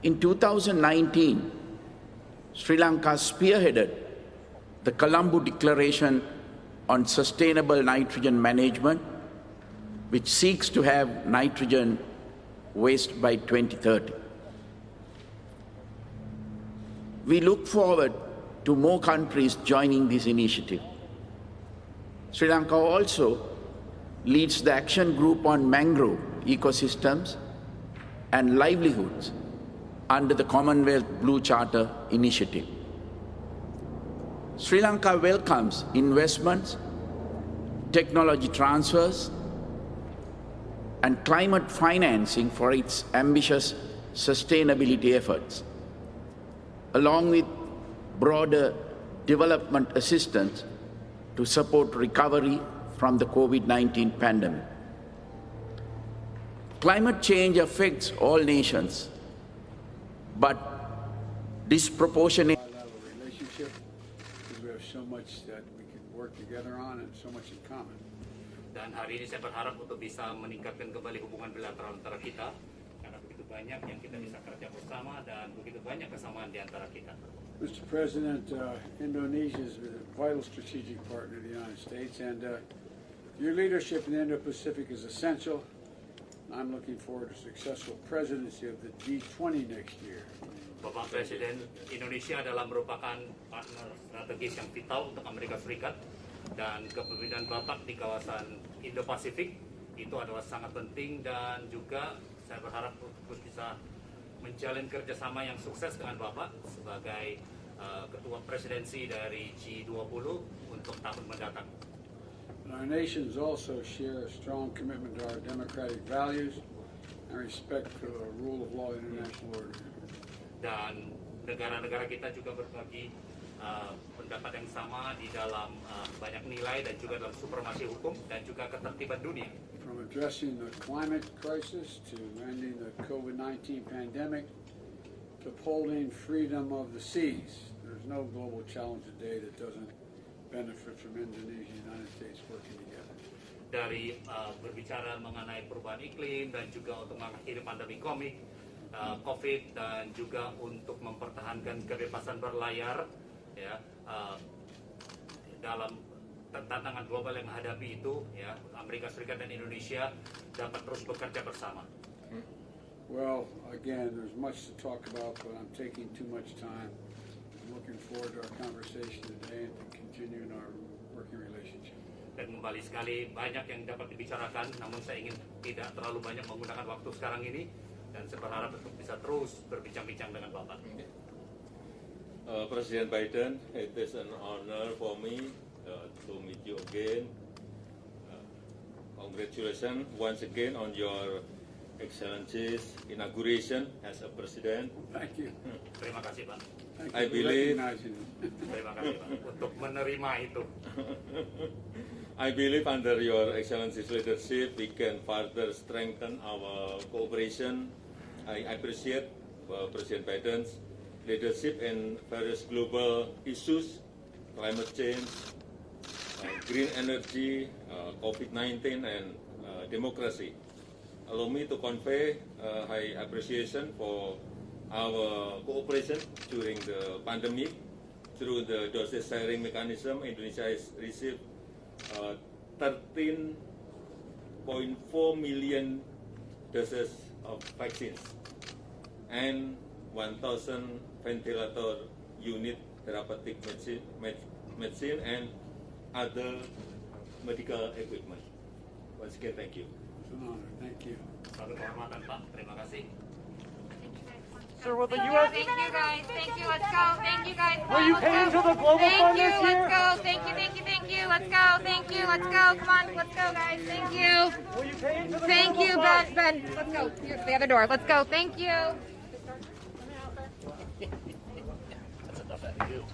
In 2019, Sri Lanka spearheaded the Colombo Declaration on Sustainable Nitrogen Management, which seeks to have nitrogen waste by 2030. We look forward to more countries joining this initiative. Sri Lanka also leads the action group on mangrove ecosystems and livelihoods under the Commonwealth Blue Charter initiative. Sri Lanka welcomes investments, technology transfers, and climate financing for its ambitious sustainability efforts, along with broader development assistance to support recovery from the COVID-19 pandemic. Climate change affects all nations, but disproportionate. Relationship, because we have so much that we can work together on and so much in common. Dan hari ini saya berharap untuk bisa meningkatkan kembali hubungan bilateral antara kita, karena begitu banyak yang kita bisa kerja bersama dan begitu banyak kesamaan di antara kita. Mr. President, Indonesia is a vital strategic partner of the United States, and your leadership in the Indo-Pacific is essential. I'm looking forward to successful presidency of the G20 next year. Bapak Presiden, Indonesia adalah merupakan partner strategis yang vital untuk Amerika Serikat, dan kepemimpinan Bapak di kawasan Indo-Pasifik itu adalah sangat penting, dan juga saya berharap terus bisa menjalin kerjasama yang sukses dengan Bapak sebagai Ketua Presidensi dari G20 untuk tahun mendatang. Our nations also share a strong commitment to our democratic values and respect for the rule of law and international order. Dan negara-negara kita juga berbagi pendapat yang sama di dalam banyak nilai dan juga dalam supremasi hukum dan juga ketertiban dunia. From addressing the climate crisis to ending the COVID-19 pandemic to upholding freedom of the seas, there's no global challenge today that doesn't benefit from Indonesia and the United States working together. Dari berbicara mengenai perubahan iklim dan juga untuk mengakhiri pandemi COVID dan juga untuk mempertahankan kebebasan berlayar, ya, dalam tantangan global yang menghadapi itu, ya, Amerika Serikat dan Indonesia dapat terus bekerja bersama. Well, again, there's much to talk about, but I'm taking too much time. I'm looking forward to our conversation today and to continuing our working relationship. Dan kembali sekali banyak yang dapat dibicarakan, namun saya ingin tidak terlalu banyak menggunakan waktu sekarang ini, dan saya berharap untuk bisa terus berbincang-bincang dengan Bapak. President Biden, it is an honor for me to meet you again. Congratulations once again on your Excellency's inauguration as a president. Thank you. Terima kasih, Pak. I believe. Terima kasih, Pak, untuk menerima itu. I believe under your Excellency's leadership, we can further strengthen our cooperation. I appreciate President Biden's leadership in various global issues, climate change, green energy, COVID-19, and democracy. Allow me to convey high appreciation for our cooperation during the pandemic. Through the dosage sharing mechanism, Indonesia has received 13.4 million doses of vaccines and 1,000 ventilator unit, therapeutic medicine, and other medical equipment. Once again, thank you. It's an honor. Thank you. Satu kehormatan, Pak. Terima kasih. Sir, will the U.S. Thank you, guys. Thank you. Let's go. Thank you, guys. Will you pay into the global fund this year? Let's go. Thank you. Thank you. Thank you. Let's go. Thank you. Let's go. Come on. Let's go, guys. Thank you. Will you pay into the Thank global you, fund? Ben. Let's go. Here's the other door. Let's go. Thank you. That's enough out of you.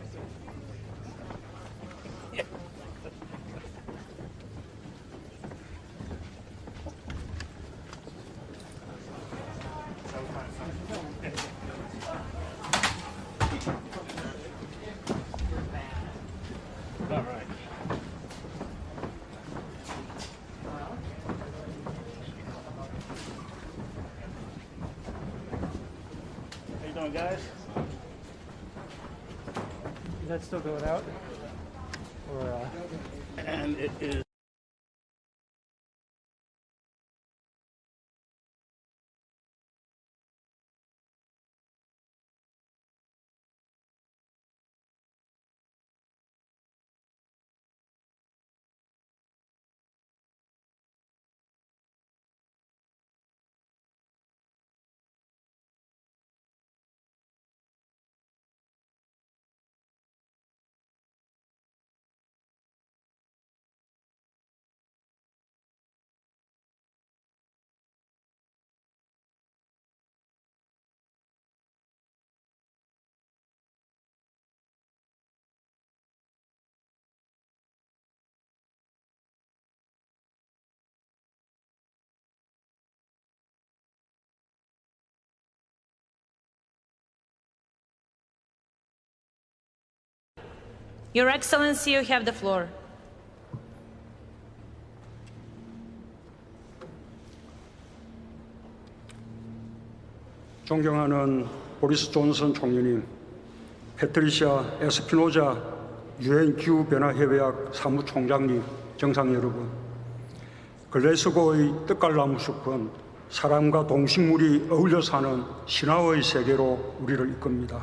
All right. How you doing, guys? Is that still going out? Or, And it is. Your Excellency, you have the floor. 존경하는 보리스 존슨 총리님, 패트리시아 에스피노자 유엔 기후변화협약 사무총장님, 정상 여러분, 글래스고의 뜻깔나무 숲은 사람과 동식물이 어울려 사는 신화의 세계로 우리를 이끕니다.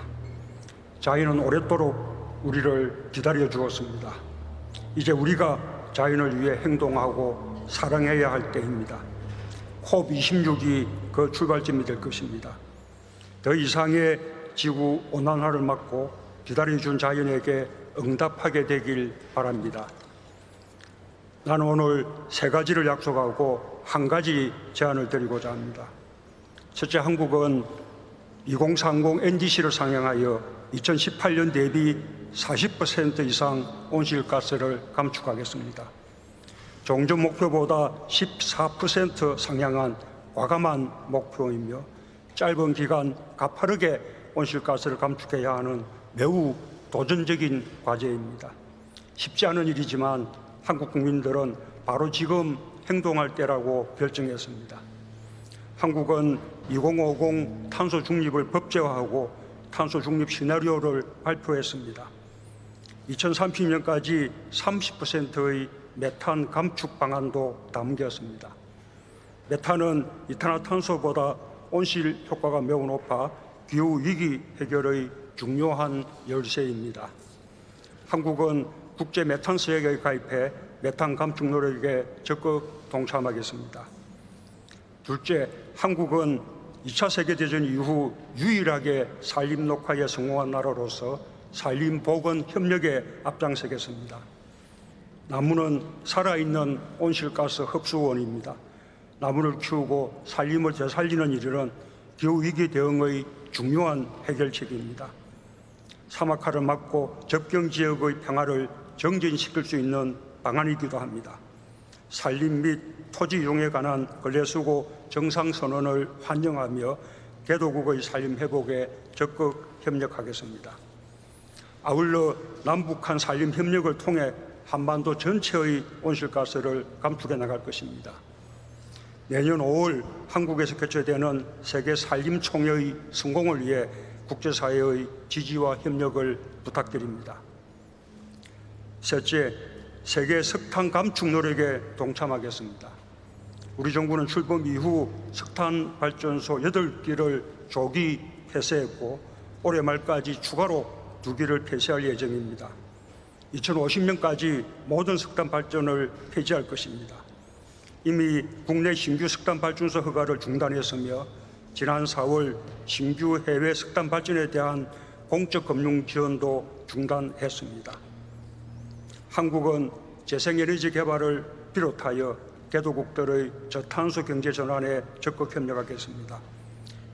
자연은 오랫도록 우리를 기다려 주었습니다. 이제 우리가 자연을 위해 행동하고 사랑해야 할 때입니다. COP26이 그 출발점이 될 것입니다. 더 이상의 지구 온난화를 막고 기다려준 자연에게 응답하게 되길 바랍니다. 나는 오늘 세 가지를 약속하고 한 가지 제안을 드리고자 합니다. 첫째, 한국은 2030 NDC를 상향하여 2018년 대비 40% 이상 온실가스를 감축하겠습니다. 종전 목표보다 14% 상향한 과감한 목표이며 짧은 기간 가파르게 온실가스를 감축해야 하는 매우 도전적인 과제입니다. 쉽지 않은 일이지만 한국 국민들은 바로 지금 행동할 때라고 결정했습니다. 한국은 2050 탄소 중립을 법제화하고 탄소 중립 시나리오를 발표했습니다. 2030년까지 30%의 메탄 감축 방안도 담겼습니다. 메탄은 이산화탄소보다 온실 효과가 매우 높아 기후위기 해결의 중요한 열쇠입니다. 한국은 국제 메탄 서약에 가입해 메탄 감축 노력에 적극 동참하겠습니다. 둘째, 한국은 2차 세계대전 이후 유일하게 산림 녹화에 성공한 나라로서 산림 보건 협력에 앞장서겠습니다. 나무는 살아있는 온실가스 흡수원입니다. 나무를 키우고 산림을 되살리는 일은 기후위기 대응의 중요한 해결책입니다. 사막화를 막고 접경지역의 평화를 정진시킬 수 있는 방안이기도 합니다. 산림 및 토지 이용에 관한 글래스고 정상선언을 환영하며 개도국의 산림 회복에 적극 협력하겠습니다. 아울러 남북한 산림 협력을 통해 한반도 전체의 온실가스를 감축해 나갈 것입니다. 내년 5월 한국에서 개최되는 세계 산림총회의 성공을 위해 국제사회의 지지와 협력을 부탁드립니다. 셋째, 세계 석탄 감축 노력에 동참하겠습니다. 우리 정부는 출범 이후 석탄 발전소 8기를 조기 폐쇄했고 올해 말까지 추가로 2기를 폐쇄할 예정입니다. 2050년까지 모든 석탄 발전을 폐지할 것입니다. 이미 국내 신규 석탄 발전소 허가를 중단했으며 지난 4월 신규 해외 석탄 발전에 대한 공적 금융 지원도 중단했습니다. 한국은 재생에너지 개발을 비롯하여 개도국들의 저탄소 경제 전환에 적극 협력하겠습니다.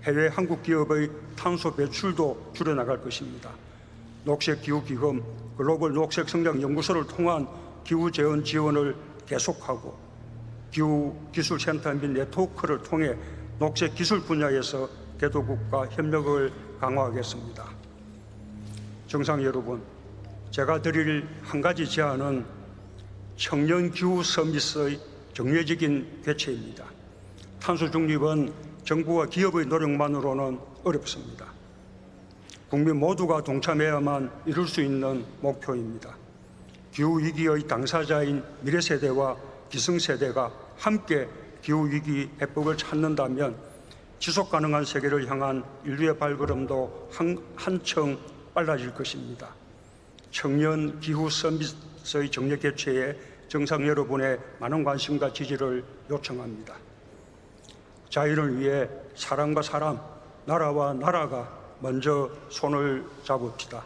해외 한국 기업의 탄소 배출도 줄여나갈 것입니다. 녹색기후기금, 글로벌 녹색성장연구소를 통한 기후재원 지원을 계속하고 기후기술센터 및 네트워크를 통해 녹색기술 분야에서 개도국과 협력을 강화하겠습니다. 정상 여러분, 제가 드릴 한 가지 제안은 청년기후 서밋의 정례적인 개최입니다. 탄소 중립은 정부와 기업의 노력만으로는 어렵습니다. 국민 모두가 동참해야만 이룰 수 있는 목표입니다. 기후위기의 당사자인 미래세대와 기성세대가 함께 기후위기 해법을 찾는다면 지속가능한 세계를 향한 인류의 발걸음도 한층 빨라질 것입니다. 청년 기후 서밋의 정례 개최에 정상 여러분의 많은 관심과 지지를 요청합니다. 자연을 위해 사람과 사람, 나라와 나라가 먼저 손을 잡읍시다.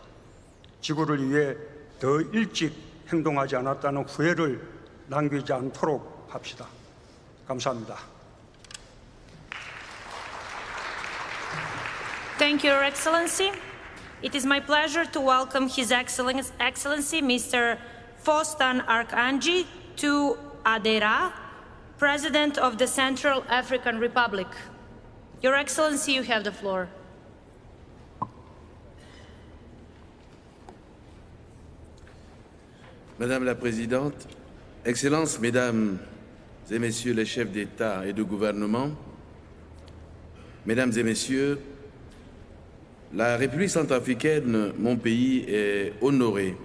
지구를 위해 더 일찍 행동하지 않았다는 후회를 남기지 않도록 합시다. 감사합니다. Thank you, Your Excellency. It is my pleasure to welcome His Excellency Mr. Fostan Arkanji to Adera, President of the Central African Republic. Your Excellency, you have the floor. Madame la Présidente, Excellences, Mesdames et Messieurs les chefs d'État et de gouvernement, Mesdames et Messieurs, la République centrafricaine, mon pays, est honorée